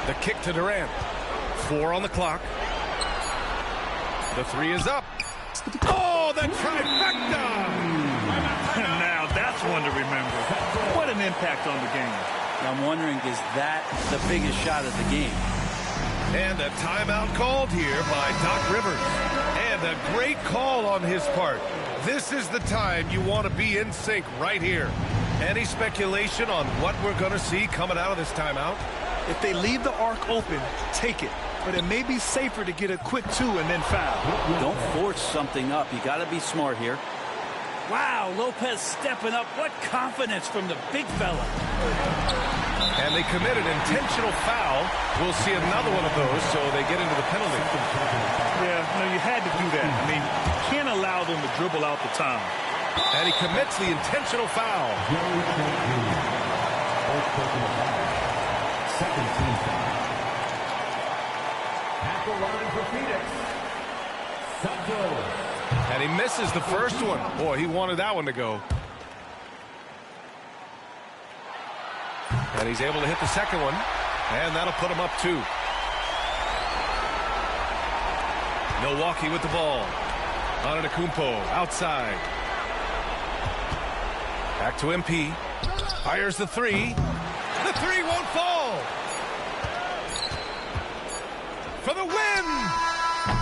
The kick to Durant. 4 on the clock. The 3 is up. Oh, the trifecta! Now that's one to remember. What an impact on the game. I'm wondering, is that the biggest shot of the game? And a timeout called here by Doc Rivers. And a great call on his part. This is the time you want to be in sync right here. Any speculation on what we're going to see coming out of this timeout? If they leave the arc open, take it. But it may be safer to get a quick 2 and then foul. Don't force something up. You got to be smart here. Wow, Lopez stepping up. What confidence from the big fella. And they commit an intentional foul. We'll see another one of those, so they get into the penalty. Yeah, no, you had to do that. I mean, you can't allow them to dribble out the time. And he commits the intentional foul. Second team foul. At the line for Phoenix, Santos. And he misses the first one. Boy, he wanted that one to go. And he's able to hit the second one. And that'll put him up 2. Milwaukee with the ball. Antetokounmpo outside. Back to MP. Fires the 3. The 3 won't fall. For the win!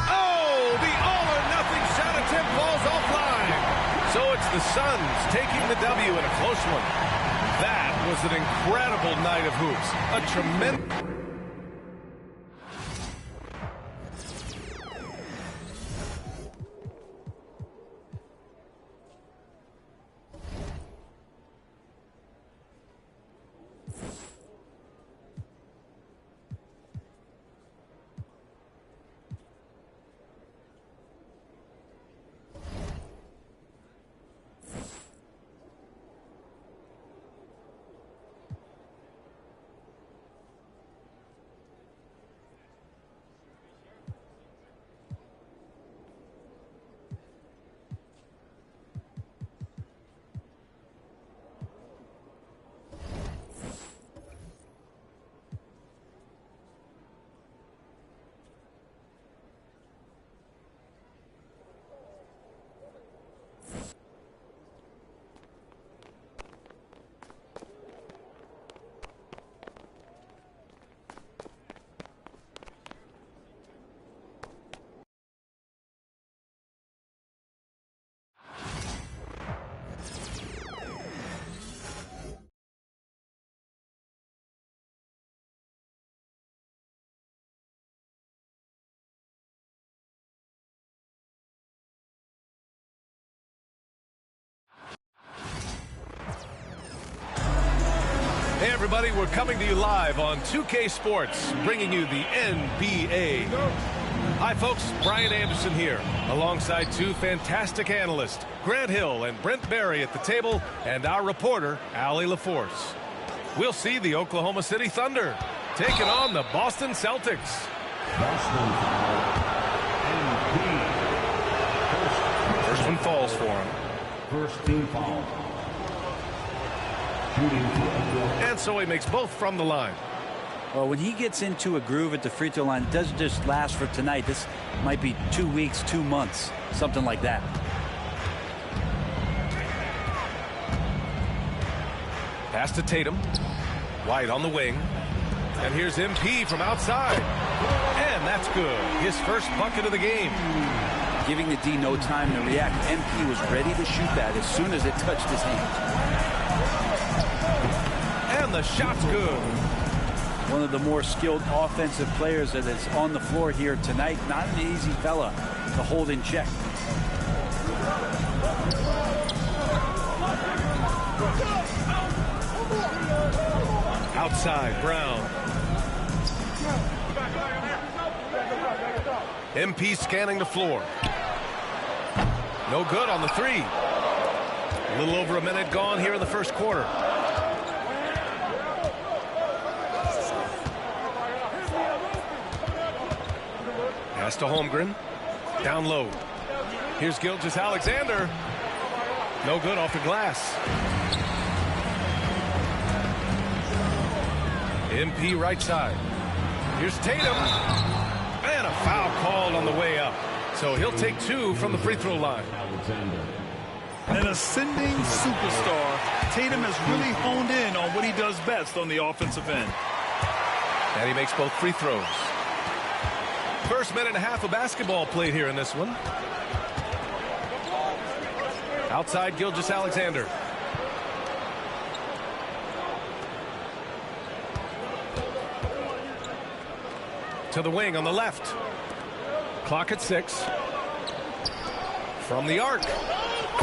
Oh, the all-or-nothing shot attempt falls offline. So it's the Suns taking the W in a close one. That was an incredible night of hoops. A tremendous... Hey everybody, we're coming to you live on 2K Sports, bringing you the NBA. Hi folks, Brian Anderson here, alongside 2 fantastic analysts, Grant Hill and Brent Barry at the table, and our reporter, Allie LaForce. We'll see the Oklahoma City Thunder taking on the Boston Celtics. First one falls for him. First team foul. And so he makes both from the line. Well, when he gets into a groove at the free throw line, it doesn't just last for tonight. This might be 2 weeks, 2 months, something like that. Pass to Tatum. White on the wing. And here's MP from outside. And that's good. His first bucket of the game. giving the D no time to react. MP was ready to shoot that as soon as it touched his hand. And the shot's good. One of the more skilled offensive players that is on the floor here tonight. Not an easy fella to hold in check. Outside, Brown. MP scanning the floor. No good on the three. A little over a minute gone here in the first quarter. Pass to Holmgren. Down low. Here's Gilgeous-Alexander. No good off the glass. MP right side. Here's Tatum. And a foul called on the way up. So he'll take 2 from the free throw line. An ascending superstar, Tatum has really honed in on what he does best on the offensive end. And he makes both free throws. First minute and a half of basketball played here in this one. Outside, Gilgeous-Alexander. To the wing on the left. Clock at 6. From the arc.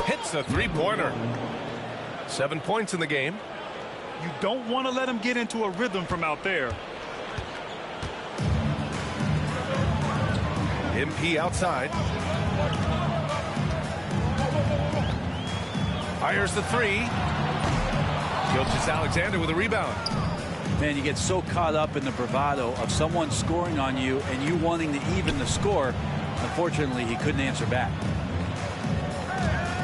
Hits a three-pointer. 7 points in the game. You don't want to let him get into a rhythm from out there. MP outside. Fires the three. Gilgeous-Alexander with a rebound. Man, you get so caught up in the bravado of someone scoring on you and you wanting to even the score. Unfortunately, he couldn't answer back.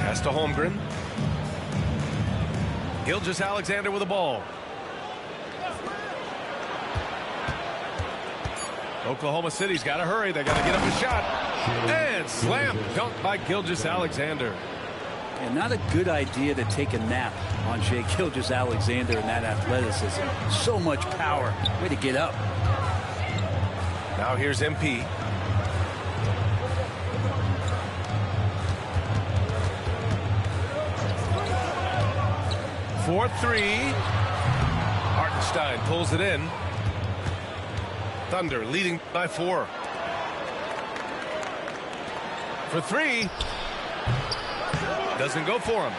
Pass to Holmgren. Gilgeous-Alexander with the ball. Oklahoma City's got to hurry. They got to get up a shot. And slam dunk by Gilgeous-Alexander. And not a good idea to take a nap on Shai Gilgeous-Alexander and that athleticism. So much power. Way to get up. Now here's MP. For three. Hartenstein pulls it in. Thunder leading by 4. For 3. Doesn't go for him.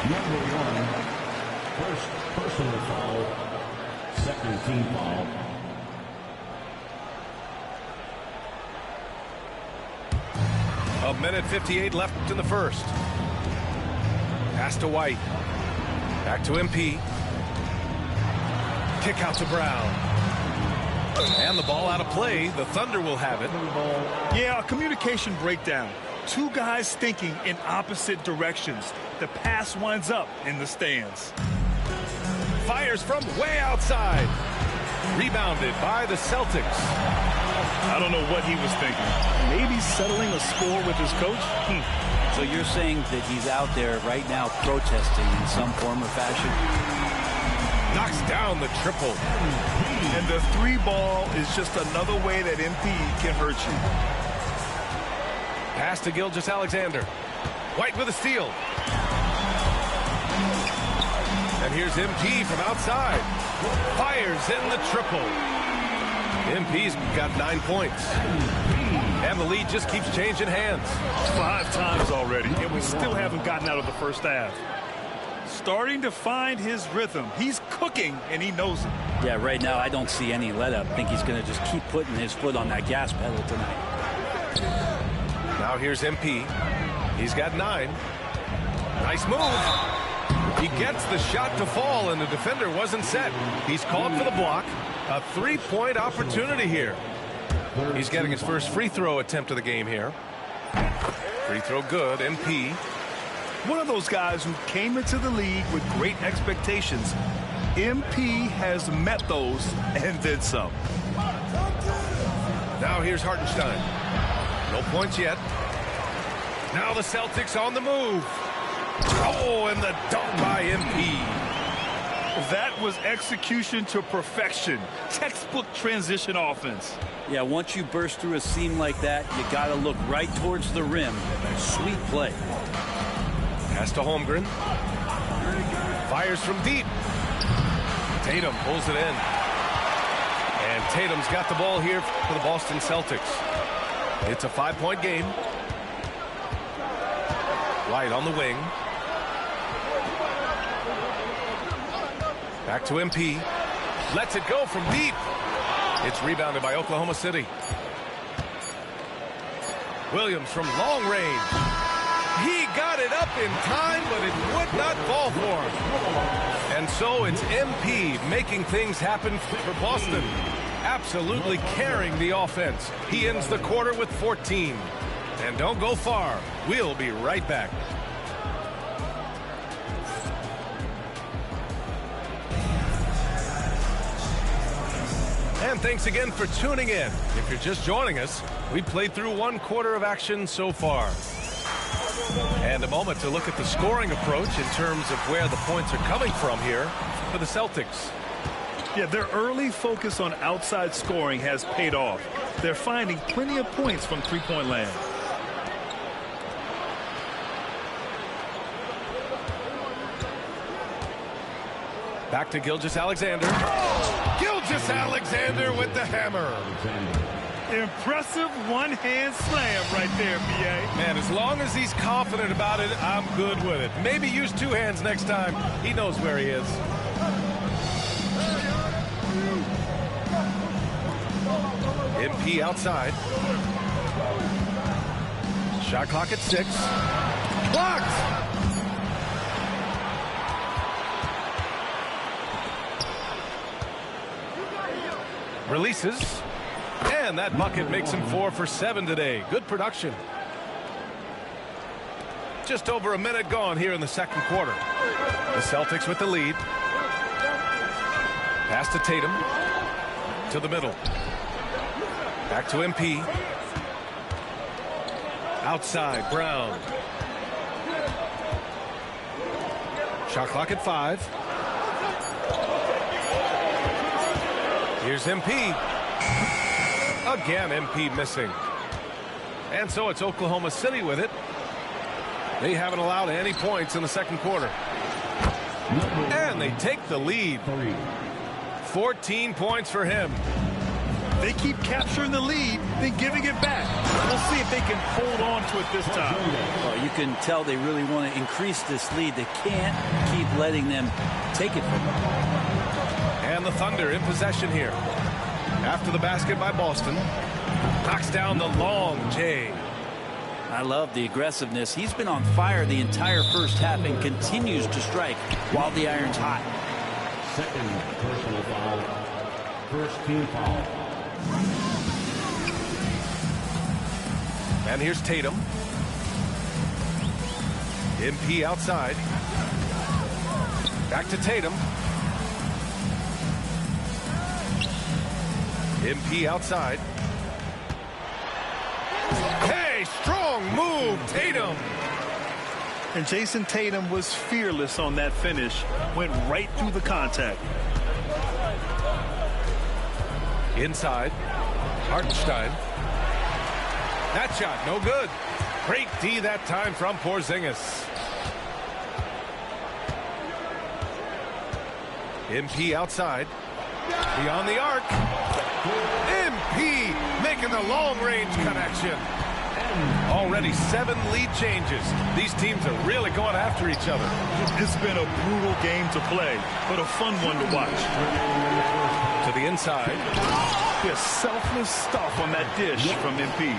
Number 1, first personal foul, second team foul. A minute 58 left in the first. Pass to White. Back to MP. Kick out to Brown. And the ball out of play. The Thunder will have it. Yeah, a communication breakdown. Two guys thinking in opposite directions. The pass winds up in the stands. Fires from way outside. Rebounded by the Celtics. I don't know what he was thinking. Maybe settling a score with his coach? So you're saying that he's out there right now protesting in some form or fashion? Knocks down the triple. And the 3 ball is just another way that MP can hurt you. Pass to Gilgeous-Alexander. White with a steal. And here's MP from outside. Fires in the triple. MP's got 9 points. And the lead just keeps changing hands. 5 times already, and we still haven't gotten out of the first half. Starting to find his rhythm. He's cooking, and he knows it. Yeah, right now I don't see any let up. I think he's going to just keep putting his foot on that gas pedal tonight. Now here's MP. He's got 9. Nice move. He gets the shot to fall, and the defender wasn't set. He's called for the block. A 3-point opportunity here. He's getting his first free throw attempt of the game here. Free throw good. MP. One of those guys who came into the league with great expectations. MP has met those and then some. Now here's Hartenstein. No points yet. Now the Celtics on the move. Oh, and the dunk by MP. That was execution to perfection. Textbook transition offense. Yeah, once you burst through a seam like that, you got to look right towards the rim. Sweet play. Pass to Holmgren. Fires from deep. Tatum pulls it in. And Tatum's got the ball here for the Boston Celtics. It's a 5-point game. White on the wing. Back to MP. Lets it go from deep. It's rebounded by Oklahoma City. Williams from long range. He got it up in time, but it would not fall for him. And so it's MP making things happen for Boston. Absolutely carrying the offense. He ends the quarter with 14. And don't go far. We'll be right back. And thanks again for tuning in. If you're just joining us, we played through 1 quarter of action so far. And a moment to look at the scoring approach in terms of where the points are coming from here for the Celtics. Yeah, their early focus on outside scoring has paid off. They're finding plenty of points from three-point land. Back to Gilgeous-Alexander. Gilgeous-Alexander with the hammer. Impressive one-hand slam right there, B.A. Man, as long as he's confident about it, I'm good with it. Maybe use 2 hands next time. He knows where he is. MP outside. Shot clock at 6. Blocked! Releases. And that bucket makes him 4 for 7 today. Good production. Just over a minute gone here in the second quarter. The Celtics with the lead. Pass to Tatum. To the middle. Back to MP. Outside, Brown. Shot clock at 5. Here's MP. Again, MP missing. And so it's Oklahoma City with it. They haven't allowed any points in the second quarter. And they take the lead. 14 points for him. They keep capturing the lead, then giving it back. We'll see if they can hold on to it this time. Well, you can tell they really want to increase this lead. They can't keep letting them take it from them. And the Thunder in possession here. After the basket by Boston. Knocks down the long J. I love the aggressiveness. He's been on fire the entire first half and continues to strike while the iron's hot. Second personal foul. First team foul. And here's Tatum. MP outside. Back to Tatum. MP outside. Hey, strong move, Tatum. And Jason Tatum was fearless on that finish. Went right through the contact. Inside. Hartenstein. That shot, no good. Great D that time from Porzingis. MP outside. Beyond the arc. MP making the long-range connection. Already 7 lead changes. These teams are really going after each other. It's been a brutal game to play, but a fun one to watch. To the inside. There's selfless stuff on that dish from MP.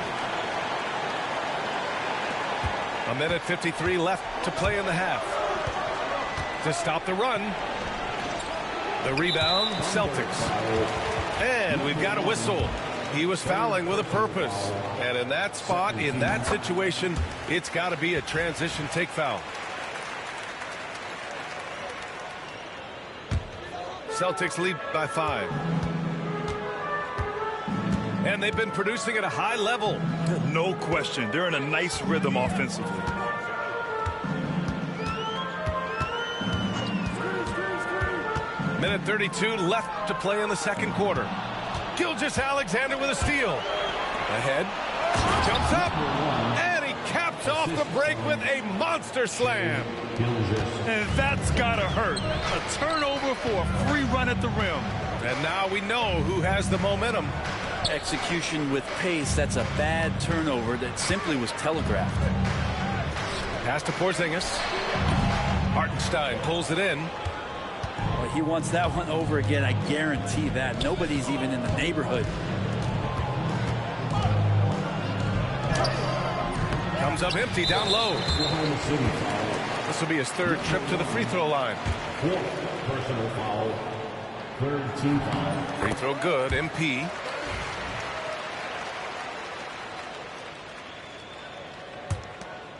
A minute 53 left to play in the half. To stop the run. The rebound, Celtics. And we've got a whistle. He was fouling with a purpose. And in that spot, in that situation, it's got to be a transition take foul. Celtics lead by 5. And they've been producing at a high level. No question. They're in a nice rhythm offensively. Minute 32 left to play in the second quarter. Gilgeous-Alexander with a steal. Ahead. Jumps up. And he caps off the break with a monster slam. And that's gotta hurt. A turnover for a free run at the rim. And now we know who has the momentum. Execution with pace. That's a bad turnover that simply was telegraphed. Pass to Porzingis. Hartenstein pulls it in. Well, he wants that one over again. I guarantee that. Nobody's even in the neighborhood. Comes up empty down low. This will be his third trip to the free throw line. Personal foul. Third team foul. Free throw good. MP.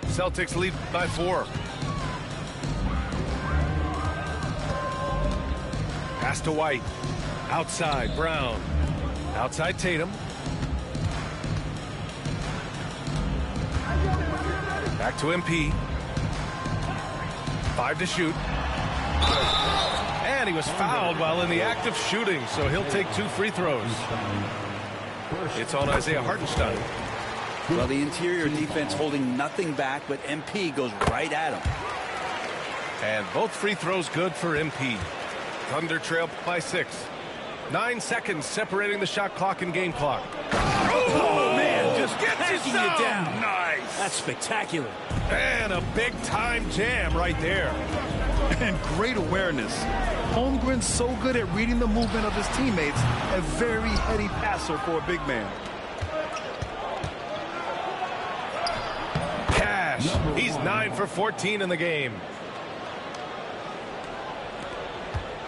Celtics lead by 4. Pass to White. Outside, Brown. Outside, Tatum. Back to MP. 5 to shoot. And he was fouled while in the act of shooting, so he'll take 2 free throws. It's on Isaiah Hartenstein. Well, the interior defense holding nothing back, but MP goes right at him. And both free throws good for MP. Thunder trail by 6. 9 seconds separating the shot clock and game clock. Oh man, just gets you down. Nice. That's spectacular. And a big-time jam right there. And great awareness. Holmgren's so good at reading the movement of his teammates. A very heady passer for a big man. Cash. He's 9 for 14 in the game.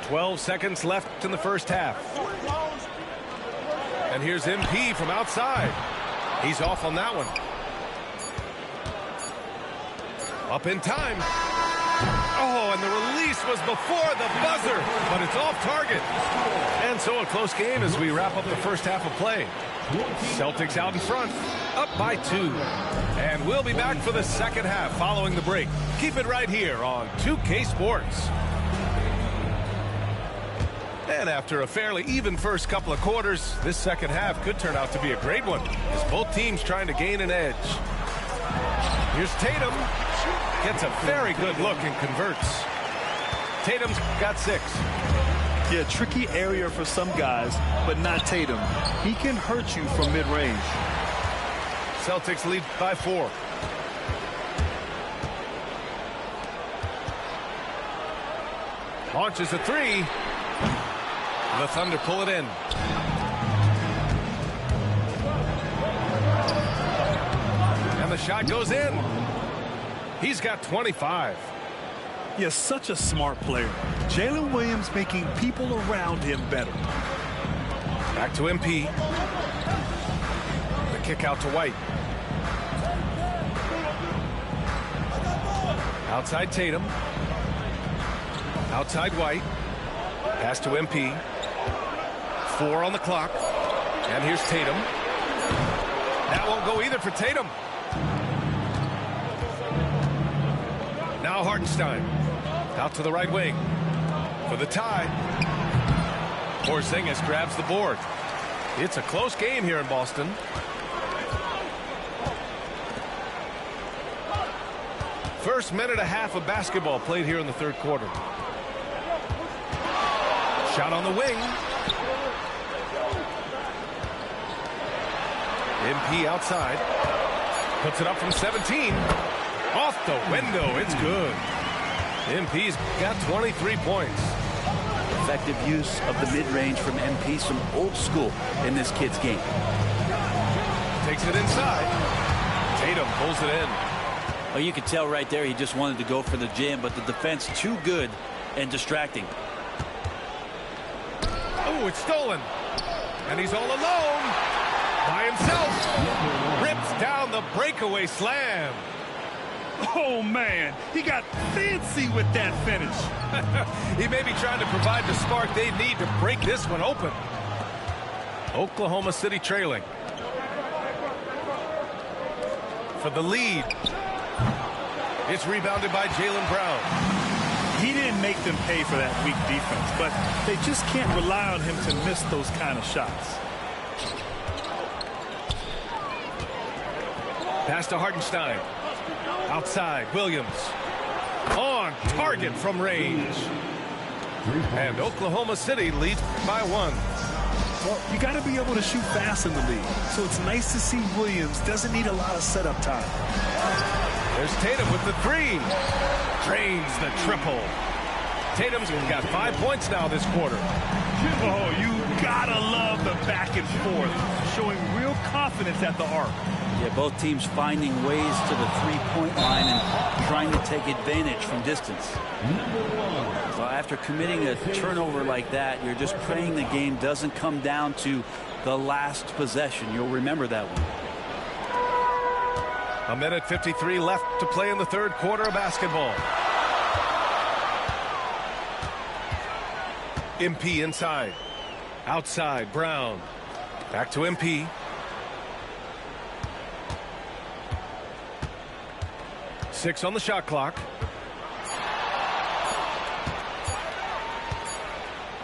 12 seconds left in the first half. And here's MP from outside. He's off on that one. Up in time. Oh, and the release was before the buzzer, but it's off target. And so a close game as we wrap up the first half of play. Celtics out in front, up by 2. And we'll be back for the second half following the break. Keep it right here on 2K Sports. And after a fairly even first couple of quarters, this second half could turn out to be a great one, as both teams trying to gain an edge. Here's Tatum. Gets a very good look and converts. Tatum's got 6. Yeah, tricky area for some guys, but not Tatum. He can hurt you from mid-range. Celtics lead by 4. Launches a 3. The Thunder pull it in. And the shot goes in. He's got 25. He is such a smart player. Jalen Williams making people around him better. Back to MP. The kick out to White. Outside Tatum. Outside White. Pass to MP. 4 on the clock. And here's Tatum. That won't go either for Tatum. Now Hartenstein. Out to the right wing. For the tie. Porzingis grabs the board. It's a close game here in Boston. First minute and a half of basketball played here in the third quarter. Shot on the wing. MP outside. Puts it up from 17. Off the window. It's good. MP's got 23 points. Effective use of the mid-range from MP. Some old school in this kid's game. Takes it inside. Tatum pulls it in. Well, you could tell right there he just wanted to go for the jam, but the defense too good and distracting. Oh, it's stolen. And he's all alone. By himself. Rips down the breakaway slam. Oh, man. He got fancy with that finish. He may be trying to provide the spark they need to break this one open. Oklahoma City trailing. For the lead. It's rebounded by Jaylen Brown. He didn't make them pay for that weak defense, but they just can't rely on him to miss those kind of shots. Pass to Hartenstein. Outside, Williams. On target from range. And Oklahoma City leads by 1. Well, you got to be able to shoot fast in the league. So it's nice to see Williams doesn't need a lot of setup time. There's Tatum with the 3. Drains the triple. Tatum's got 5 points now this quarter. Oh, you gotta love the back and forth, showing real confidence at the arc. Yeah, both teams finding ways to the three-point line and trying to take advantage from distance. So after committing a turnover like that, you're just praying the game doesn't come down to the last possession. You'll remember that one. 1:53 left to play in the third quarter of basketball. MP inside. Outside, Brown. Back to MP. Six on the shot clock.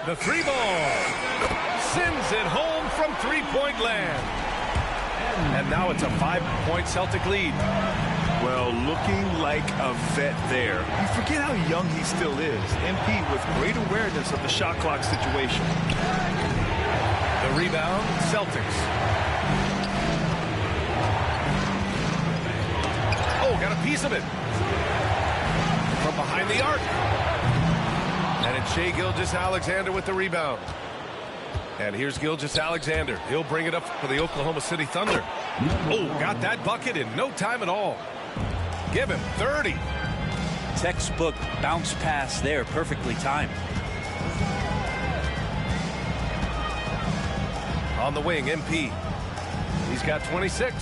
The 3 ball. Sends it home from three-point land. And now it's a 5-point Celtic lead. Well, looking like a vet there. You forget how young he still is. MP with great awareness of the shot clock situation. The rebound, Celtics. Oh, got a piece of it. From behind the arc. And it's Shai Gilgeous-Alexander with the rebound. And here's Gilgeous-Alexander. He'll bring it up for the Oklahoma City Thunder. Oh, got that bucket in no time at all. Give him 30. Textbook bounce pass there, perfectly timed. On the wing, MP. He's got 26.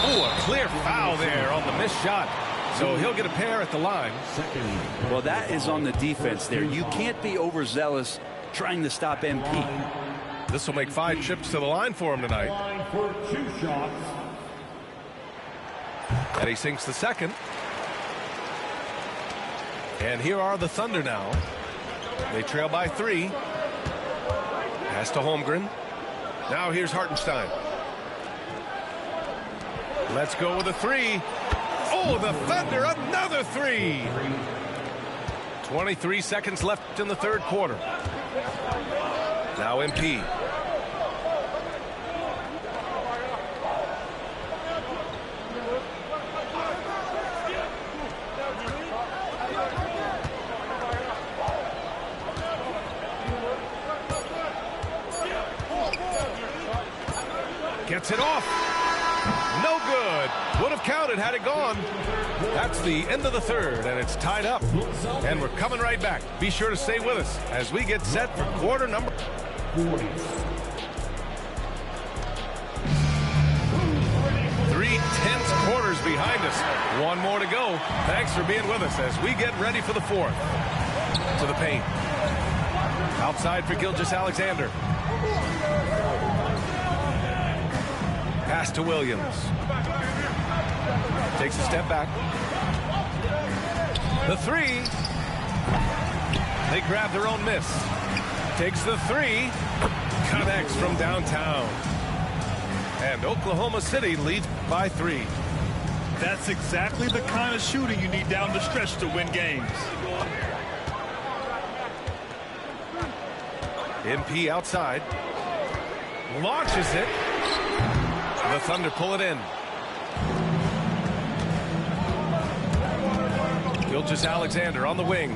Oh, a clear foul there on the missed shot. So he'll get a pair at the line. Well, that is on the defense there. You can't be overzealous trying to stop MP. This will make 5 trips to the line for him tonight. For 2 shots. And he sinks the second. And here are the Thunder now. They trail by 3. Pass to Holmgren. Now here's Hartenstein. Let's go with a 3. Oh, the Thunder, another 3. 23 seconds left in the third quarter. Now MP. Gets it off. No good. Would have counted had it gone. That's the end of the third, and it's tied up. And we're coming right back. Be sure to stay with us as we get set for quarter number 3 tense quarters behind us. 1 more to go. Thanks for being with us as we get ready for the 4th. To the paint. Outside for Gilgeous-Alexander. Pass to Williams. Takes a step back. The 3. They grab their own miss. Takes the 3. Connects from downtown. And Oklahoma City leads by 3. That's exactly the kind of shooting you need down the stretch to win games. MP outside. Launches it. The Thunder pull it in. Gilgeous-Alexander on the wing.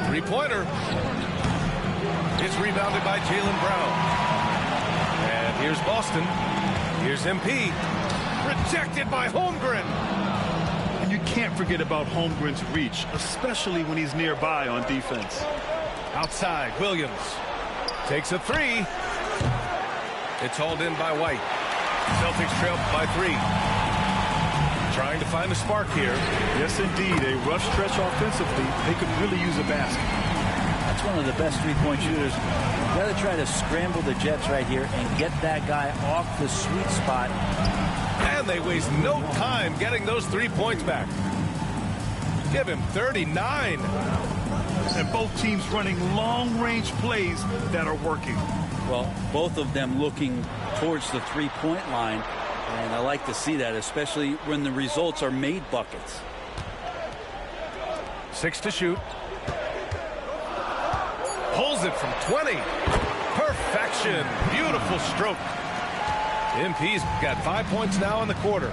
Three-pointer. It's rebounded by Jaylen Brown. And here's Boston. Here's MP. Rejected by Holmgren. And you can't forget about Holmgren's reach, especially when he's nearby on defense. Outside, Williams. Takes a 3. It's hauled in by White. Celtics trail by 3. Trying to find a spark here. Yes, indeed. A rough stretch offensively. They could really use a basket. That's one of the best three-point shooters. You've got to try to scramble the Jets right here and get that guy off the sweet spot. And they waste no time getting those 3 points back. Give him 39. And both teams running long-range plays that are working. Well, both of them looking towards the three-point line. And I like to see that, especially when the results are made buckets. 6 to shoot. Pulls it from 20. Perfection. Beautiful stroke. MP's got 5 points now in the quarter.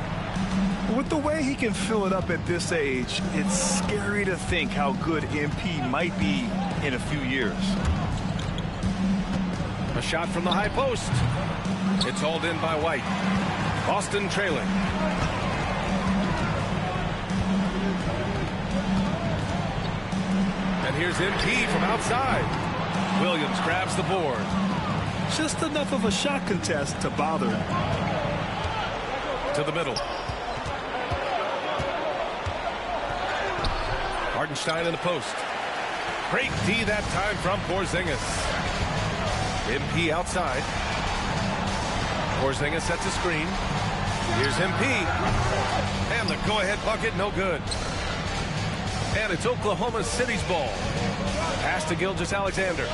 With the way he can fill it up at this age, it's scary to think how good MP might be in a few years. A shot from the high post. It's hauled in by White. Boston trailing. And here's MP from outside. Williams grabs the board. Just enough of a shot contest to bother him. To the middle. Hartenstein in the post. Great D that time from Porzingis. MP outside. Porzingis sets a screen. Here's MP. And the go-ahead bucket, no good. And it's Oklahoma City's ball. Pass to Gilgeous-Alexander.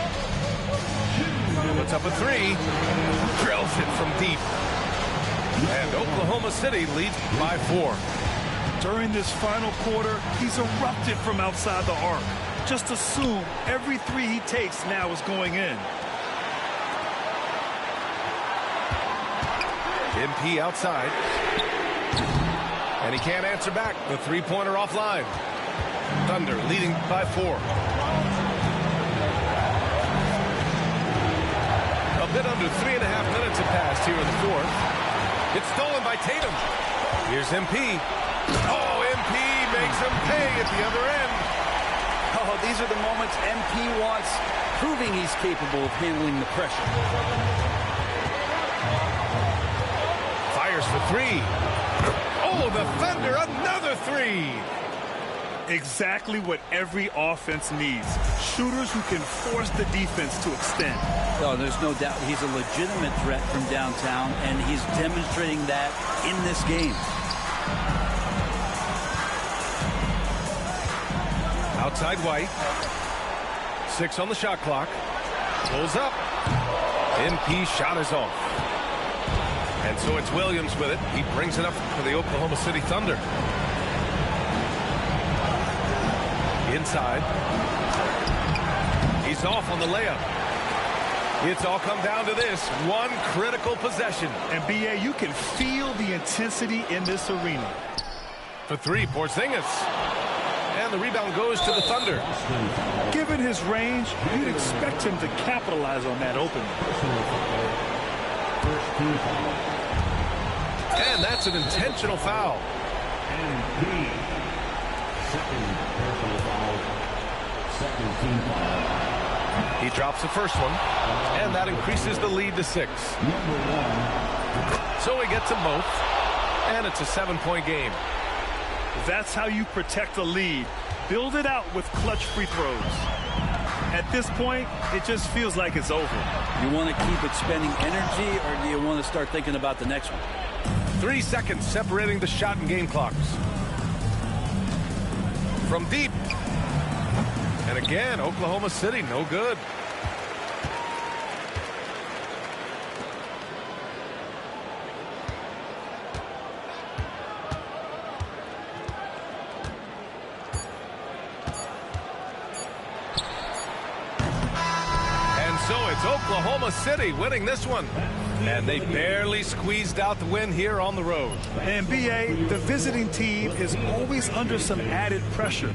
Puts up a three. Drills it from deep. And Oklahoma City leads by 4. During this final quarter, he's erupted from outside the arc. Just assume every three he takes now is going in. MP outside. And he can't answer back. The three-pointer offline. Thunder leading by 4. A bit under 3.5 minutes have passed here in the fourth. It's stolen by Tatum. Here's MP. Oh, MP makes him pay at the other end. Oh, these are the moments MP wants, proving he's capable of handling the pressure. Fires for 3. Oh, the Thunder, another 3. Exactly what every offense needs. Shooters who can force the defense to extend. Oh, there's no doubt he's a legitimate threat from downtown, and he's demonstrating that in this game. Outside White. 6 on the shot clock. Pulls up. MP shot is off. And so it's Williams with it. He brings it up for the Oklahoma City Thunder. Inside. He's off on the layup. It's all come down to this. One critical possession. And BA, you can feel the intensity in this arena. For 3, Porzingis. And the rebound goes to the Thunder. Given his range, you'd expect him to capitalize on that opening. And that's an intentional foul. He drops the first one, and that increases the lead to 6. So he gets them both, and it's a 7-point game. That's how you protect a lead. Build it out with clutch free throws. At this point, it just feels like it's over. You want to keep expending energy, or do you want to start thinking about the next one? 3 seconds separating the shot and game clocks. From deep. And again, Oklahoma City, no good. So it's Oklahoma City winning this one. And they barely squeezed out the win here on the road. And BA, the visiting team is always under some added pressure.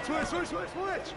Switch.